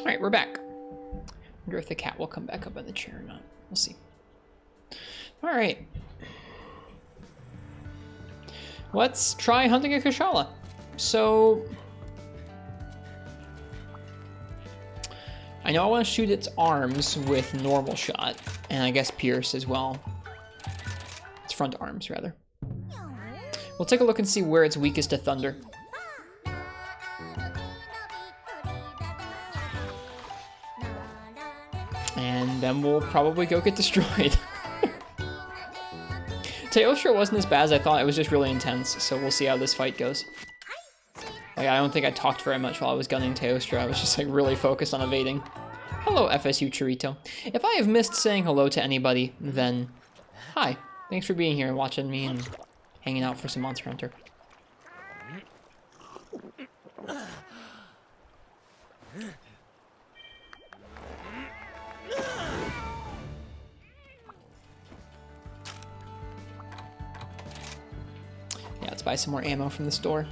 All right, we're back. Wonder if the cat will come back up on the chair or not. We'll see. All right. Let's try hunting a Kushala. So I know I want to shoot its arms with normal shot, and I guess pierce as well. Its front arms, rather. We'll take a look and see where it's weakest to thunder. And then we'll probably go get destroyed. Teostra wasn't as bad as I thought. It was just really intense, so we'll see how this fight goes. Like, I don't think I talked very much while I was gunning Teostra. I was just like really focused on evading. Hello, FSU Churrito. If I have missed saying hello to anybody, then hi. Thanks for being here and watching me and hanging out for some Monster Hunter. Yeah, let's buy some more ammo from the store.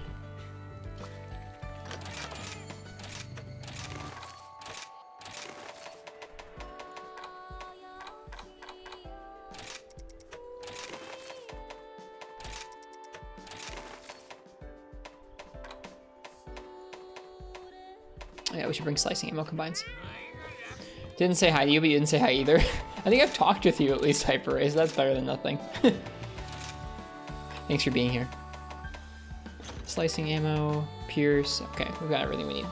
Yeah, we should bring slicing ammo combines. Didn't say hi to you, but you didn't say hi either. I think I've talked with you at least, Hyper Race. That's better than nothing. Thanks for being here. Slicing ammo, pierce. Okay, we've got everything we need.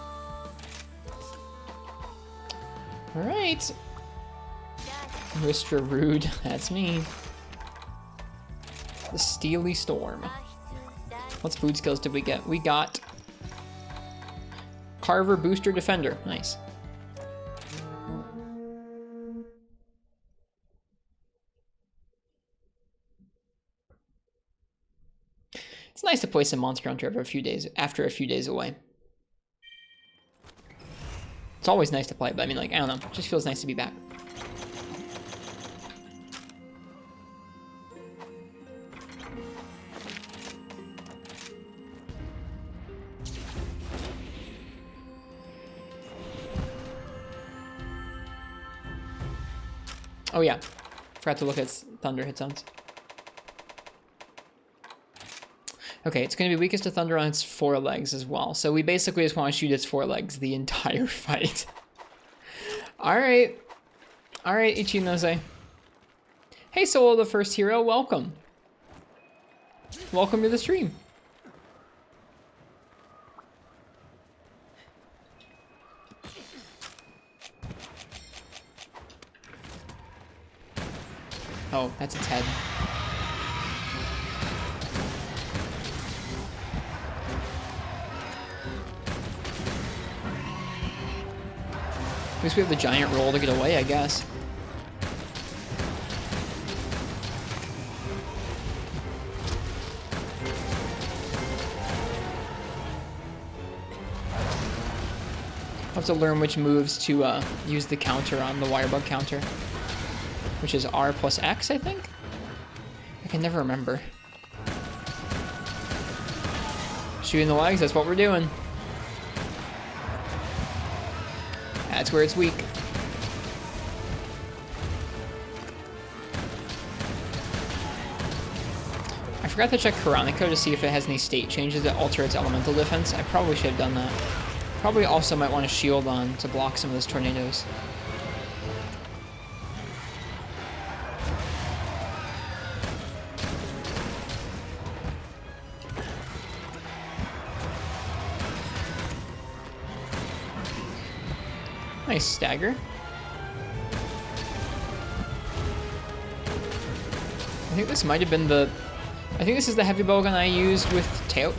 Alright. Ristra Rude, that's me. The Steely Storm. What food skills did we get? We got Carver Booster Defender. Nice. It's nice to play some Monster Hunter after a few days away. It's always nice to play, but I mean, like, I don't know. It just feels nice to be back. Oh yeah, forgot to look at thunder hit zones. Okay, it's going to be weakest to thunder on its forelegs as well. So we basically just want to shoot its forelegs the entire fight. Alright. Alright, Ichinose. Hey, Solo the First Hero, welcome. Welcome to the stream. Oh, that's its head. At least we have the giant roll to get away, I guess. I'll have to learn which moves to use the counter on the wirebug counter. Which is R plus X, I think? I can never remember. Shooting the legs, that's what we're doing. That's where it's weak. I forgot to check Karanico to see if it has any state changes that alter its elemental defense. I probably should have done that. Probably also might want a shield on to block some of those tornadoes. Nice stagger. I think this might have been the... I think this is the heavy bowgun I used with Teo...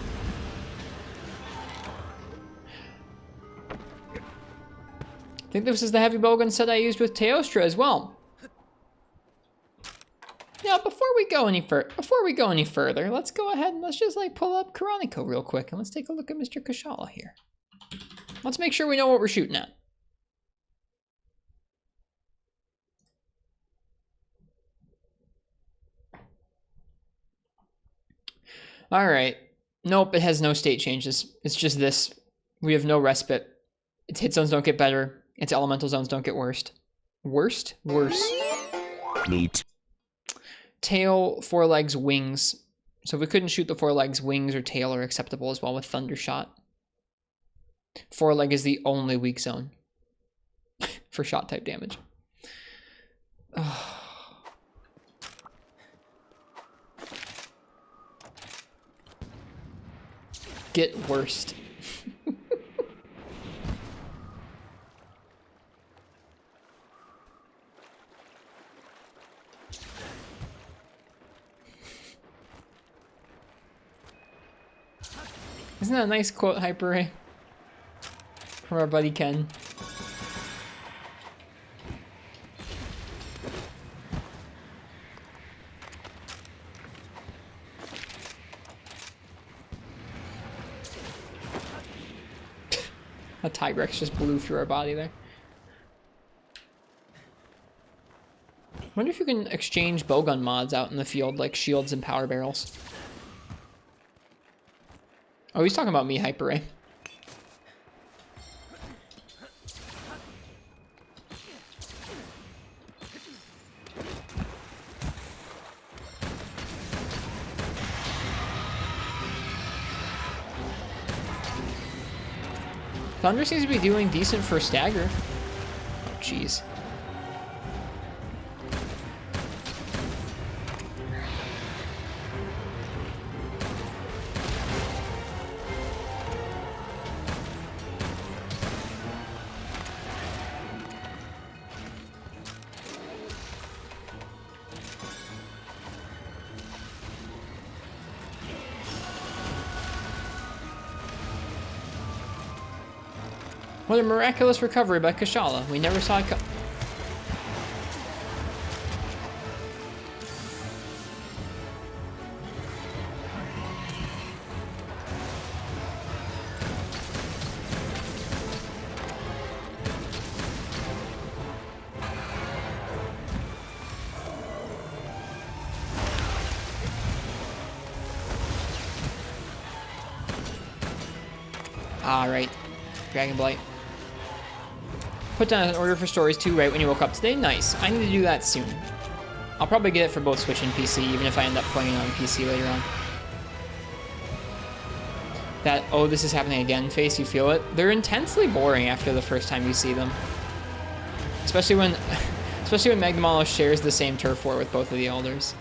I think this is the heavy bowgun set I used with Teostra as well. Now, before we go any further, let's go ahead and let's just like pull up Karanico real quick and let's take a look at Mr. Kushala here. Let's make sure we know what we're shooting at. All right. Nope, it has no state changes. It's just this. We have no respite. Its hit zones don't get better. Its elemental zones don't get worst. Worst? Worse. Neat. Tail, forelegs, wings. So if we couldn't shoot the forelegs, wings or tail are acceptable as well with Thundershot. Foreleg is the only weak zone for shot type damage. Get worst. Isn't that a nice quote, Hyper Ray? From our buddy Ken. A Tigrex just blew through our body there. Wonder if you can exchange bowgun mods out in the field like shields and power barrels. Oh, he's talking about me, Hyper Ray. Thunder seems to be doing decent for stagger. Oh, jeez. What a miraculous recovery by Kashala. We never saw it come. Alright. Dragon Blight. Put down an order for stories 2 right when you woke up today. Nice. I need to do that soon. I'll probably get it for both Switch and PC, even if I end up playing it on PC later on. That, oh, this is happening again face, you feel it? They're intensely boring after the first time you see them. Especially when Magnemalo shares the same turf war with both of the Elders.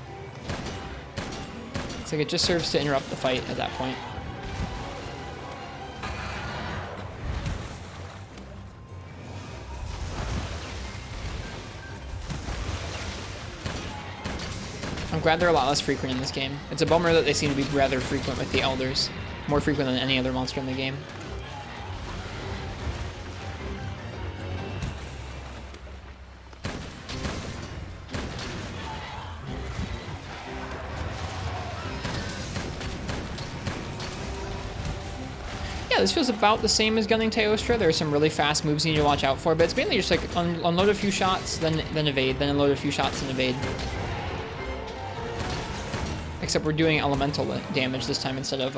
It's like it just serves to interrupt the fight at that point. I'm glad they're a lot less frequent in this game. It's a bummer that they seem to be rather frequent with the Elders. More frequent than any other monster in the game. Yeah, this feels about the same as gunning Teostra. There are some really fast moves you need to watch out for, but it's mainly just like unload a few shots, then evade, then unload a few shots, and evade. Except we're doing elemental damage this time instead of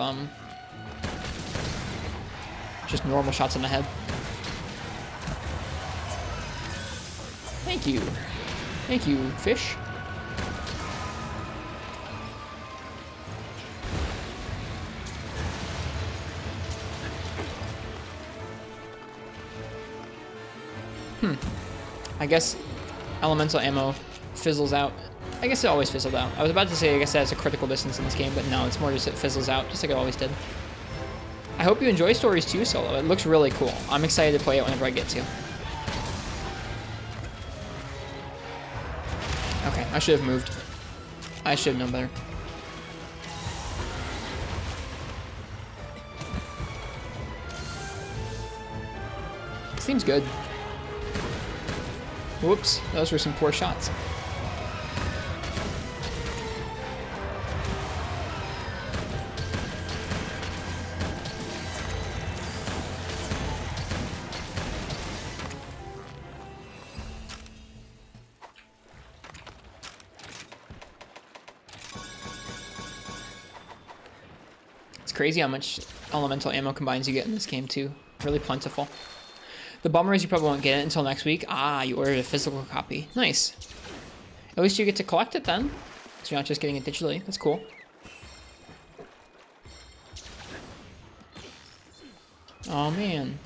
just normal shots in the head. Thank you. Thank you, fish. I guess elemental ammo fizzles out. I guess it always fizzled out. I was about to say I guess that's a critical distance in this game, but no, it's more just it fizzles out, just like it always did. I hope you enjoy Stories 2 solo. It looks really cool. I'm excited to play it whenever I get to. Okay, I should have moved. I should have known better. Seems good. Whoops, those were some poor shots. It's crazy how much elemental ammo combines you get in this game too. Really plentiful. The bummer is you probably won't get it until next week. Ah, you ordered a physical copy. Nice. At least you get to collect it then. So you're not just getting it digitally. That's cool. Oh man.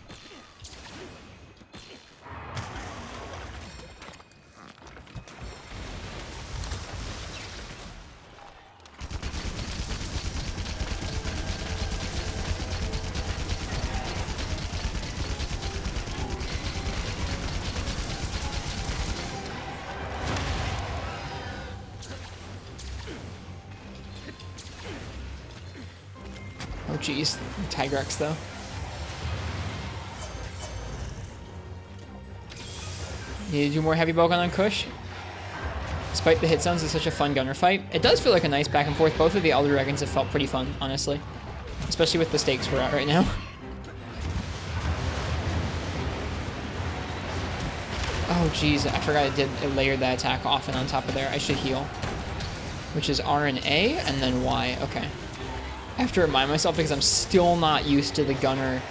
Oh geez, Tigrex though. Need to do more heavy bow gun on Kush. Despite the hit zones, it's such a fun gunner fight. It does feel like a nice back and forth. Both of the Elder Dragons have felt pretty fun, honestly. Especially with the stakes we're at right now. Oh geez, I forgot it layered that attack off and on top of there. I should heal. Which is R and A and then Y. Okay. I have to remind myself because I'm still not used to the gunner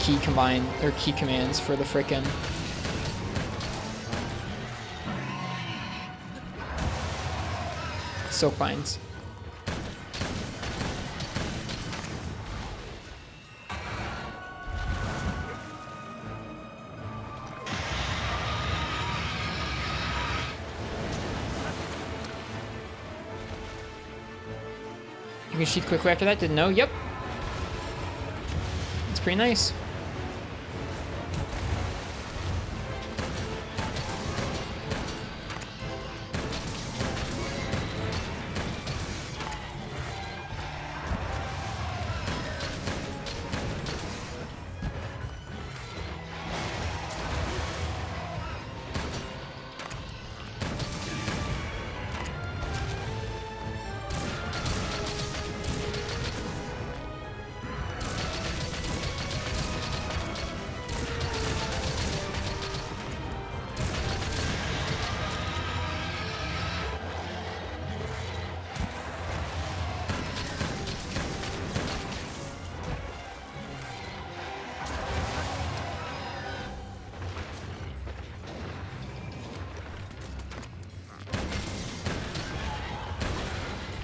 key commands for the frickin' Silk Binds. You can sheath quickly after that, didn't know? Yep. It's pretty nice.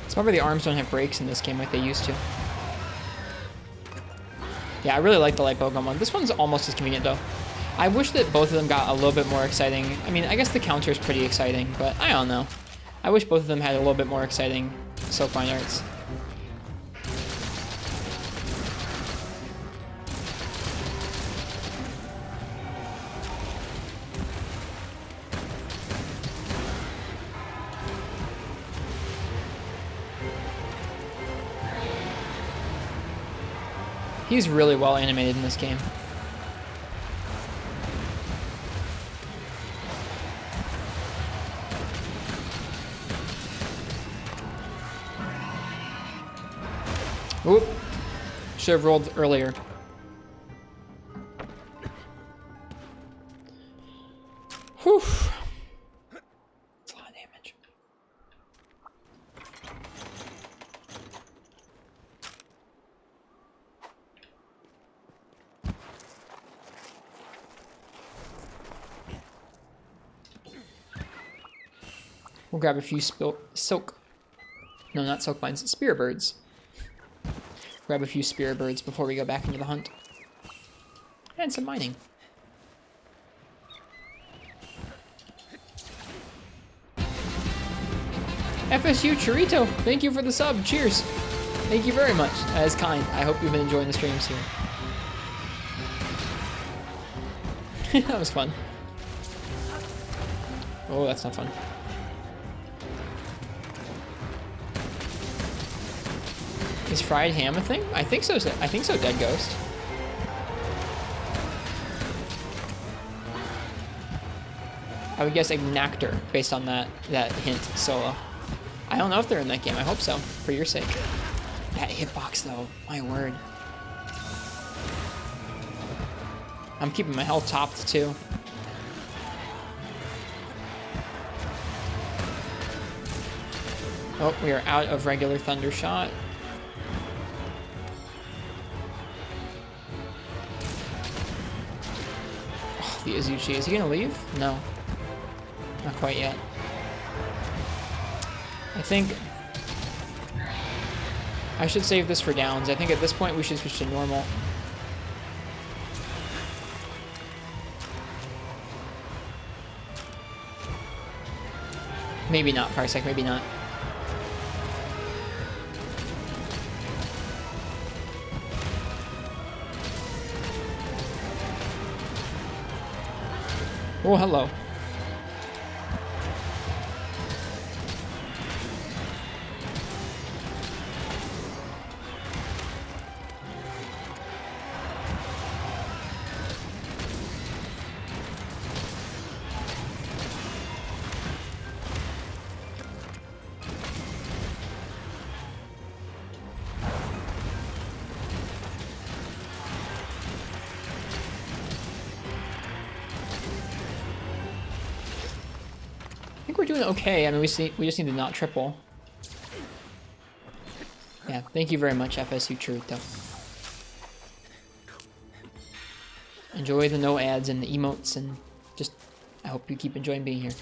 It's probably the arms don't have brakes in this game like they used to. Yeah, I really like the light bowgun one. This one's almost as convenient though. I wish that both of them got a little bit more exciting. I mean, I guess the counter is pretty exciting, but I don't know. I wish both of them had a little bit more exciting Silkbind arts. He's really well animated in this game. Oop. Should have rolled earlier. Whew. That's a lot of damage. We'll grab a few silk. No, not silk vines. Spear birds. Grab a few spear birds before we go back into the hunt. And some mining. FSU Chorito, thank you for the sub. Cheers. Thank you very much. That is kind. I hope you've been enjoying the streams here. That was fun. Oh, that's not fun. Is fried ham a thing? I think so. I think so, Dead Ghost. I would guess Ignactor based on that hint solo. I don't know if they're in that game. I hope so, for your sake. That hitbox though, my word. I'm keeping my health topped too. Oh, we are out of regular Thunder Shot. off the Azuchi. Is he gonna leave? No. Not quite yet. I think I should save this for downs. I think at this point we should switch to normal. Maybe not, Parsec, maybe not. Oh, hello. I think we're doing okay. I mean, we just need to not triple. Yeah, thank you very much, FSU Churrito. Enjoy the no ads and the emotes, and just I hope you keep enjoying being here.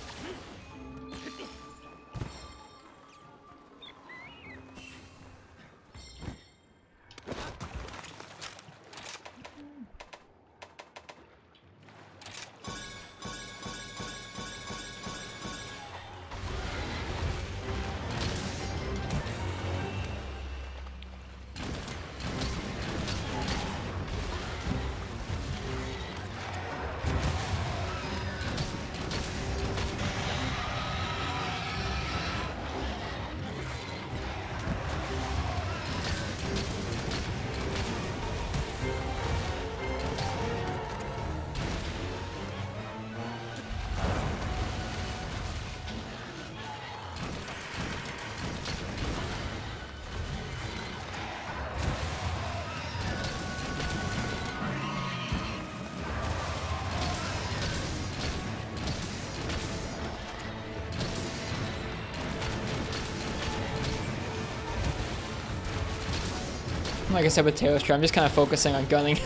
Like I said with Teostra, I'm just kind of focusing on gunning.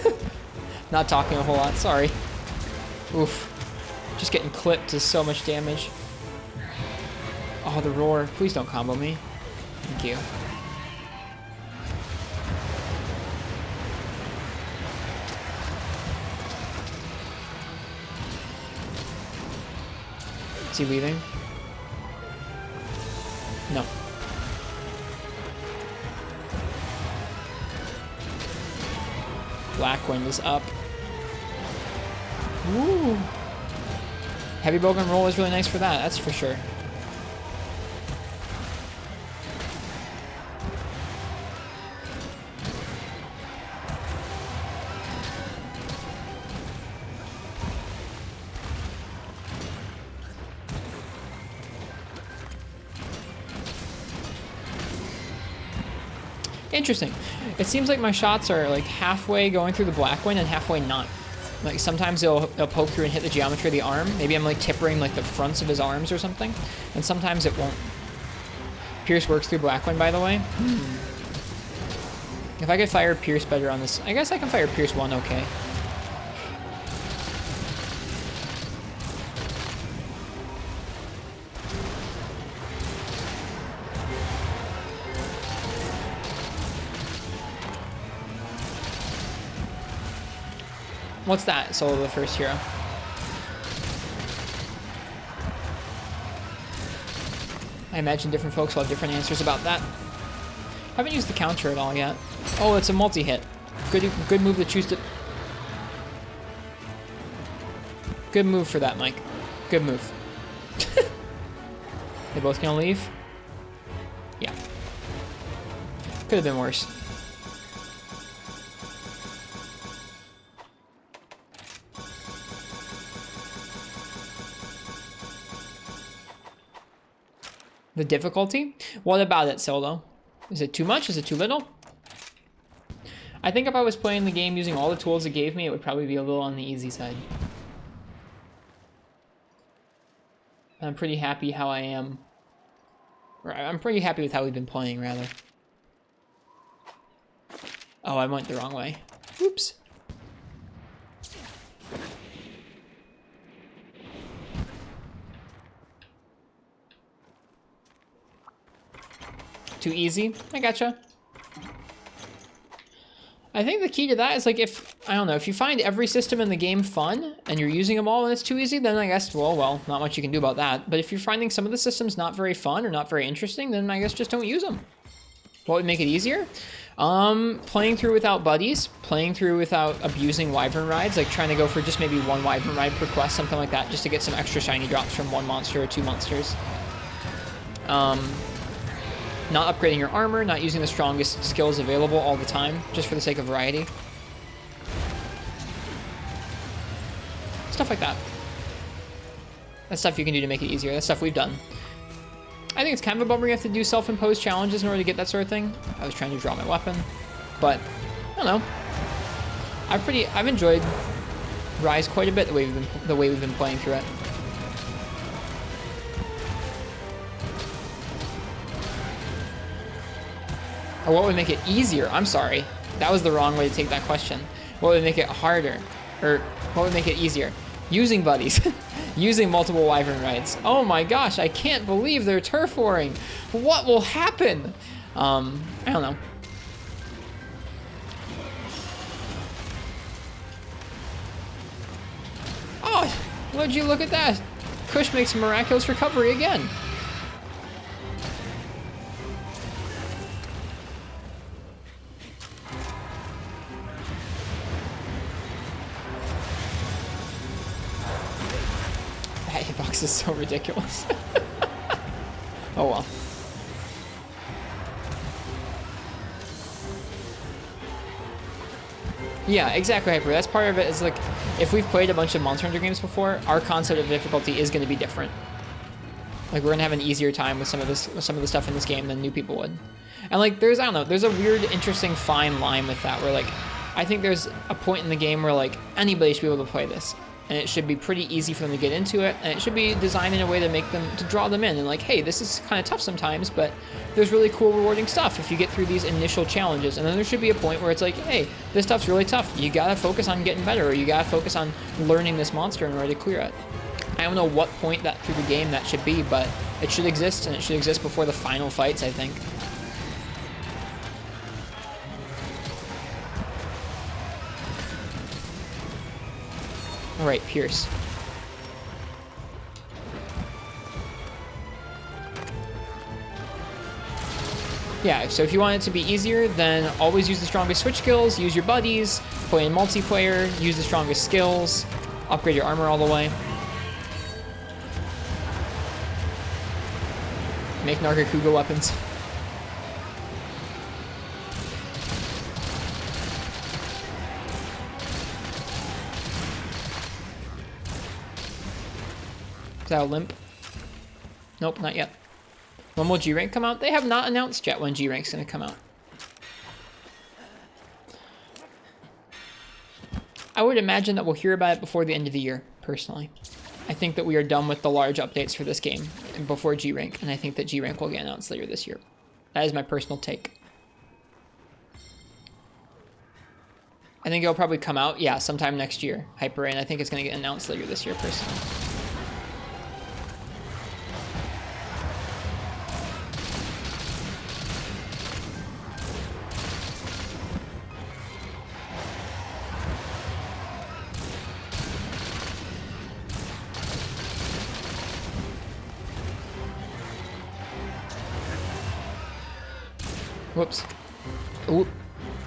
Not talking a whole lot, sorry. Oof. Just getting clipped is so much damage. Oh, the roar. Please don't combo me. Thank you. Is he leaving? No. Blackwind is up. Woo! Heavy bowgun roll is really nice for that, that's for sure. Interesting. It seems like my shots are like halfway going through the Blackwind and halfway not. Like sometimes they'll poke through and hit the geometry of the arm. Maybe I'm like tippering like the fronts of his arms or something. And sometimes it won't. Pierce works through Blackwind, by the way. If I could fire Pierce better on this, I guess I can fire Pierce 1 okay. What's that? Solo the first hero. I imagine different folks will have different answers about that. Haven't used the counter at all yet. Oh, it's a multi-hit. Good move to choose to... Good move for that, Mike. Good move. They both gonna leave? Yeah. Could have been worse. The difficulty? What about it, Solo? Is it too much? Is it too little? I think if I was playing the game using all the tools it gave me, it would probably be a little on the easy side. I'm pretty happy how I am. I'm pretty happy with how we've been playing, rather. Oh, I went the wrong way. Oops. Too easy. I gotcha. I think the key to that is like if, I don't know, if you find every system in the game fun and you're using them all and it's too easy, then I guess, well, not much you can do about that. But if you're finding some of the systems not very fun or not very interesting, then I guess just don't use them. What would make it easier? Playing through without buddies, playing through without abusing wyvern rides, like trying to go for just maybe one wyvern ride per quest, something like that, just to get some extra shiny drops from one monster or two monsters. Not upgrading your armor, not using the strongest skills available all the time, just for the sake of variety. Stuff like that. That's stuff you can do to make it easier. That's stuff we've done. I think it's kind of a bummer you have to do self-imposed challenges in order to get that sort of thing. I was trying to draw my weapon, but I don't know. I've enjoyed Rise quite a bit the way we've been playing through it. Or what would make it easier? I'm sorry. That was the wrong way to take that question. What would make it harder? Or what would make it easier? Using buddies. Using multiple wyvern rides. Oh my gosh, I can't believe they're turf waring. What will happen? I don't know. Oh, would you look at that? Kush makes a miraculous recovery again. Hitbox is so ridiculous. Oh well. Yeah, exactly, Hyper. That's part of it. Is like, if we've played a bunch of Monster Hunter games before, our concept of difficulty is going to be different. Like, we're gonna have an easier time with some of the stuff in this game than new people would. And like, I don't know, there's a weird, interesting, fine line with that. Where like, I think there's a point in the game where like anybody should be able to play this. And it should be pretty easy for them to get into it, and it should be designed in a way to draw them in, and like, hey, this is kind of tough sometimes, but there's really cool, rewarding stuff if you get through these initial challenges. And then there should be a point where it's like, hey, this stuff's really tough. You gotta focus on getting better, or you gotta focus on learning this monster in order to clear it. I don't know what point that through the game that should be, but it should exist, and it should exist before the final fights, I think. All right, Pierce. Yeah, so if you want it to be easier, then always use the strongest switch skills, use your buddies, play in multiplayer, use the strongest skills, upgrade your armor all the way. Make Nargacuga weapons. Is that a limp? Nope, not yet. When will G-Rank come out? They have not announced yet when G-Rank's gonna come out. I would imagine that we'll hear about it before the end of the year, personally. I think that we are done with the large updates for this game before G-Rank, and I think that G-Rank will get announced later this year. That is my personal take. I think it'll probably come out, yeah, sometime next year, Hyper, and I think it's gonna get announced later this year, personally. Whoops. Ooh,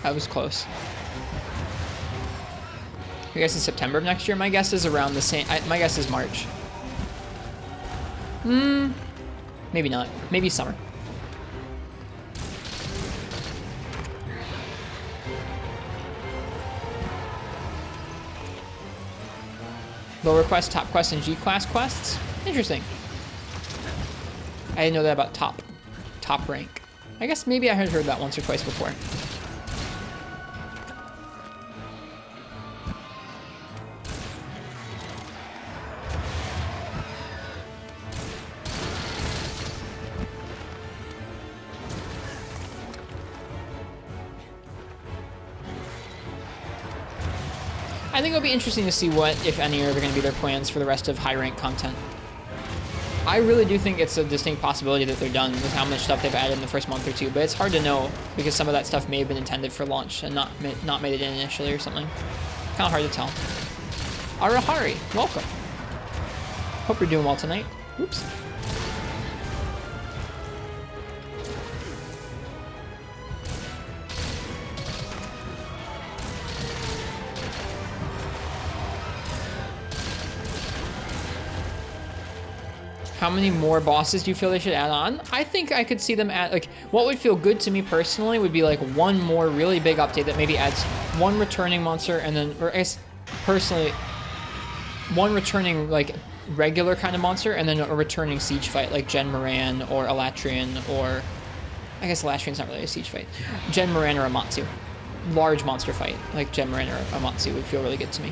that was close. I guess it's September of next year. My guess is around the same. My guess is March. Maybe not. Maybe summer. Lower quest, top quest, and G-class quests? Interesting. I didn't know that about top rank. I guess maybe I had heard that once or twice before. I think it'll be interesting to see what, if any, are going to be their plans for the rest of high rank content. I really do think it's a distinct possibility that they're done with how much stuff they've added in the first month or two, but it's hard to know because some of that stuff may have been intended for launch and not made it in initially or something. Kind of hard to tell. Arahari, welcome. Hope you're doing well tonight. Oops. How many more bosses do you feel they should add on? I think I could see them add, like, what would feel good to me personally would be like one more really big update that maybe adds one returning monster and then, or I guess, personally, one returning, like, regular kind of monster and then a returning siege fight like Gen Moran or Elatrian or, I guess Elatrian's not really a siege fight. Gen Moran or Amatsu. Large monster fight like Gen Moran or Amatsu would feel really good to me.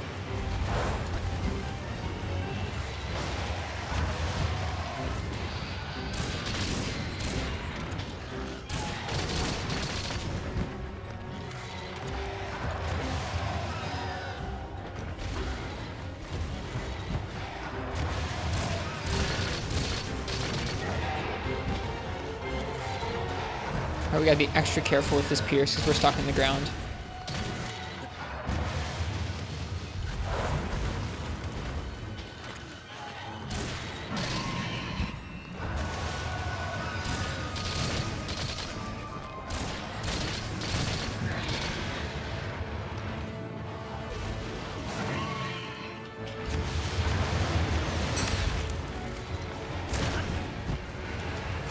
We gotta be extra careful with this Pierce because we're stuck in the ground.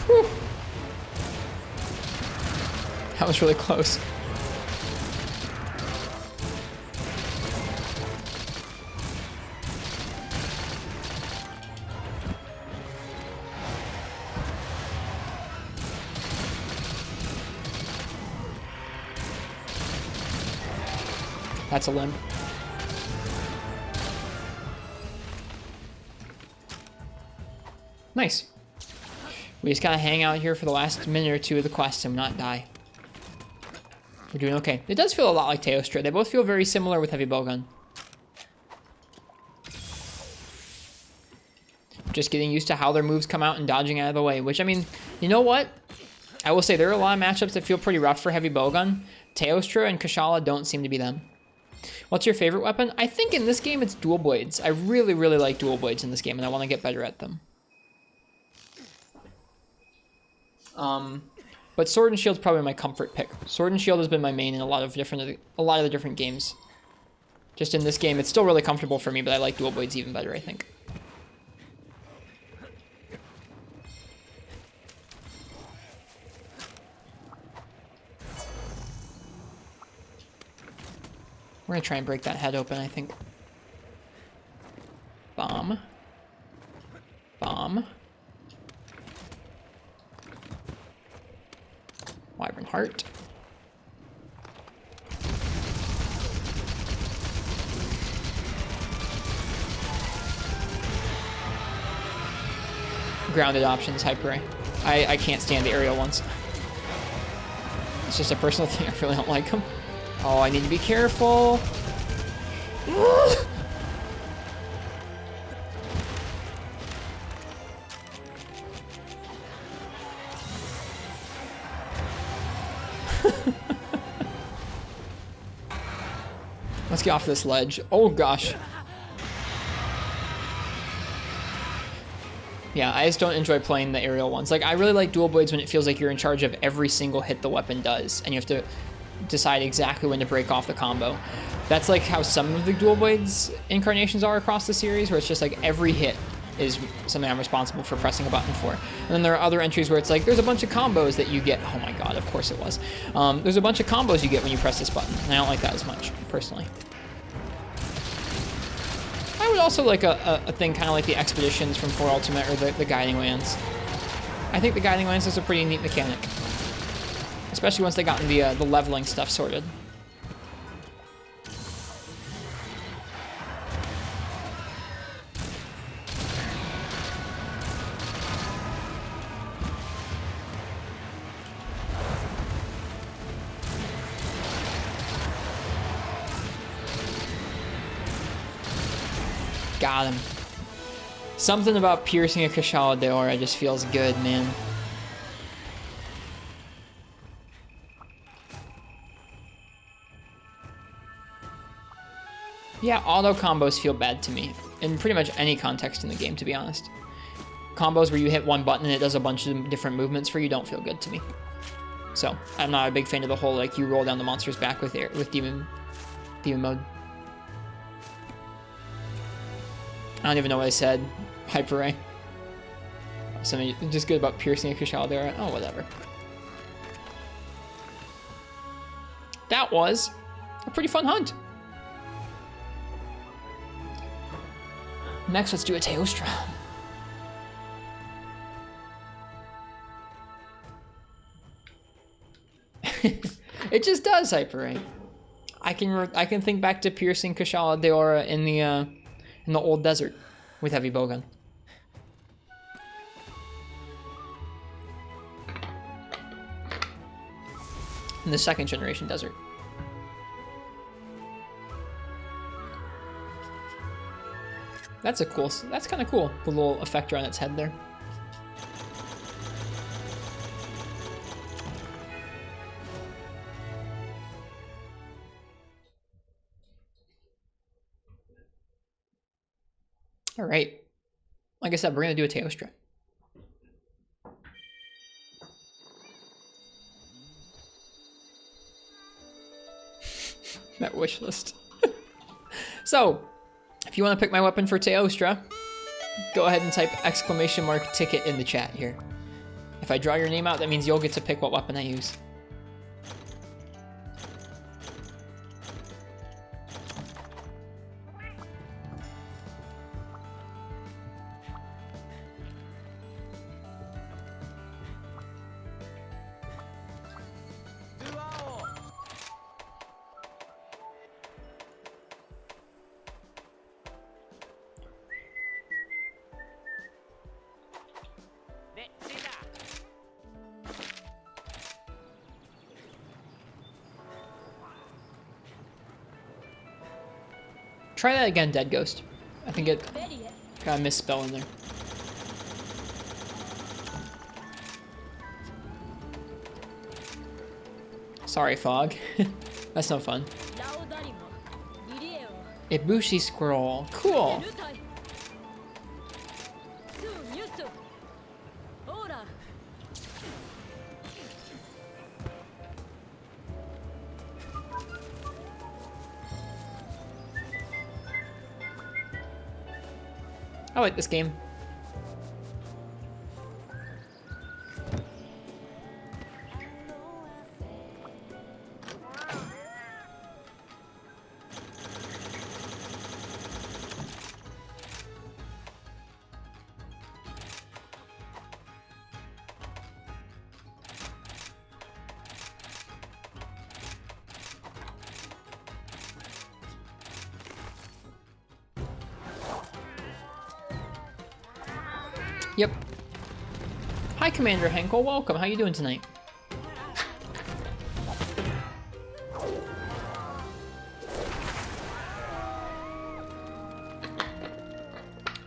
Whew. That was really close. That's a limb. Nice. We just gotta hang out here for the last minute or two of the quest and not die. We're doing okay. It does feel a lot like Teostra. They both feel very similar with heavy bowgun. Just getting used to how their moves come out and dodging out of the way, which, I mean, you know what? I will say there are a lot of matchups that feel pretty rough for heavy bowgun. Teostra and Kashala don't seem to be them. What's your favorite weapon? I think in this game it's dual blades. I really, really like dual blades in this game, and I want to get better at them. But Sword and Shield's probably my comfort pick. Sword and Shield has been my main in a lot of the different games. Just in this game, it's still really comfortable for me, but I like dual blades even better, I think. We're gonna try and break that head open, I think. Bomb. Bomb. Wyvern Heart. Grounded options, Hyper Ray. I can't stand the aerial ones. It's just a personal thing, I really don't like them. Oh, I need to be careful. Let's get off this ledge. Oh gosh. Yeah, I just don't enjoy playing the aerial ones. Like, I really like dual blades when it feels like you're in charge of every single hit the weapon does, and you have to decide exactly when to break off the combo. That's like how some of the dual blades incarnations are across the series, where it's just like every hit is something I'm responsible for pressing a button for. And then there are other entries where it's like, there's a bunch of combos that you get. Oh my god, of course it was. There's a bunch of combos you get when you press this button, and I don't like that as much, personally. I would also like a thing kind of like the Expeditions from 4 Ultimate, or the Guiding Lands. I think the Guiding Lands is a pretty neat mechanic. Especially once they gotten the leveling stuff sorted. Got him. Something about piercing a Kushala Daora just feels good, man. Yeah, auto combos feel bad to me. In pretty much any context in the game, to be honest. Combos where you hit one button and it does a bunch of different movements for you don't feel good to me. So, I'm not a big fan of the whole, like, you roll down the monster's back with demon mode. I don't even know what I said. Hyper Ray. Something just good about piercing a Kushala Daora. Oh, whatever. That was a pretty fun hunt. Next, let's do a Teostra. It just does, Hyper Ray. I can think back to piercing Kushala Daora in the old desert with heavy bowgun. In the second generation desert. That's kind of cool. The little effector on its head there. All right. Like I said, we're going to do a Teostra. That wish list. So, if you want to pick my weapon for Teostra, go ahead and type !ticket in the chat here. If I draw your name out, that means you'll get to pick what weapon I use. Try that again, Dead Ghost. I think it got a misspell in there. Sorry, Fog. That's no fun. Ibushi Scroll. Cool. I like this game. Yep. Hi, Commander Henkel. Welcome. How you doing tonight?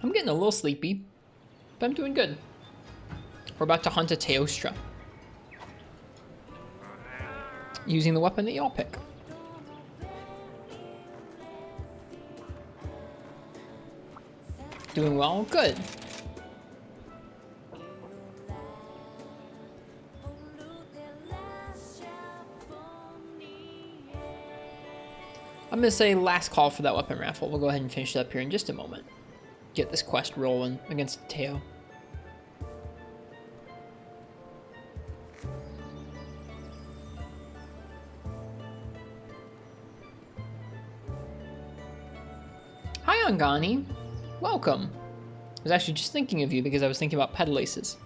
I'm getting a little sleepy, but I'm doing good. We're about to hunt a Teostra. Using the weapon that y'all pick. Doing well? Good. I'm going to say last call for that weapon raffle. We'll go ahead and finish it up here in just a moment. Get this quest rolling against Teo. Hi, Angani. Welcome. I was actually just thinking of you because I was thinking about pedalaces.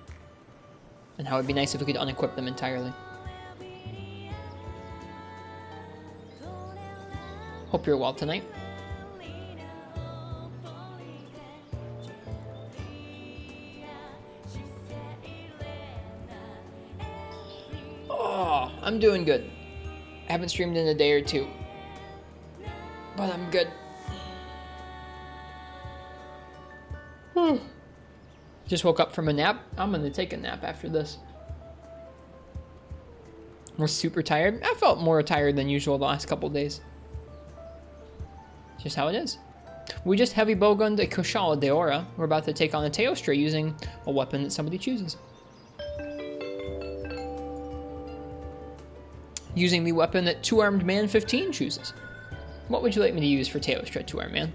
And how it'd be nice if we could unequip them entirely. Hope you're well tonight. Oh, I'm doing good. I haven't streamed in a day or two, but I'm good. Just woke up from a nap. I'm gonna take a nap after this. We're super tired. I felt more tired than usual the last couple days. Just how it is. We just heavy bowgunned a Kushala Deora. We're about to take on a Teostra using a weapon that somebody chooses. Using the weapon that Two-Armed Man 15 chooses. What would you like me to use for Teostra, Two-Armed Man?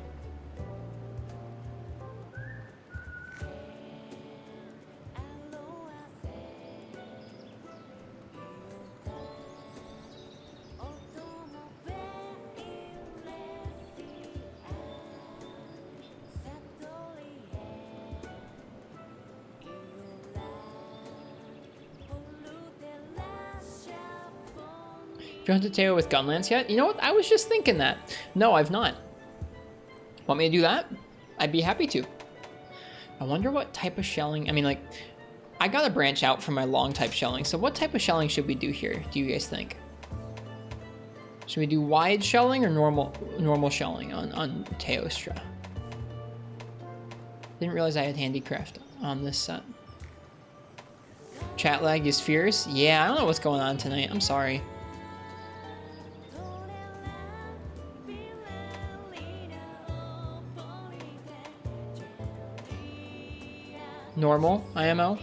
You hunted Teo with Gunlance yet? You know what? I was just thinking that. No, I've not. Want me to do that? I'd be happy to. I wonder what type of shelling... I mean, like, I gotta branch out from my long type shelling, so what type of shelling should we do here, do you guys think? Should we do wide shelling or normal shelling on Teostra? Didn't realize I had handicraft on this set. Chat lag is fierce? Yeah, I don't know what's going on tonight. I'm sorry. Normal IMO?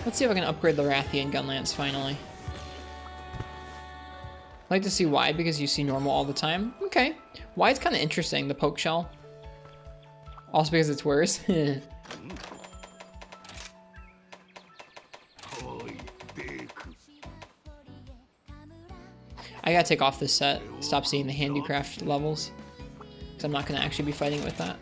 Let's see if I can upgrade the Rathian Gunlance finally. I like to see wide because you see normal all the time. Okay. Wide's kind of interesting, the poke shell. Also because it's worse. I gotta take off this set, stop seeing the handicraft levels, because I'm not gonna actually be fighting with that.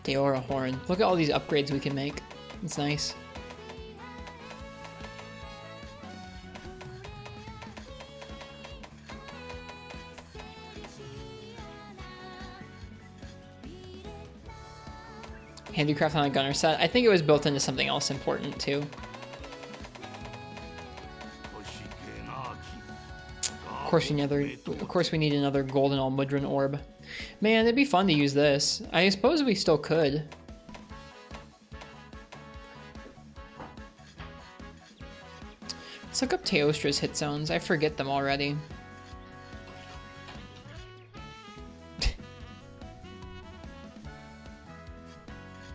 Deora Horn. Look at all these upgrades we can make. It's nice. Handicraft on a gunner set. I think it was built into something else important too. Of course we need another golden Almudron orb. Man, it'd be fun to use this. I suppose we still could. Let's look up Teostra's hit zones. I forget them already.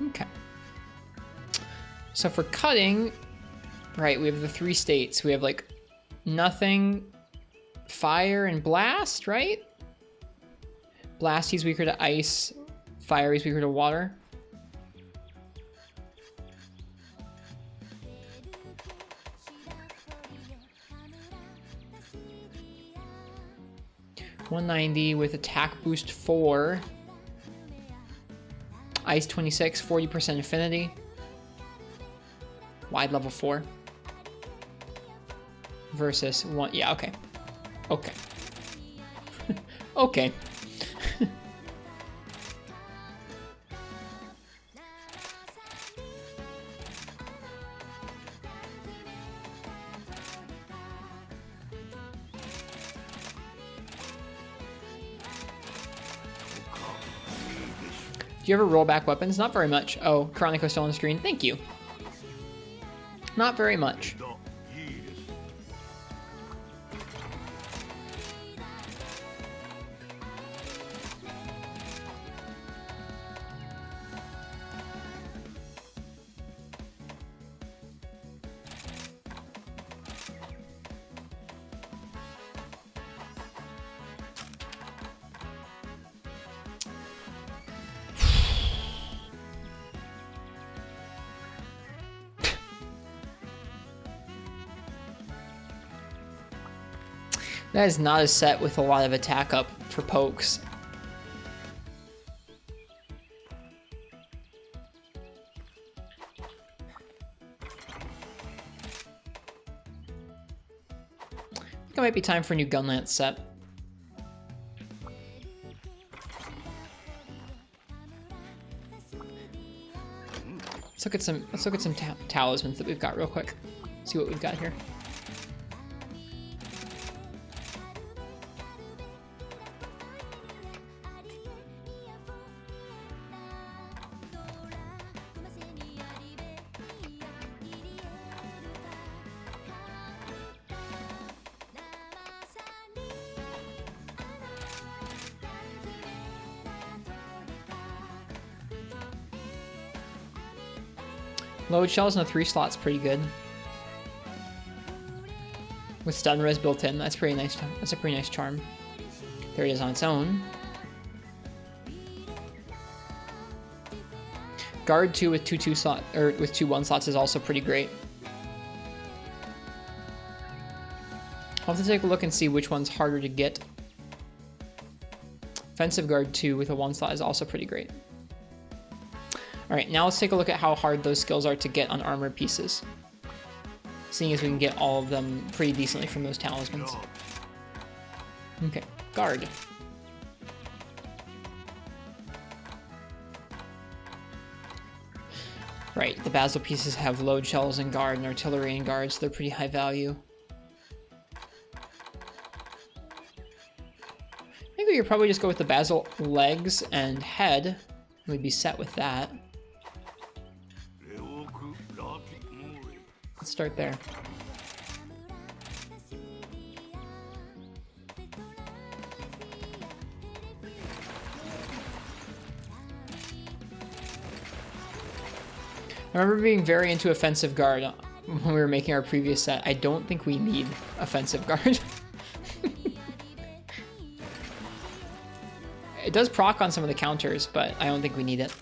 Okay. So for cutting, right, we have the 3 states. We have like nothing, fire, and blast, right? Blast, he's weaker to ice. Fire, he's weaker to water. $190 with attack boost 4. Ice 26, 40% affinity. Wide level 4. Versus 1. Yeah, okay. Okay. Okay. Do you ever roll back weapons? Not very much. Oh, Chronico still on the screen. Thank you. Not very much. That is not a set with a lot of attack up for pokes. it might be time for a new Gunlance set. Let's look at some talismans that we've got real quick. See what we've got here. Load shells in the 3 slots pretty good. With stun res built in, that's pretty nice. That's a pretty nice charm. There it is on its own. Guard 2 with two 1 slots is also pretty great. I'll have to take a look and see which one's harder to get. Offensive Guard 2 with a 1 slot is also pretty great. Alright, now let's take a look at how hard those skills are to get on armor pieces. Seeing as we can get all of them pretty decently from those talismans. Okay, Guard. Right, the Basil pieces have load shells and guard and artillery and guards, so they're pretty high value. I think we could probably just go with the Basil legs and head. We'd be set with that. Let's start there. I remember being very into offensive guard when we were making our previous set. I don't think we need offensive guard. It does proc on some of the counters, but I don't think we need it.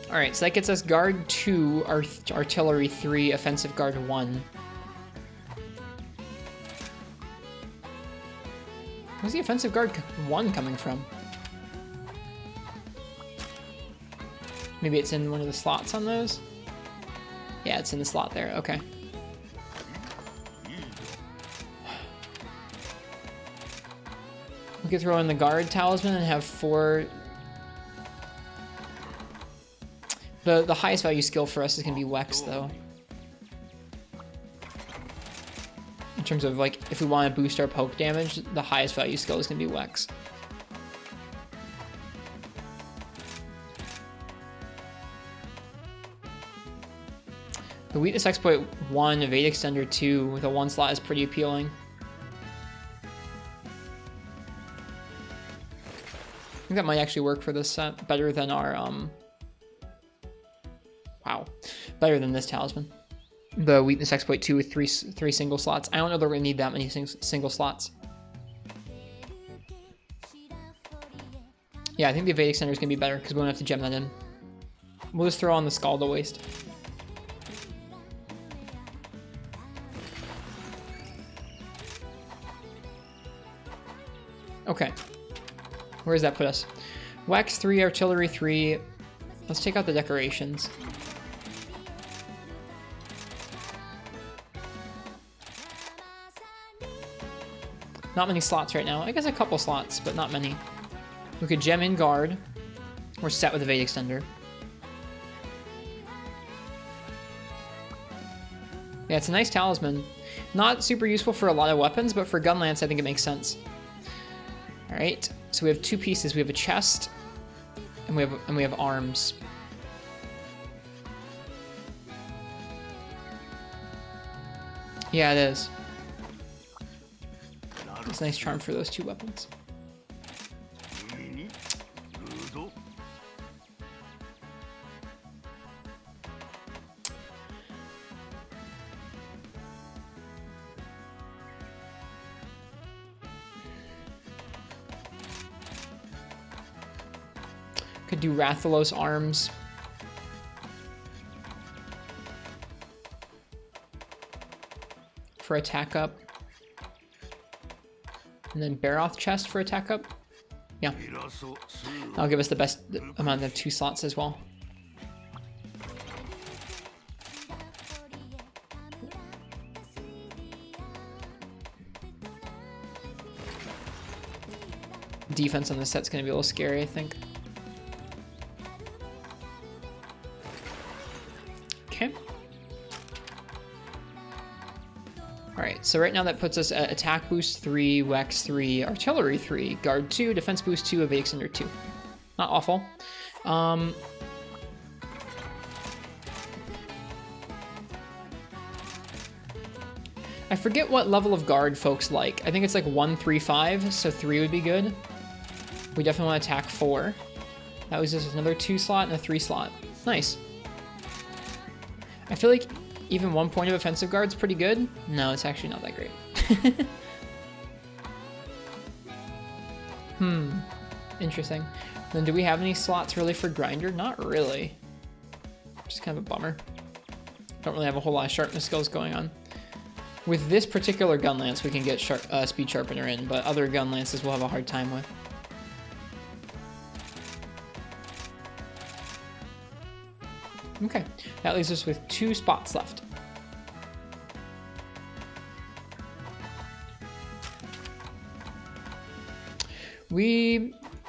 Alright, so that gets us Guard 2, Artillery 3, Offensive Guard 1. Where's the Offensive Guard 1 coming from? Maybe it's in one of the slots on those? Yeah, it's in the slot there, okay. We could throw in the Guard Talisman and have 4... The highest value skill for us is going to be Wex, though. In terms of, like, if we want to boost our poke damage, the highest value skill is going to be Wex. The Weakness Exploit 1, Evade Extender 2 with a 1 slot is pretty appealing. I think that might actually work for this set better than our, wow. Better than this talisman. The Weakness Exploit 2 with three single slots. I don't know that we're going to need that many single slots. Yeah, I think the Evade Extender is going to be better because we won't have to gem that in. We'll just throw on the Scalda Waste. Okay. Where does that put us? Wax 3, Artillery 3. Let's take out the decorations. Not many slots right now. I guess a couple slots, but not many. We could gem in Guard. We're set with Evade Extender. Yeah, it's a nice talisman. Not super useful for a lot of weapons, but for Gunlance, I think it makes sense. Alright, so we have 2 pieces. We have a chest, and we have arms. Yeah, it is. It's a nice charm for those 2 weapons. Could do Rathalos arms. For attack up. And then Baroth chest for attack up. Yeah. That'll give us the best amount of 2 slots as well. defense on this set's going to be a little scary, I think. Okay. Alright, so right now that puts us at attack boost 3, wax 3, artillery 3, guard 2, defense boost 2, evade extender 2. Not awful. I forget what level of guard folks like. I think it's like 1, 3, 5, so 3 would be good. We definitely want to attack 4. That was just another 2 slot and a 3 slot. Nice. I feel like even 1 point of offensive guard's pretty good. No, it's actually not that great. Interesting. Then do we have any slots really for grinder? Not really. Just kind of a bummer. Don't really have a whole lot of sharpness skills going on. With this particular gun lance, we can get speed sharpener in, but other gun lances we'll have a hard time with. Okay, that leaves us with 2 spots left.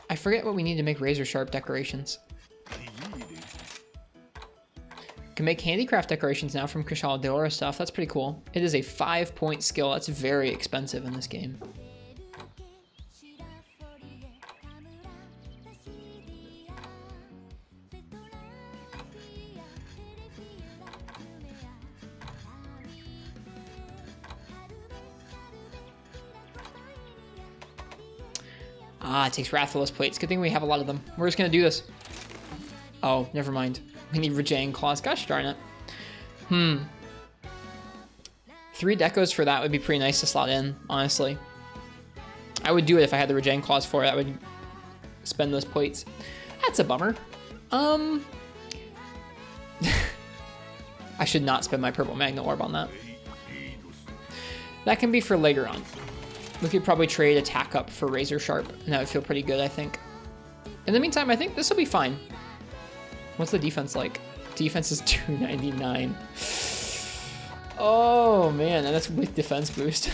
I forget what we need to make razor sharp decorations. Can make handicraft decorations now from Cristal d'Oro stuff. That's pretty cool. It is a 5-point skill. That's very expensive in this game. Ah, it takes Rathalos plates. Good thing we have a lot of them. We're just gonna do this. Oh, never mind. We need Rajang Claws. Gosh darn it. 3 decos for that would be pretty nice to slot in, honestly. I would do it if I had the Rajang Claws for it. I would spend those plates. That's a bummer. I should not spend my purple Magna Orb on that. That can be for later on. We could probably trade attack up for Razor Sharp, and that would feel pretty good, I think. In the meantime, I think this will be fine. What's the defense like? Defense is 299. Oh man, and that's with defense boost.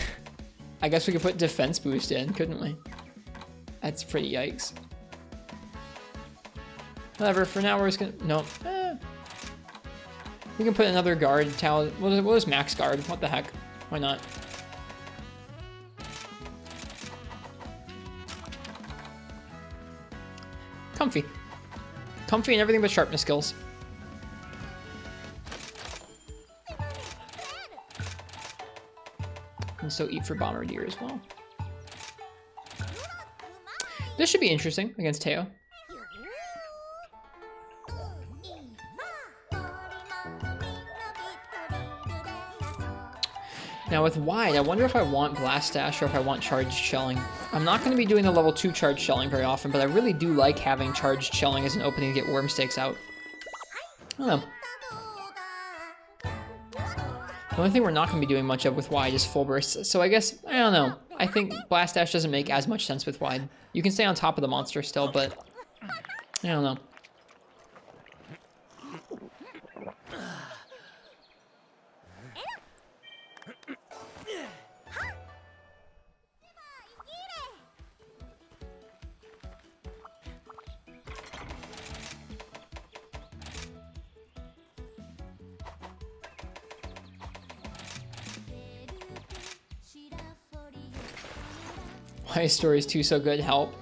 I guess we could put defense boost in, couldn't we? That's pretty yikes. Whatever, for now we're just gonna, no. We can put another guard towel. What was max guard? What the heck? Why not? Comfy. Comfy and everything but sharpness skills. And so eat for Bombardier as well. This should be interesting against Teo. Now with wide, I wonder if I want Blast Dash or if I want Charged Shelling. I'm not going to be doing the level 2 Charged Shelling very often, but I really do like having Charged Shelling as an opening to get Worm Stakes out. I don't know. The only thing we're not going to be doing much of with wide is full bursts, so I guess, I don't know. I think Blast Dash doesn't make as much sense with wide. You can stay on top of the monster still, but I don't know. Why is Stories 2 so good? Help.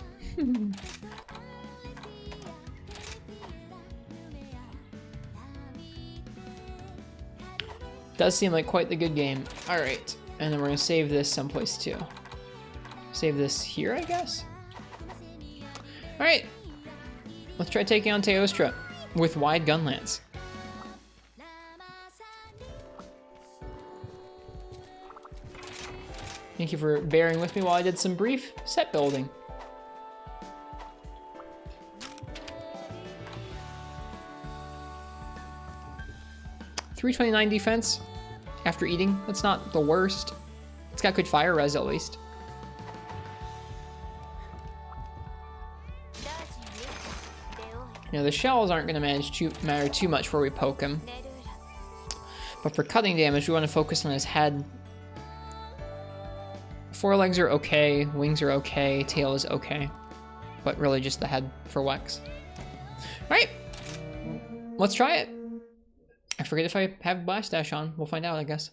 Does seem like quite the good game. Alright, and then we're gonna save this someplace too. Save this here, I guess? Alright, let's try taking on Teostra with wide gun lance. Thank you for bearing with me while I did some brief set building. .329 defense after eating. That's not the worst. It's got good fire res at least. You know, the shells aren't going to matter too much where we poke him. But for cutting damage, we want to focus on his head. Forelegs are okay, wings are okay, tail is okay. but really just the head for Wex. Alright, let's try it. I forget if I have Blast Dash on. We'll find out, I guess.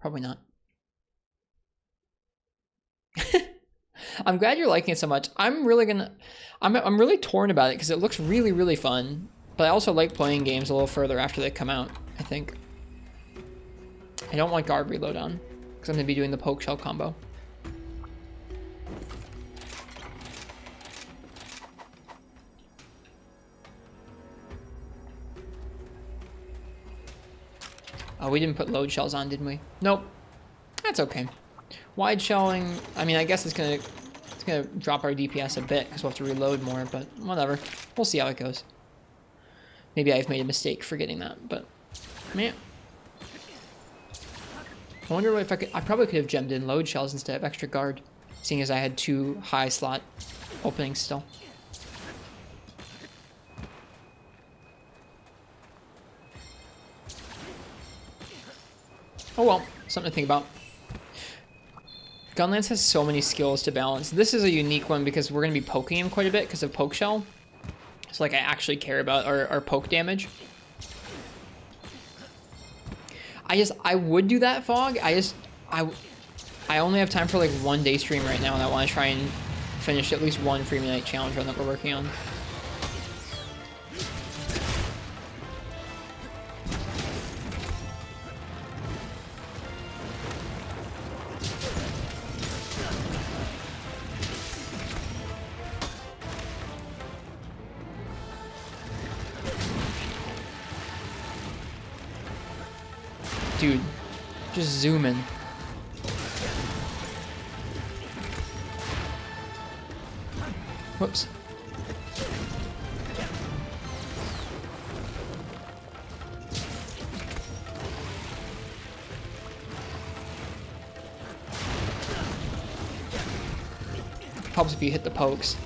Probably not. I'm glad you're liking it so much. I'm really torn about it because it looks really, really fun. But I also like playing games a little further after they come out, I think. I don't want guard reload on because I'm going to be doing the poke shell combo. Oh, we didn't put load shells on, didn't we? Nope. That's okay. Wide shelling, I mean, I guess it's gonna drop our DPS a bit because we'll have to reload more, but whatever. We'll see how it goes. Maybe I've made a mistake forgetting that, but man. I wonder if I probably could have gemmed in load shells instead of extra guard, seeing as I had 2 high slot openings still. Oh well, something to think about. Gunlance has so many skills to balance. This is a unique one because we're going to be poking him quite a bit because of poke shell. So like I actually care about our poke damage. I would do that, Fog. I only have time for like 1 day stream right now, and I want to try and finish at least one Free Midnight challenge run that we're working on. Dude, just zoom in. Whoops. Helps if you hit the pokes.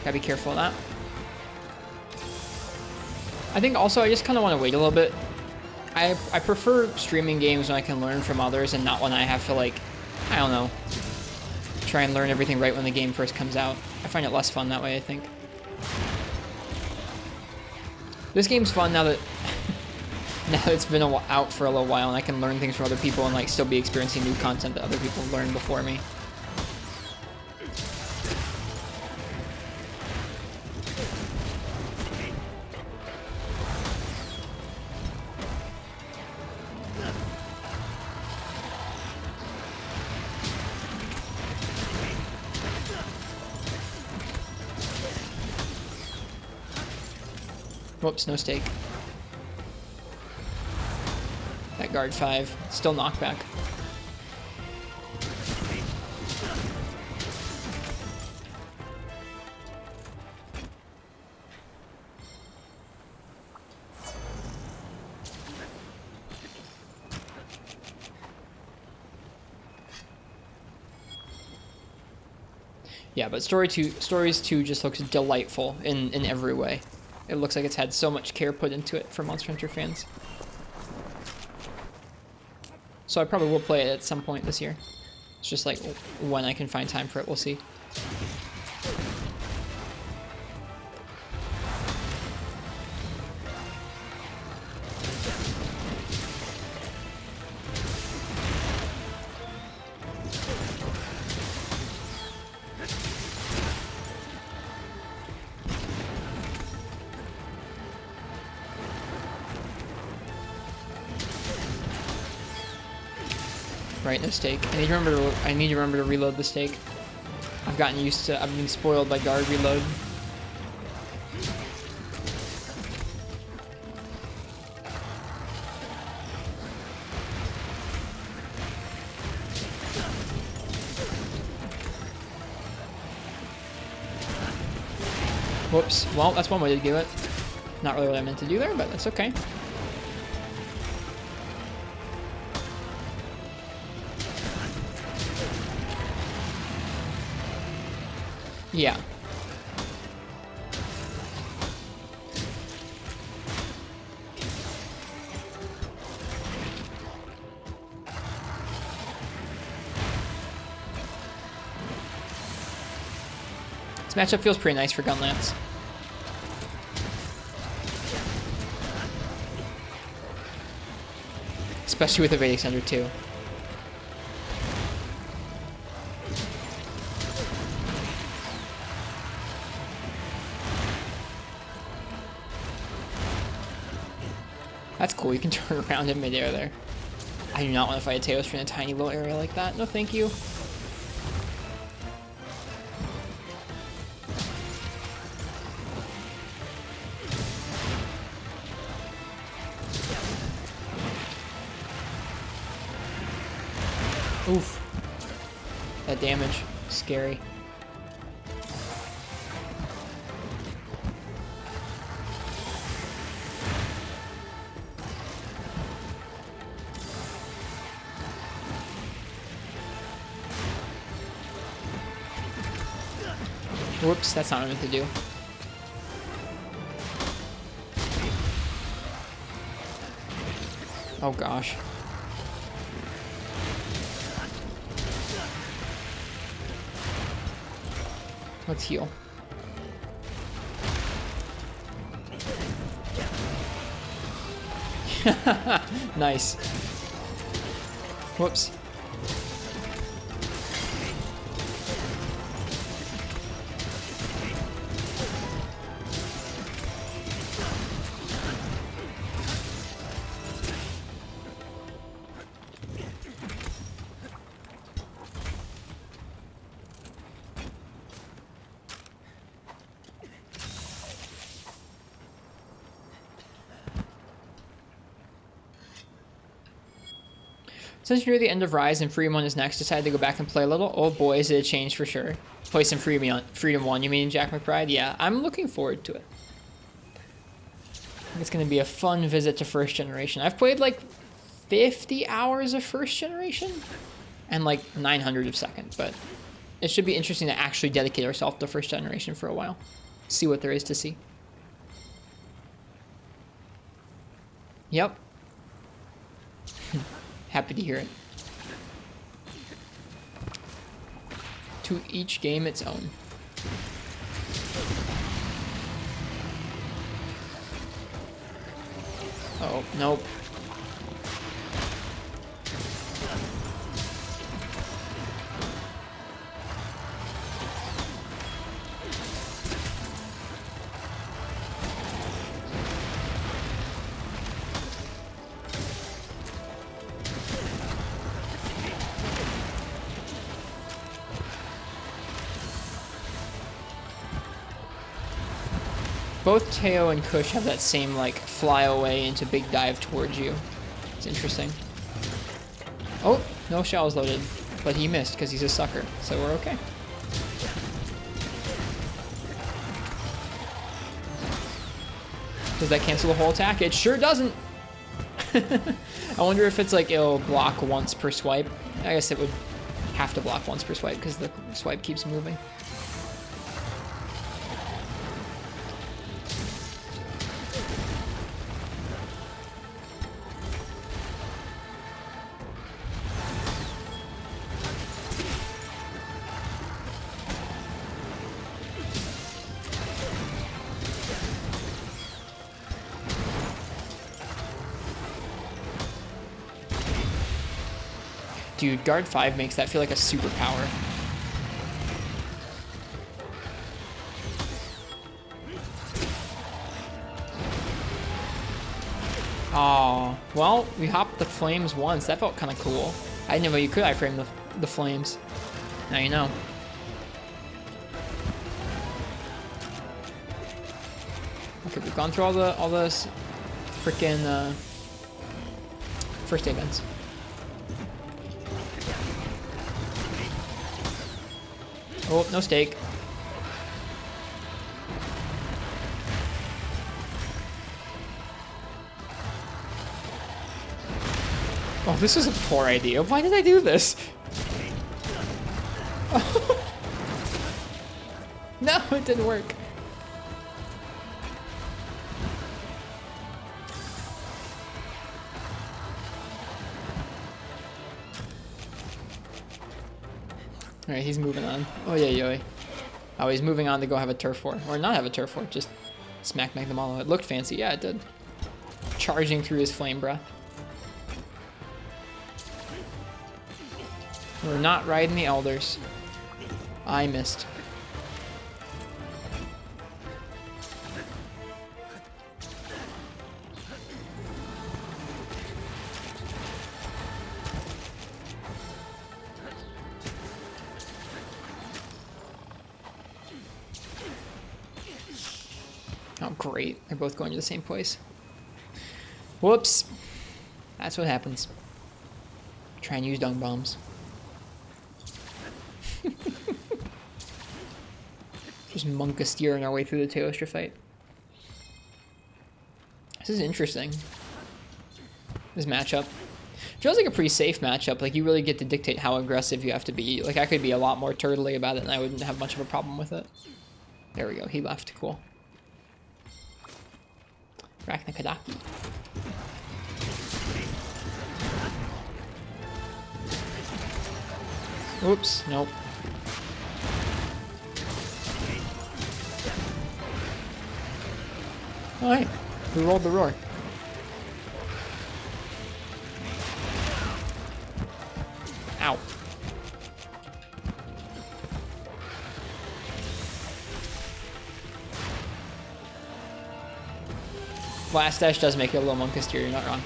Gotta be careful of that. I think also I just kind of want to wait a little bit. I prefer streaming games when I can learn from others and not when I have to, like, I don't know, try and learn everything right when the game first comes out. I find it less fun that way, I think. This game's fun now that now that it's been out for a little while and I can learn things from other people and like still be experiencing new content that other people learned before me. Whoops, no stake. That guard 5, still knockback. Yeah, but Stories 2 just looks delightful in every way. It looks like it's had so much care put into it for Monster Hunter fans. So I probably will play it at some point this year. It's just like when I can find time for it, we'll see. Right, no stake. I need to remember to reload the stake. I've been spoiled by guard reload. Whoops. Well, that's one way to do it. Not really what I meant to do there, but that's okay. Yeah. matchup feels pretty nice for Gunlance. Especially with Evade Extender too. That's cool, you can turn around in midair there. I do not want to fight a Teos from a tiny little area like that. No thank you. Oof. That damage. Scary. Whoops, that's not what I meant to do. Oh gosh. Let's heal. Nice. Whoops. Since you're near the end of Rise and Freedom 1 is next, decided to go back and play a little. Oh boy, is it a change for sure. Play some Freedom 1, you mean Jack McBride? Yeah, I'm looking forward to it. I think it's going to be a fun visit to First Generation. I've played like 50 hours of First Generation and like 900 of Second, but it should be interesting to actually dedicate ourselves to First Generation for a while. See what there is to see. Yep. Happy to hear it. To each game its own. Oh, nope. Both Teo and Kush have that same, like, fly away into big dive towards you. It's interesting. Oh, no shells loaded. But he missed because he's a sucker, so we're okay. Does that cancel the whole attack? It sure doesn't! I wonder if it's like it'll block once per swipe. I guess it would have to block once per swipe because the swipe keeps moving. Dude, Guard 5 makes that feel like a superpower. Oh, well, we hopped the flames once. That felt kind of cool. I didn't know you could iframe the flames. Now you know. Okay, we've gone through all the freaking first aid vents. Oh, no stake. Oh, this was a poor idea. Why did I do this? Oh. No, it didn't work. Alright, he's moving on. Oh, yeah, yo. Oh, he's moving on to go have a turf war. Or not have a turf war, just smack Magnemalo. It looked fancy. Yeah, it did. Charging through his flame breath. We're not riding the elders. I missed. Oh, great. They're both going to the same place. Whoops. That's what happens. Try and use dung bombs. Just monka-steering our way through the Teostra fight. This is interesting. This matchup. Feels like a pretty safe matchup. Like, you really get to dictate how aggressive you have to be. Like, I could be a lot more turtly about it and I wouldn't have much of a problem with it. There we go. He left. Cool. Raknakadaki. Oops, nope. Alright, we rolled the roar. Ow. Blast Dash does make it a little monkister, you're not wrong.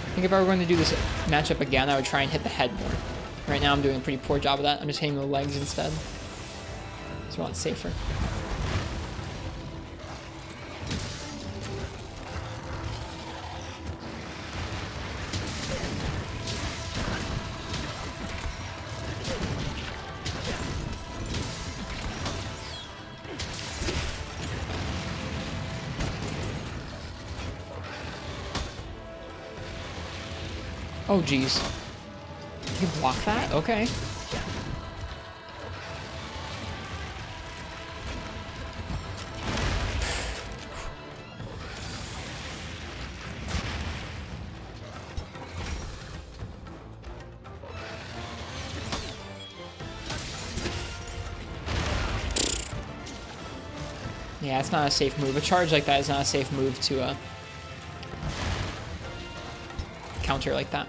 I think if I were going to do this matchup again, I would try and hit the head more. Right now I'm doing a pretty poor job of that. I'm just hitting the legs instead. So I want safer. Oh, geez. You can block that? Okay. Yeah, it's not a safe move. A charge like that is not a safe move to counter like that.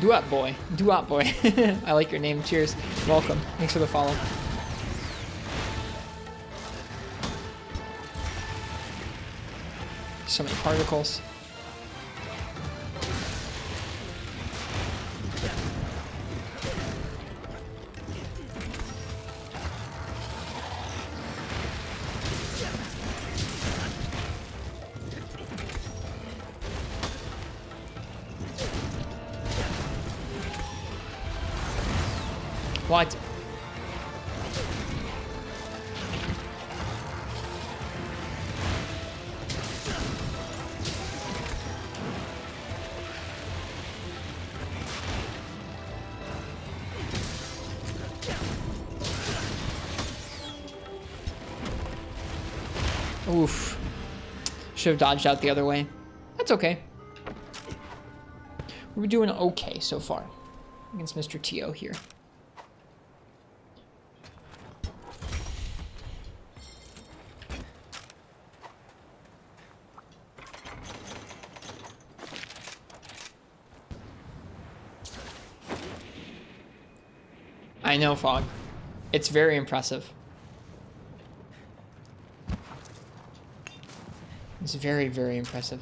Do-up boy. Do-up boy. I like your name. Cheers. Welcome. Thanks for the follow. So many particles. What? Oof. Should have dodged out the other way. That's okay. We're doing okay so far against Mr. Tio here. I know, Fog. It's very impressive. It's very, very impressive.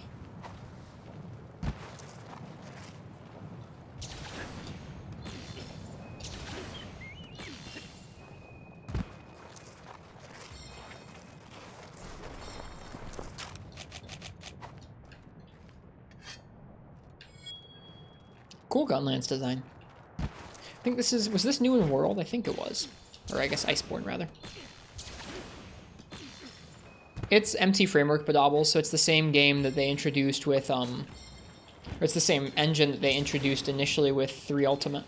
Cool Gunlance design. I think this is, was this new in World? I think it was. Or I guess Iceborne, rather. It's MT Framework Badobble, so it's the same game that they introduced with, or it's the same engine that they introduced initially with 3 Ultimate.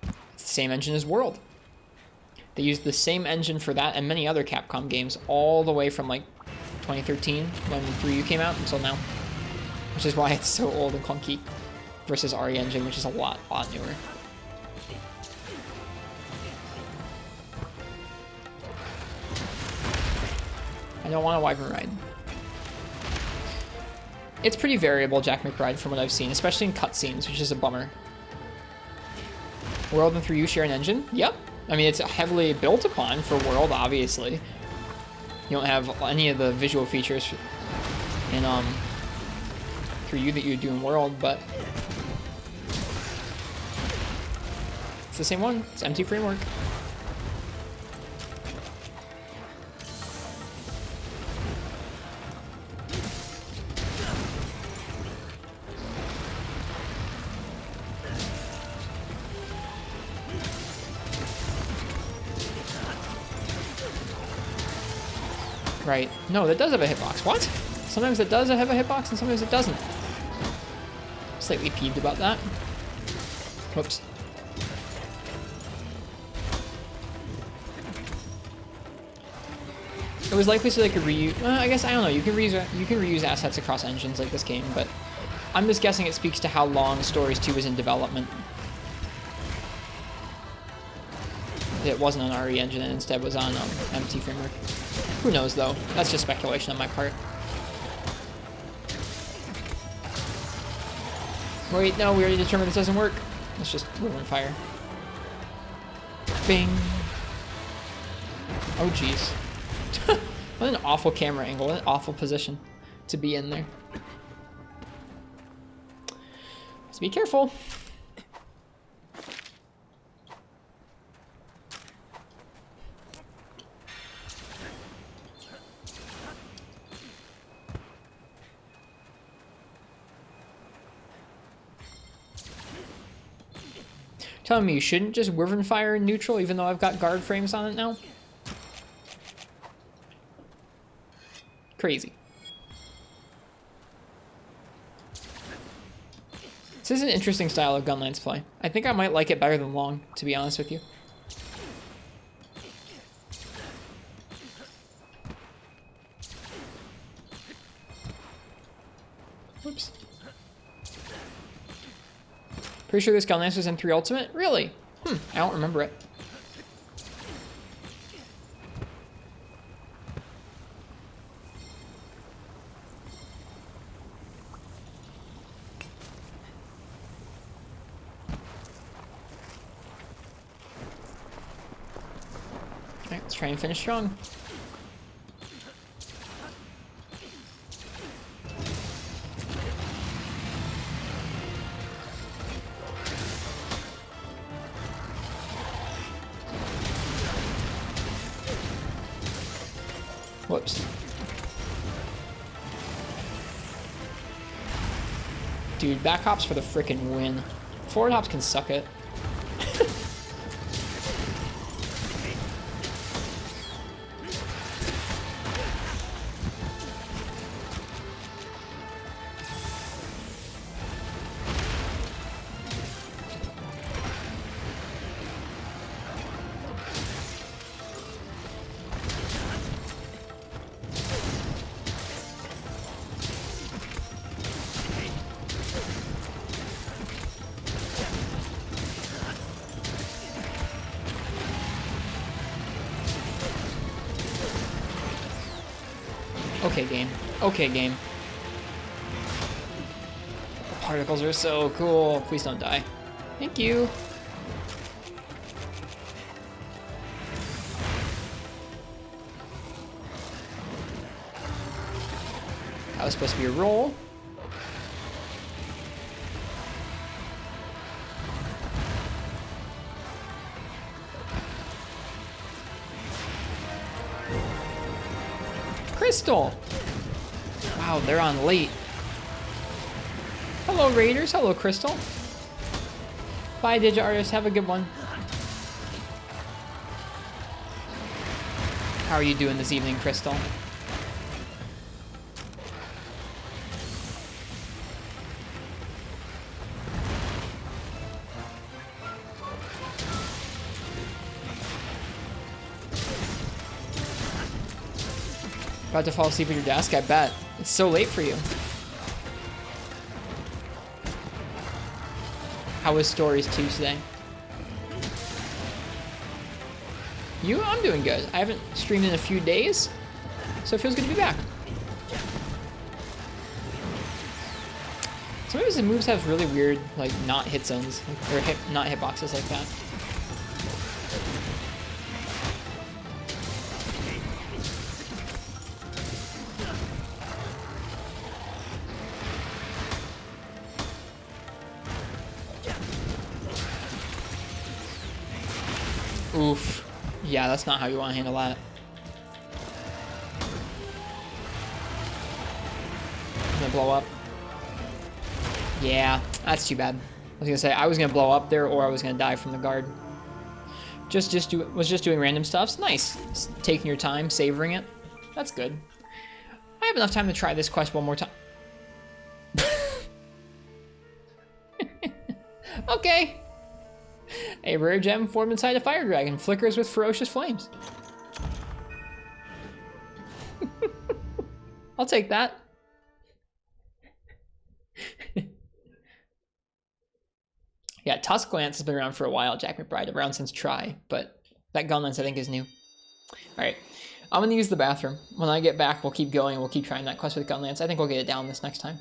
It's the same engine as World. They used the same engine for that and many other Capcom games all the way from like 2013 when 3U came out until now. Which is why it's so old and clunky versus RE Engine, which is a lot newer. I don't want a Wyvern Ride. It's pretty variable, Jack McBride, from what I've seen, especially in cutscenes, which is a bummer. World and 3U share an engine? Yep. I mean, it's heavily built upon for World, obviously. You don't have any of the visual features in 3U that you do in World, but it's the same one. It's MT Framework. Right. No, that does have a hitbox. What? Sometimes it does have a hitbox and sometimes it doesn't. Slightly peeved about that. Whoops. It was likely so they could reuse. I guess I don't know. You can reuse assets across engines like this game, but I'm just guessing it speaks to how long Stories 2 was in development. It wasn't on RE Engine and instead was on MT Framework. Who knows though? That's just speculation on my part. Wait, no, we already determined this doesn't work. Let's just Wyvern Fire. Bing. Oh jeez. What an awful camera angle. What an awful position to be in there. Let's be careful. Telling me you shouldn't just Wyvern Fire in neutral even though I've got guard frames on it now? Crazy. This is an interesting style of Gunlance play. I think I might like it better than long, to be honest with you. Whoops. Pretty sure this Gunlance was in 3 Ultimate? Really? I don't remember it. Alright, let's try and finish strong. Whoops. Dude, back hops for the frickin' win. Forward hops can suck it. Okay, game. Okay, game. The particles are so cool. Please don't die. Thank you. That was supposed to be a roll. Crystal! Wow, they're on late. Hello, Raiders. Hello, Crystal. Bye, Digit Artist. Have a good one. How are you doing this evening, Crystal? About to fall asleep at your desk? I bet. It's so late for you. How was Stories Tuesday? You? I'm doing good. I haven't streamed in a few days, so it feels good to be back. Sometimes the moves have really weird, like, not hit zones, or not hitboxes like that. Oof. Yeah, that's not how you want to handle that. Gonna blow up. Yeah, that's too bad. I was gonna say I was gonna blow up there, or I was gonna die from the guard. Was just doing random stuffs. Nice. Just taking your time, savoring it. That's good. I have enough time to try this quest one more time. Okay. A rare gem formed inside a fire dragon flickers with ferocious flames. I'll take that. Yeah, Tusk Lance has been around for a while, Jack McBride, around since Try, but that gun lance I think is new. Alright, I'm gonna use the bathroom. When I get back, we'll keep going and we'll keep trying that quest with gun lance. I think we'll get it down this next time.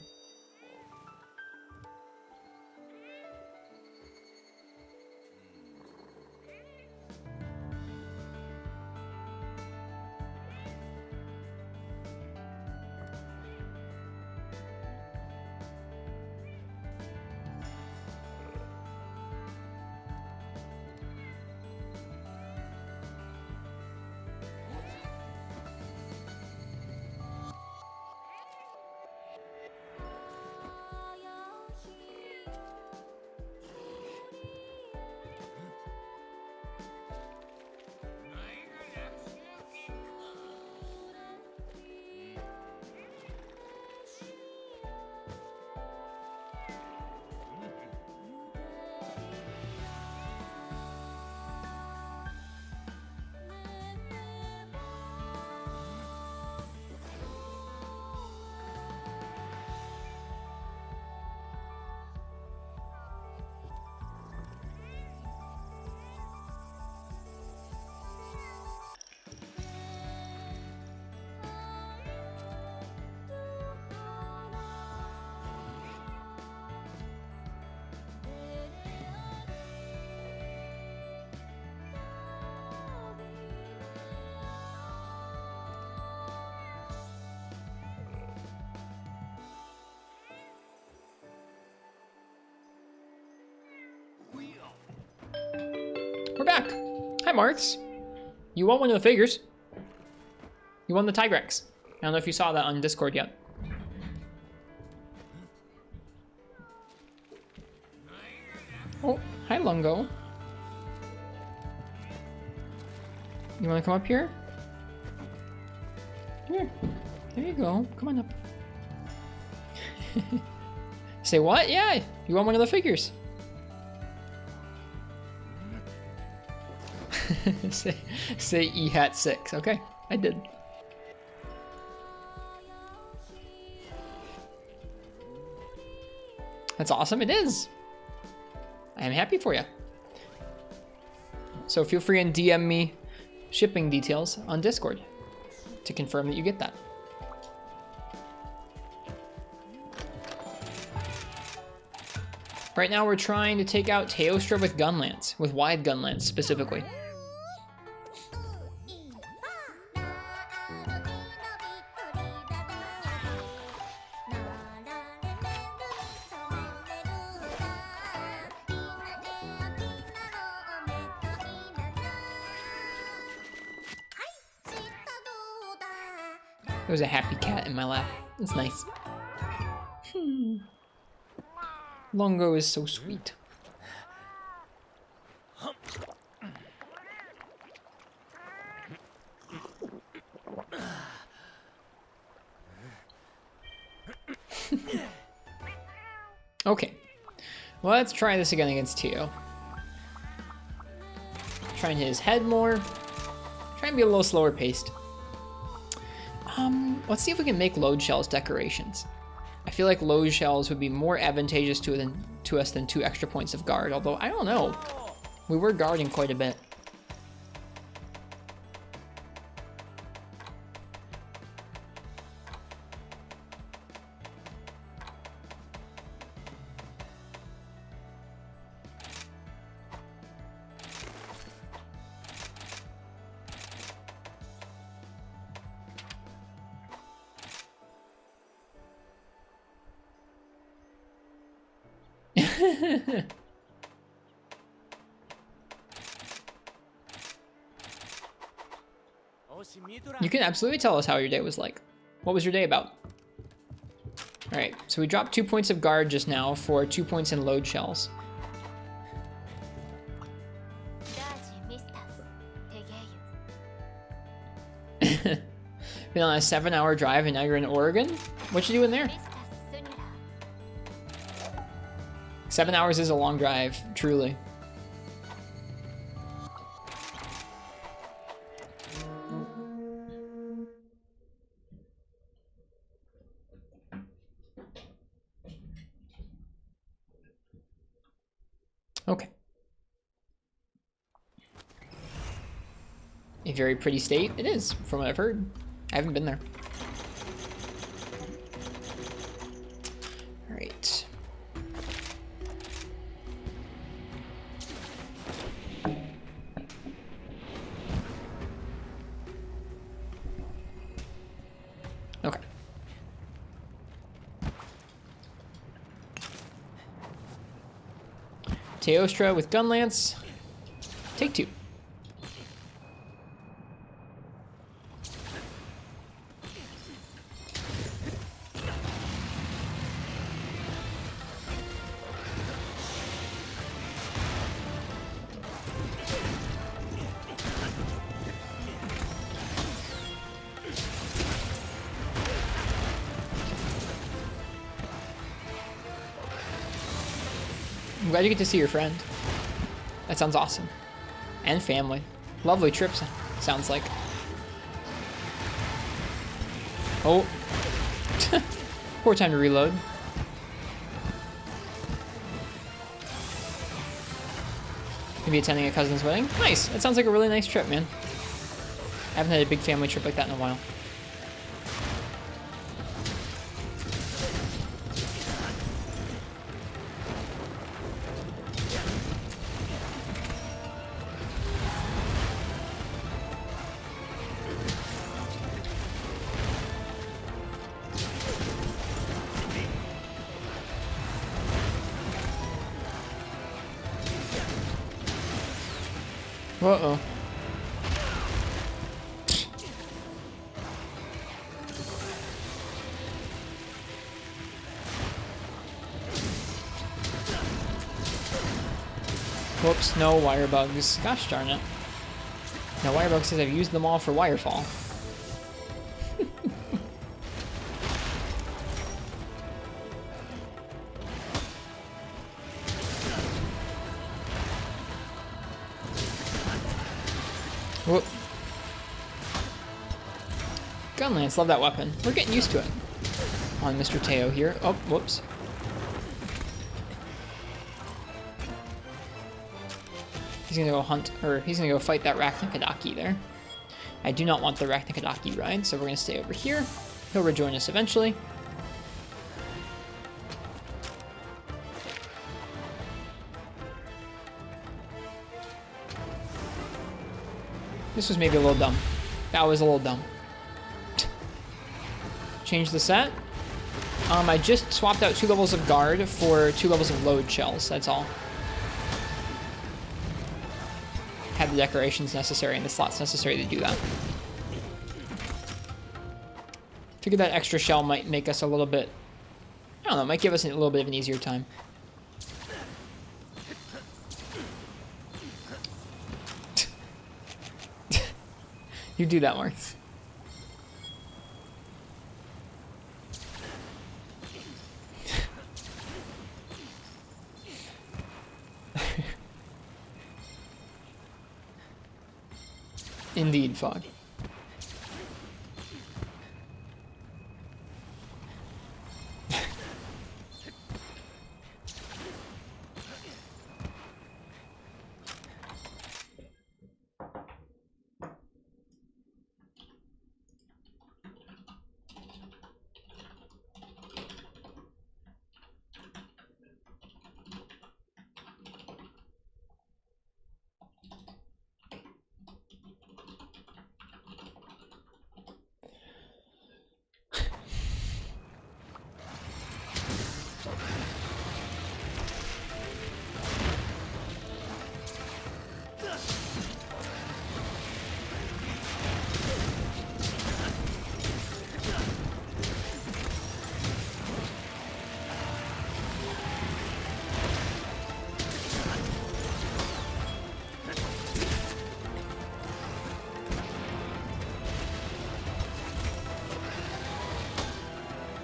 We're back. Hi, Marths. You won one of the figures. You won the Tigrex. I don't know if you saw that on Discord yet. Oh, hi, Lungo. You want to come up here? Here. There you go. Come on up. Say what? Yeah, you won one of the figures. say E hat 6. Okay, I did. That's awesome. It is. I am happy for you. So feel free and DM me shipping details on Discord to confirm that you get that. Right now we're trying to take out Teostra with Gunlance, with wide Gunlance specifically. There's a happy cat in my lap. It's nice. Longo is so sweet. Okay. Well, let's try this again against Tio. Try and hit his head more. Try and be a little slower paced. Let's see if we can make load shells decorations. I feel like load shells would be more advantageous to us than 2 extra points of guard, although I don't know. We were guarding quite a bit. You can absolutely tell us how your day was like. What was your day about? Alright, so we dropped 2 points of guard just now for 2 points in load shells. Been on a 7-hour drive and now you're in Oregon? What you doing there? 7 hours is a long drive, truly. Okay. A very pretty state. It is, from what I've heard. I haven't been there. All right. Okay. Teostra with gun lance. Take 2. I'm glad you get to see your friend. That sounds awesome. And family. Lovely trips, sounds like. Oh. Poor time to reload. Maybe attending a cousin's wedding. Nice. That sounds like a really nice trip, man. I haven't had a big family trip like that in a while. Uh-oh. Whoops, no wire bugs. Gosh darn it. No wire bug says I've used them all for wirefall. Whoop. Gun lance, love that weapon. We're getting used to it. On Mr. Teo here. Oh, whoops. He's gonna go hunt, or he's gonna go fight that Raknikadaki there. I do not want the Raknikadaki ride, so we're gonna stay over here. He'll rejoin us eventually. This was maybe a little dumb. That was a little dumb. Change the set. I just swapped out 2 levels of guard for 2 levels of load shells, that's all. Had the decorations necessary and the slots necessary to do that. Figured that extra shell might make us a little bit, I don't know, might give us a little bit of an easier time. You do that, Marth. Indeed, Fog.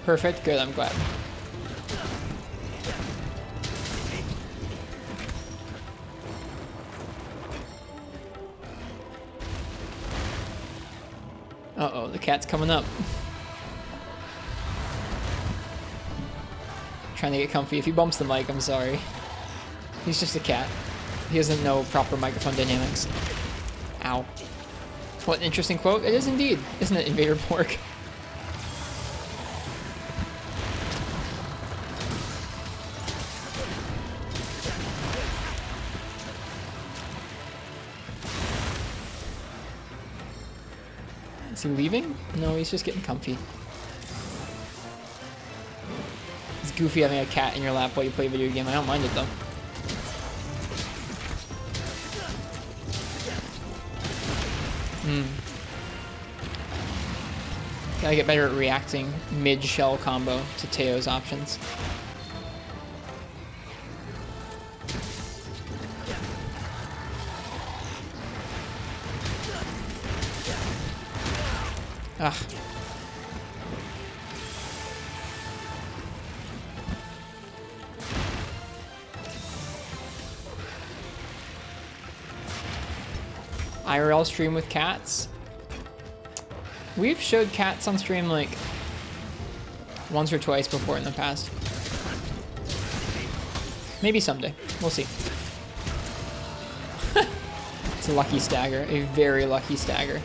Perfect. Good. I'm glad. Uh-oh, the cat's coming up. Trying to get comfy. If he bumps the mic, I'm sorry. He's just a cat. He doesn't know proper microphone dynamics. Ow. What an interesting quote. It is indeed, isn't it, Invader Pork? Is he leaving? No, he's just getting comfy. It's goofy having a cat in your lap while you play a video game. I don't mind it though. Gotta get better at reacting mid-shell combo to Teo's options. Ugh. IRL stream with cats. We've showed cats on stream like once or twice before in the past. Maybe someday. We'll see. It's a lucky stagger. A very lucky stagger.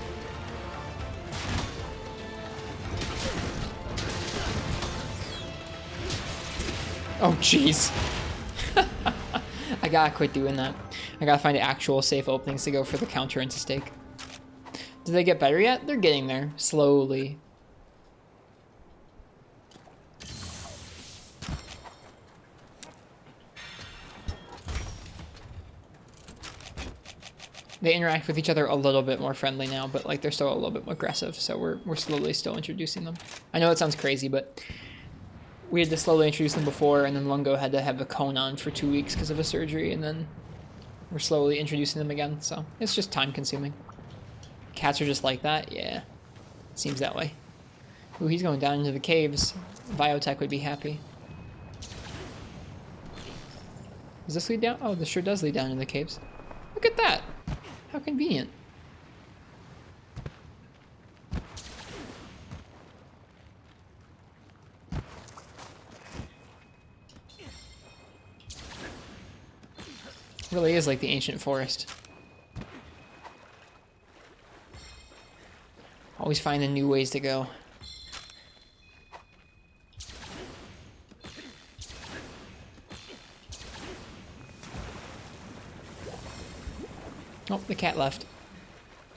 Oh, jeez. I gotta quit doing that. I gotta find actual safe openings to go for the counter into stake. Did they get better yet? They're getting there. Slowly. They interact with each other a little bit more friendly now, but like they're still a little bit more aggressive, so we're slowly still introducing them. I know it sounds crazy, but we had to slowly introduce them before, and then Lungo had to have a cone on for 2 weeks because of a surgery, and then we're slowly introducing them again, so it's just time consuming. Cats are just like that? Yeah. Seems that way. Ooh, he's going down into the caves. Biotech would be happy. Does this lead down? Oh, this sure does lead down into the caves. Look at that! How convenient. It really is like the ancient forest. Always finding new ways to go. Oh, the cat left.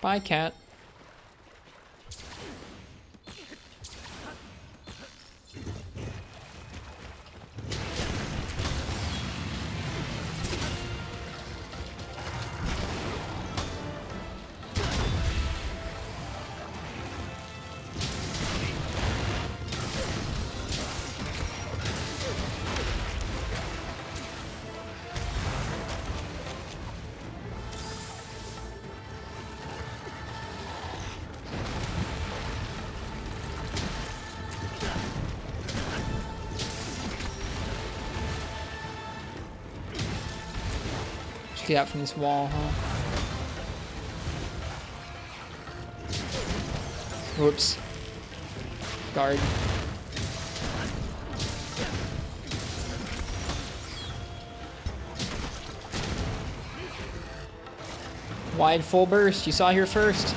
Bye, cat. Get out from this wall, huh? Whoops. Guard. Wide full burst. You saw here first.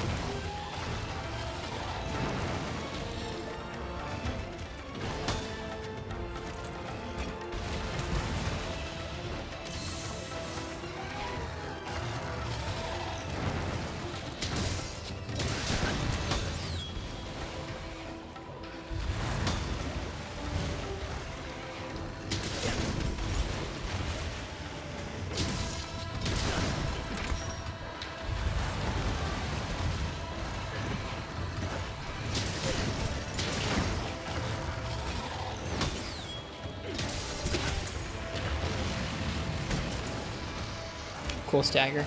Cool stagger.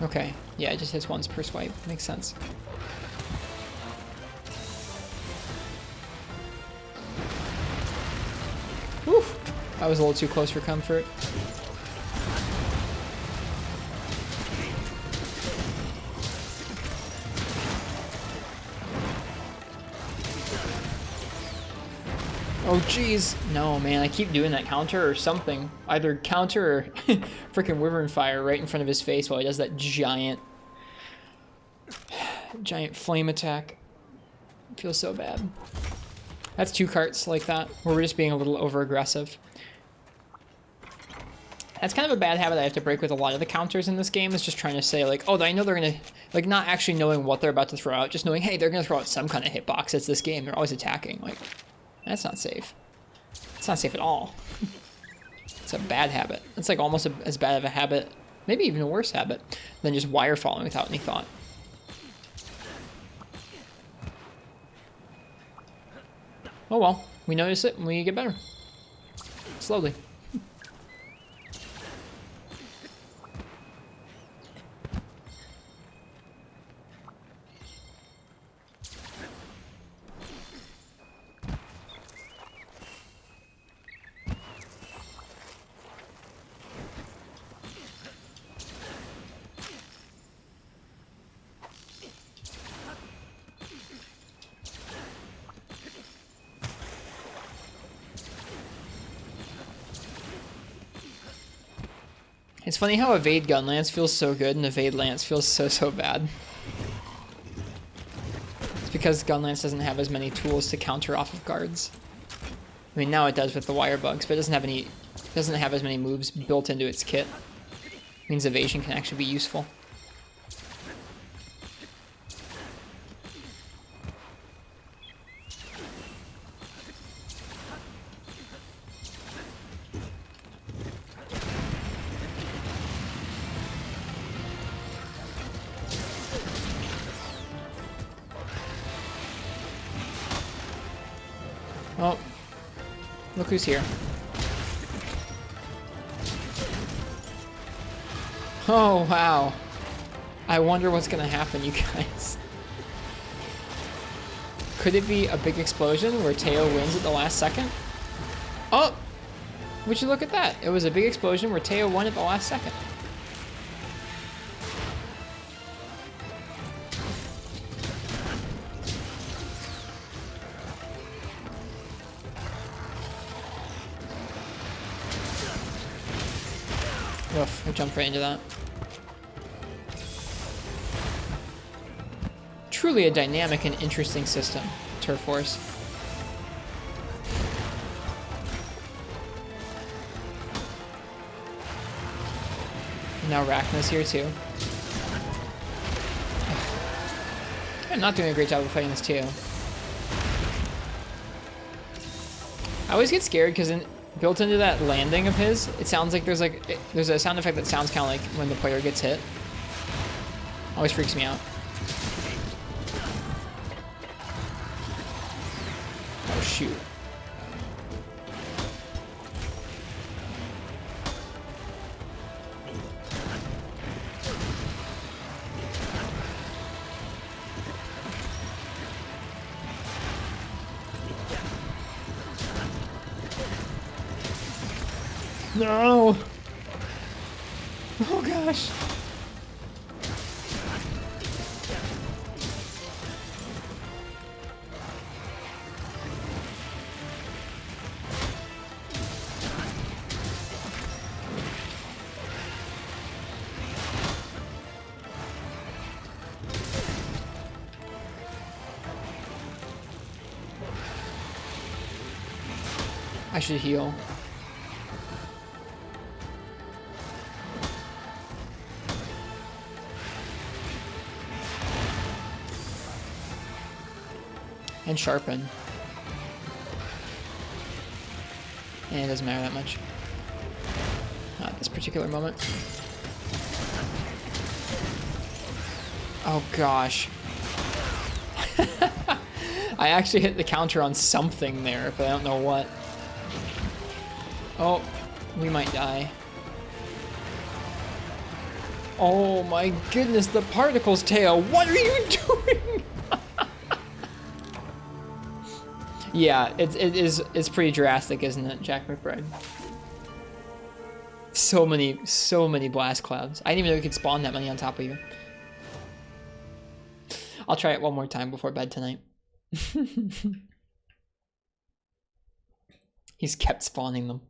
Okay. Yeah, it just hits once per swipe. Makes sense. Whew. I was a little too close for comfort. Oh, jeez. No, man, I keep doing that counter or something. Either counter or freaking Wyvern Fire right in front of his face while he does that giant flame attack. It feels so bad. That's 2 carts like that, where we're just being a little over-aggressive. That's kind of a bad habit I have to break with a lot of the counters in this game, is just trying to say, like, oh, I know they're going to... Like, not actually knowing what they're about to throw out, just knowing, hey, they're going to throw out some kind of hitbox. It's this game. They're always attacking. Like, that's not safe. It's not safe at all. It's a bad habit. It's like almost as bad of a habit, maybe even a worse habit, than just wire falling without any thought. Oh well, we notice it and we get better. Slowly. It's funny how Evade Gun Lance feels so good and Evade Lance feels so bad. It's because Gun Lance doesn't have as many tools to counter off of guards. I mean, now it does with the wire bugs, but it doesn't have as many moves built into its kit. It means evasion can actually be useful. Oh, look who's here. Oh, wow. I wonder what's gonna happen, you guys. Could it be a big explosion where Teo wins at the last second? Oh! Would you look at that? It was a big explosion where Teo won at the last second. Oof, I jumped right into that. Truly a dynamic and interesting system, Turf Force. And now Rachna's here too. I'm not doing a great job of fighting this too. I always get scared because built into that landing of his, it sounds like there's a sound effect that sounds kind of like when the player gets hit. Always freaks me out. Oh shoot. No! Oh gosh! I should heal. And sharpen. And it doesn't matter that much. Not at this particular moment. Oh gosh. I actually hit the counter on something there, but I don't know what. Oh, we might die. Oh my goodness, the particles, Teo. What are you doing? Yeah, it's pretty drastic, isn't it, Jack McBride? So many blast clouds. I didn't even know you could spawn that many on top of you. I'll try it one more time before bed tonight. He's kept spawning them.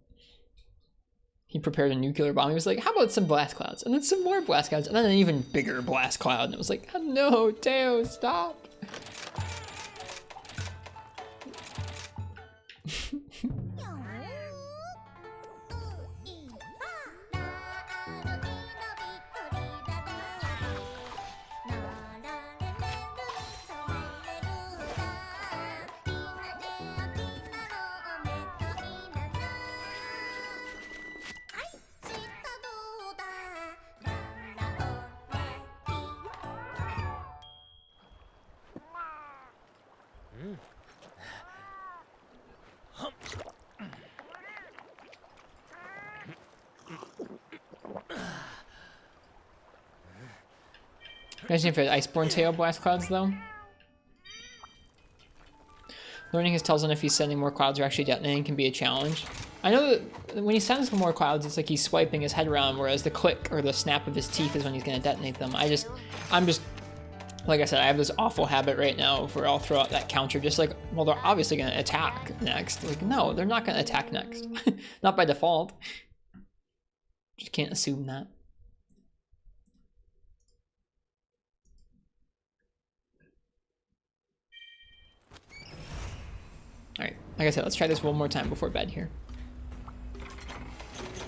He prepared a nuclear bomb. He was like, how about some blast clouds? And then some more blast clouds. And then an even bigger blast cloud. And it was like, oh, no, Teo, stop. Imagine if it had Iceborne Tail blast clouds, though. Learning his tells on if he's sending more clouds or actually detonating can be a challenge. I know that when he sends more clouds, it's like he's swiping his head around, whereas the click or the snap of his teeth is when he's going to detonate them. I'm just, like I said, I have this awful habit right now where I'll throw out that counter just like, well, they're obviously going to attack next. Like, no, they're not going to attack next. Not by default. Just can't assume that. Alright, like I said, let's try this one more time before bed here.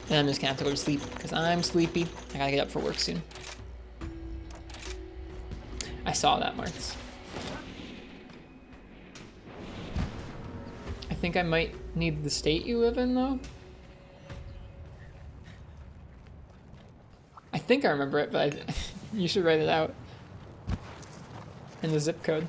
And I'm just gonna have to go to sleep, because I'm sleepy. I gotta get up for work soon. I saw that, Martz. I think I might need the state you live in, though. I think I remember it, but you should write it out. And the zip code.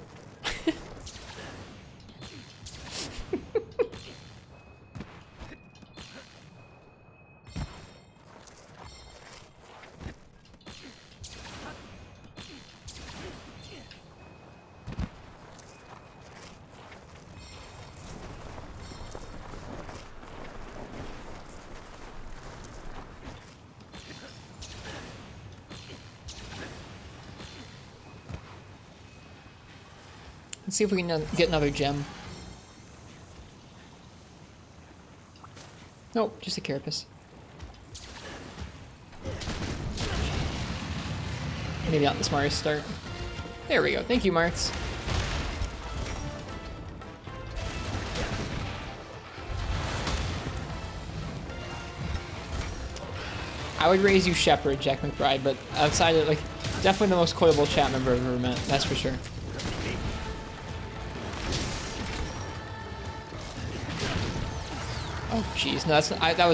Let's see if we can get another gem. Nope, just a carapace. Maybe not the smartest start. There we go. Thank you, Martz. I would raise you Shepherd, Jack McBride, but outside of, like, definitely the most quotable chat member I've ever met. That's for sure. Oh jeez, no, that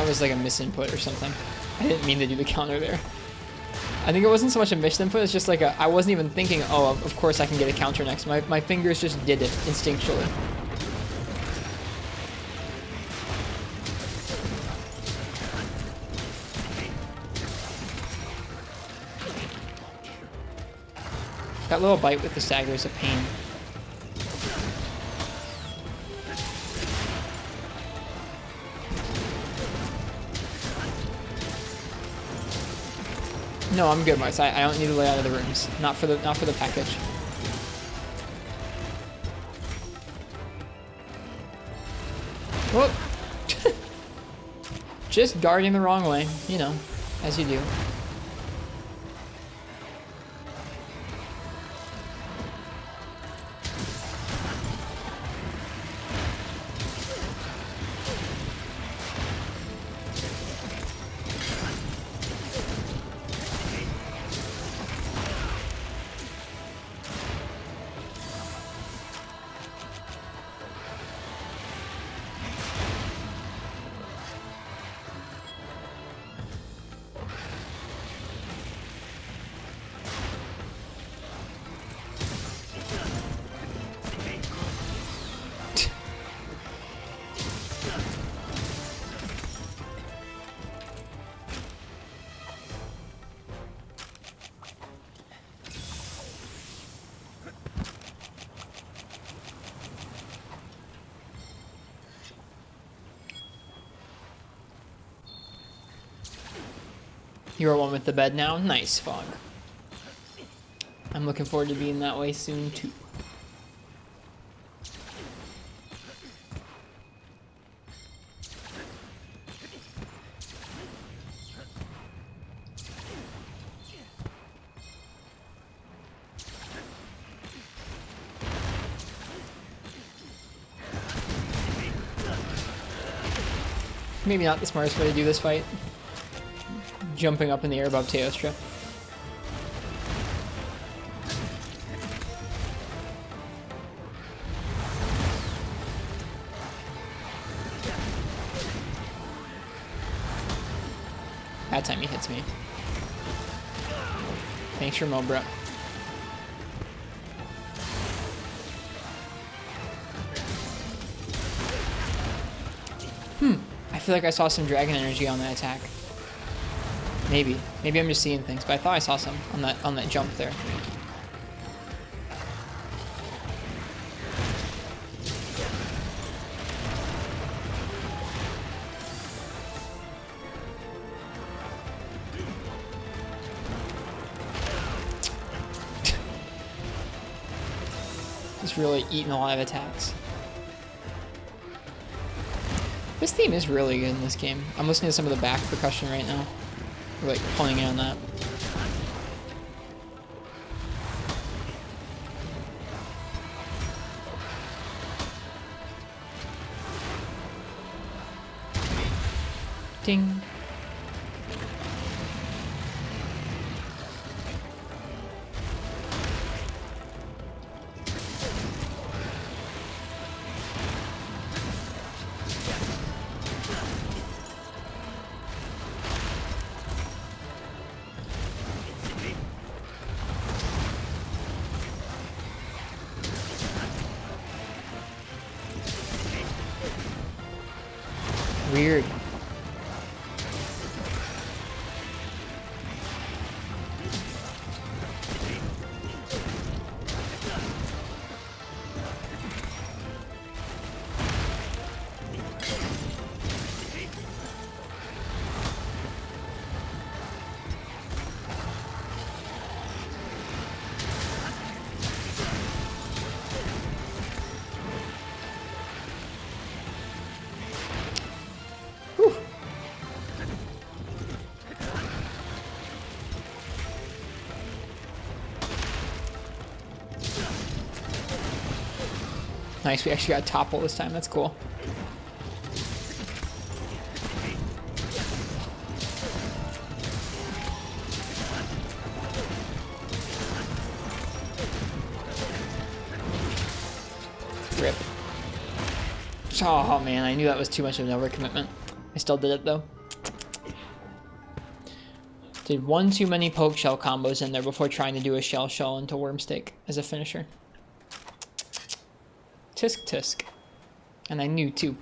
was like a misinput or something. I didn't mean to do the counter there. I think it wasn't so much a misinput, it's just like I wasn't even thinking, oh, of course I can get a counter next. My fingers just did it instinctually. That little bite with the stagger is a pain. No, I'm good, Mars. I don't need to lay out of the rooms. Not for the package. Whoop! Just guarding the wrong way, you know, as you do. You're one with the bed now. Nice, Fog. I'm looking forward to being that way soon, too. Maybe not the smartest way to do this fight. Jumping up in the air above Teostra. That time he hits me. Thanks for Mo, bro. I feel like I saw some dragon energy on that attack. Maybe. Maybe I'm just seeing things, but I thought I saw some on that jump there. Just really eating a lot of attacks. This theme is really good in this game. I'm listening to some of the back percussion right now. We're like pulling in on that. Ding. Weird. Nice, we actually got topple this time. That's cool. Rip. Oh man, I knew that was too much of an overcommitment. I still did it though. Did one too many poke shell combos in there before trying to do a shell into Wormstake as a finisher. Tisk tisk. And I knew too.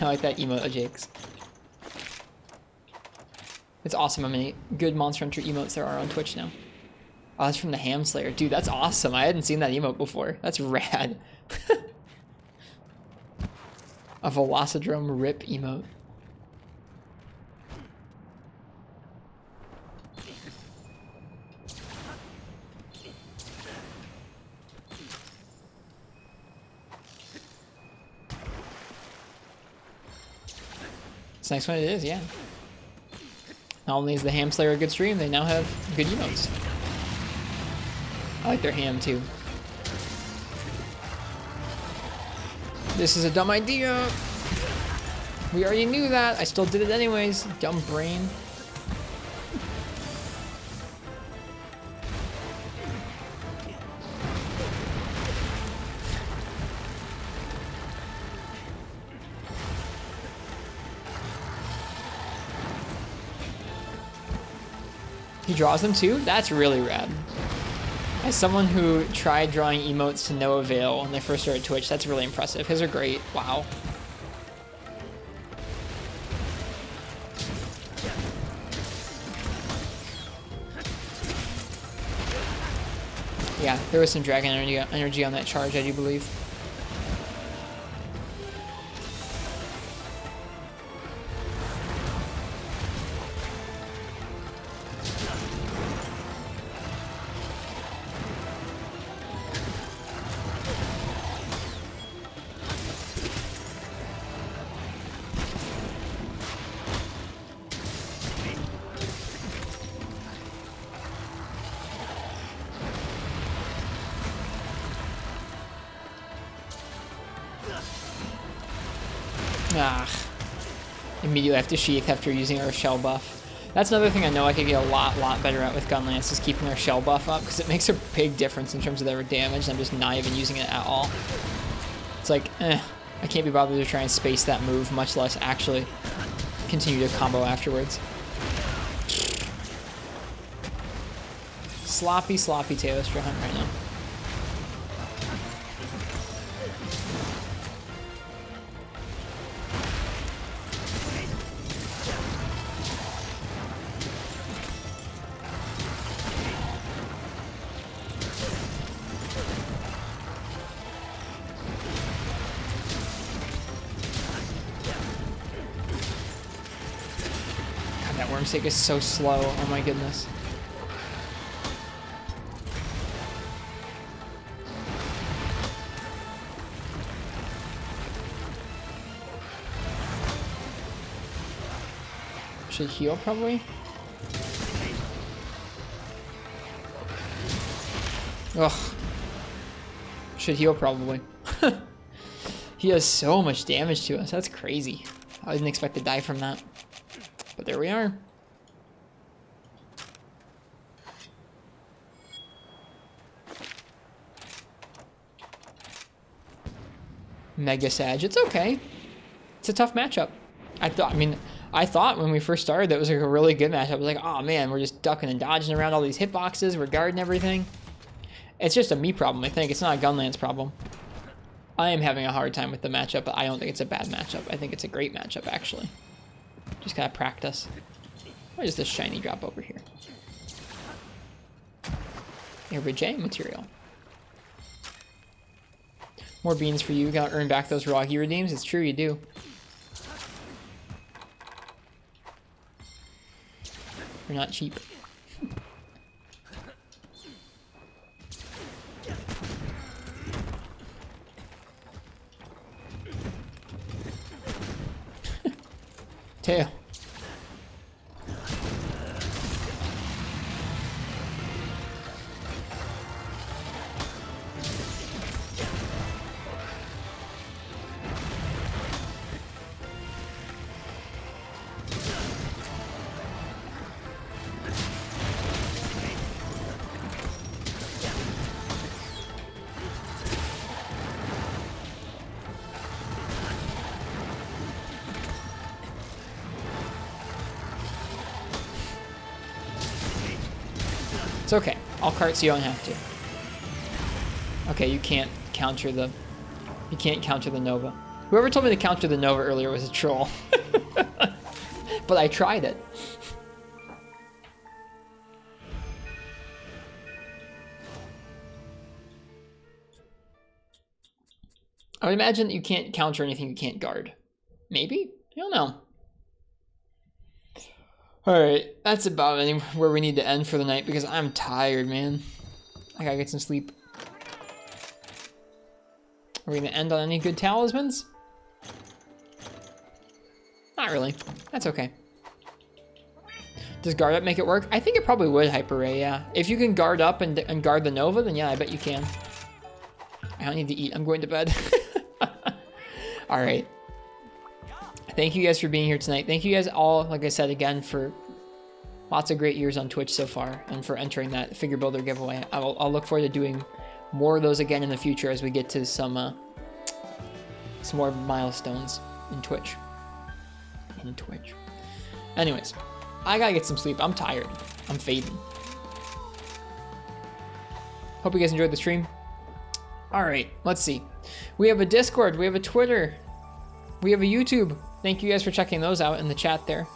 I like that emote, Jakes. It's awesome how many good Monster Hunter emotes there are on Twitch now. Oh, that's from the Ham Slayer. Dude, that's awesome. I hadn't seen that emote before. That's rad. A Velocidrome Rip emote. It's nice when it is, yeah. Not only is the Ham Slayer a good stream, they now have good emotes. I like their ham too. This is a dumb idea. We already knew that. I still did it anyways. Dumb brain. He draws them too? That's really rad. As someone who tried drawing emotes to no avail when they first started Twitch, that's really impressive. His are great. Wow. Yeah, there was some dragon energy on that charge, I do believe. Ah. Immediately after Sheath after using our shell buff. That's another thing I know I could get a lot better at with Gunlance is keeping our shell buff up because it makes a big difference in terms of their damage. I'm just not even using it at all. It's like, I can't be bothered to try and space that move, much less actually continue to combo afterwards. Sloppy Teostra hunt right now. Wormstick is so slow. Oh my goodness. Should heal probably. Ugh. Should heal probably. He does so much damage to us. That's crazy. I didn't expect to die from that. But there we are. Mega Sag. It's okay. It's a tough matchup. I thought when we first started that was like a really good matchup. I was like, oh man, we're just ducking and dodging around all these hitboxes. We're guarding everything. It's just a me problem, I think. It's not a Gunlance problem. I am having a hard time with the matchup, but I don't think it's a bad matchup. I think it's a great matchup, actually. Just gotta practice. Why is this shiny drop over here? Every J material. More beans for you. Gotta earn back those Rocky redeems. It's true, you do. They're not cheap. Tail. It's okay. I'll cart so you don't have to. Okay, you can't counter the Nova. Whoever told me to counter the Nova earlier was a troll. But I tried it. I would imagine that you can't counter anything you can't guard. Maybe? I don't know. Alright, that's about where we need to end for the night because I'm tired, man. I gotta get some sleep. Are we gonna end on any good talismans? Not really. That's okay. Does guard up make it work? I think it probably would, Hyper Ray, yeah. If you can guard up and guard the Nova, then yeah, I bet you can. I don't need to eat. I'm going to bed. Alright. Thank you guys for being here tonight. Thank you guys all, like I said again, for lots of great years on Twitch so far and for entering that figure builder giveaway. I'll look forward to doing more of those again in the future as we get to some more milestones in Twitch. Anyways, I gotta get some sleep. I'm tired. I'm fading. Hope you guys enjoyed the stream. All right, let's see. We have a Discord. We have a Twitter. We have a YouTube. Thank you guys for checking those out in the chat there.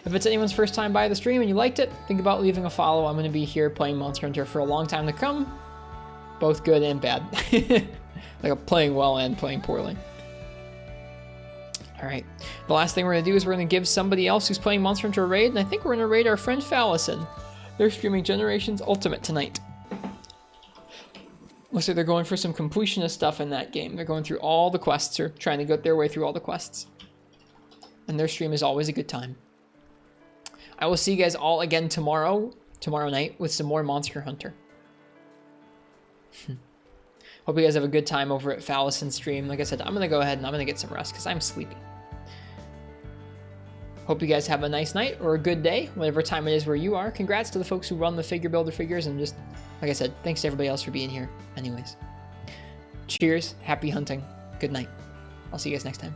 If it's anyone's first time by the stream and you liked it, think about leaving a follow. I'm going to be here playing Monster Hunter for a long time to come. Both good and bad. Like I'm playing well and playing poorly. All right. The last thing we're going to do is we're going to give somebody else who's playing Monster Hunter a raid, and I think we're going to raid our friend Fallison. They're streaming Generations Ultimate tonight. Looks like they're going for some completionist stuff in that game. They're going through all the quests, or trying to get their way through all the quests. And their stream is always a good time. I will see you guys all again tomorrow night with some more Monster Hunter. Hope you guys have a good time over at Fallison's stream. Like I said, I'm going to go ahead and I'm going to get some rest because I'm sleepy. Hope you guys have a nice night or a good day, whatever time it is where you are. Congrats to the folks who run the Figure Builder figures, and just, like I said, thanks to everybody else for being here. Anyways, cheers, happy hunting, good night. I'll see you guys next time.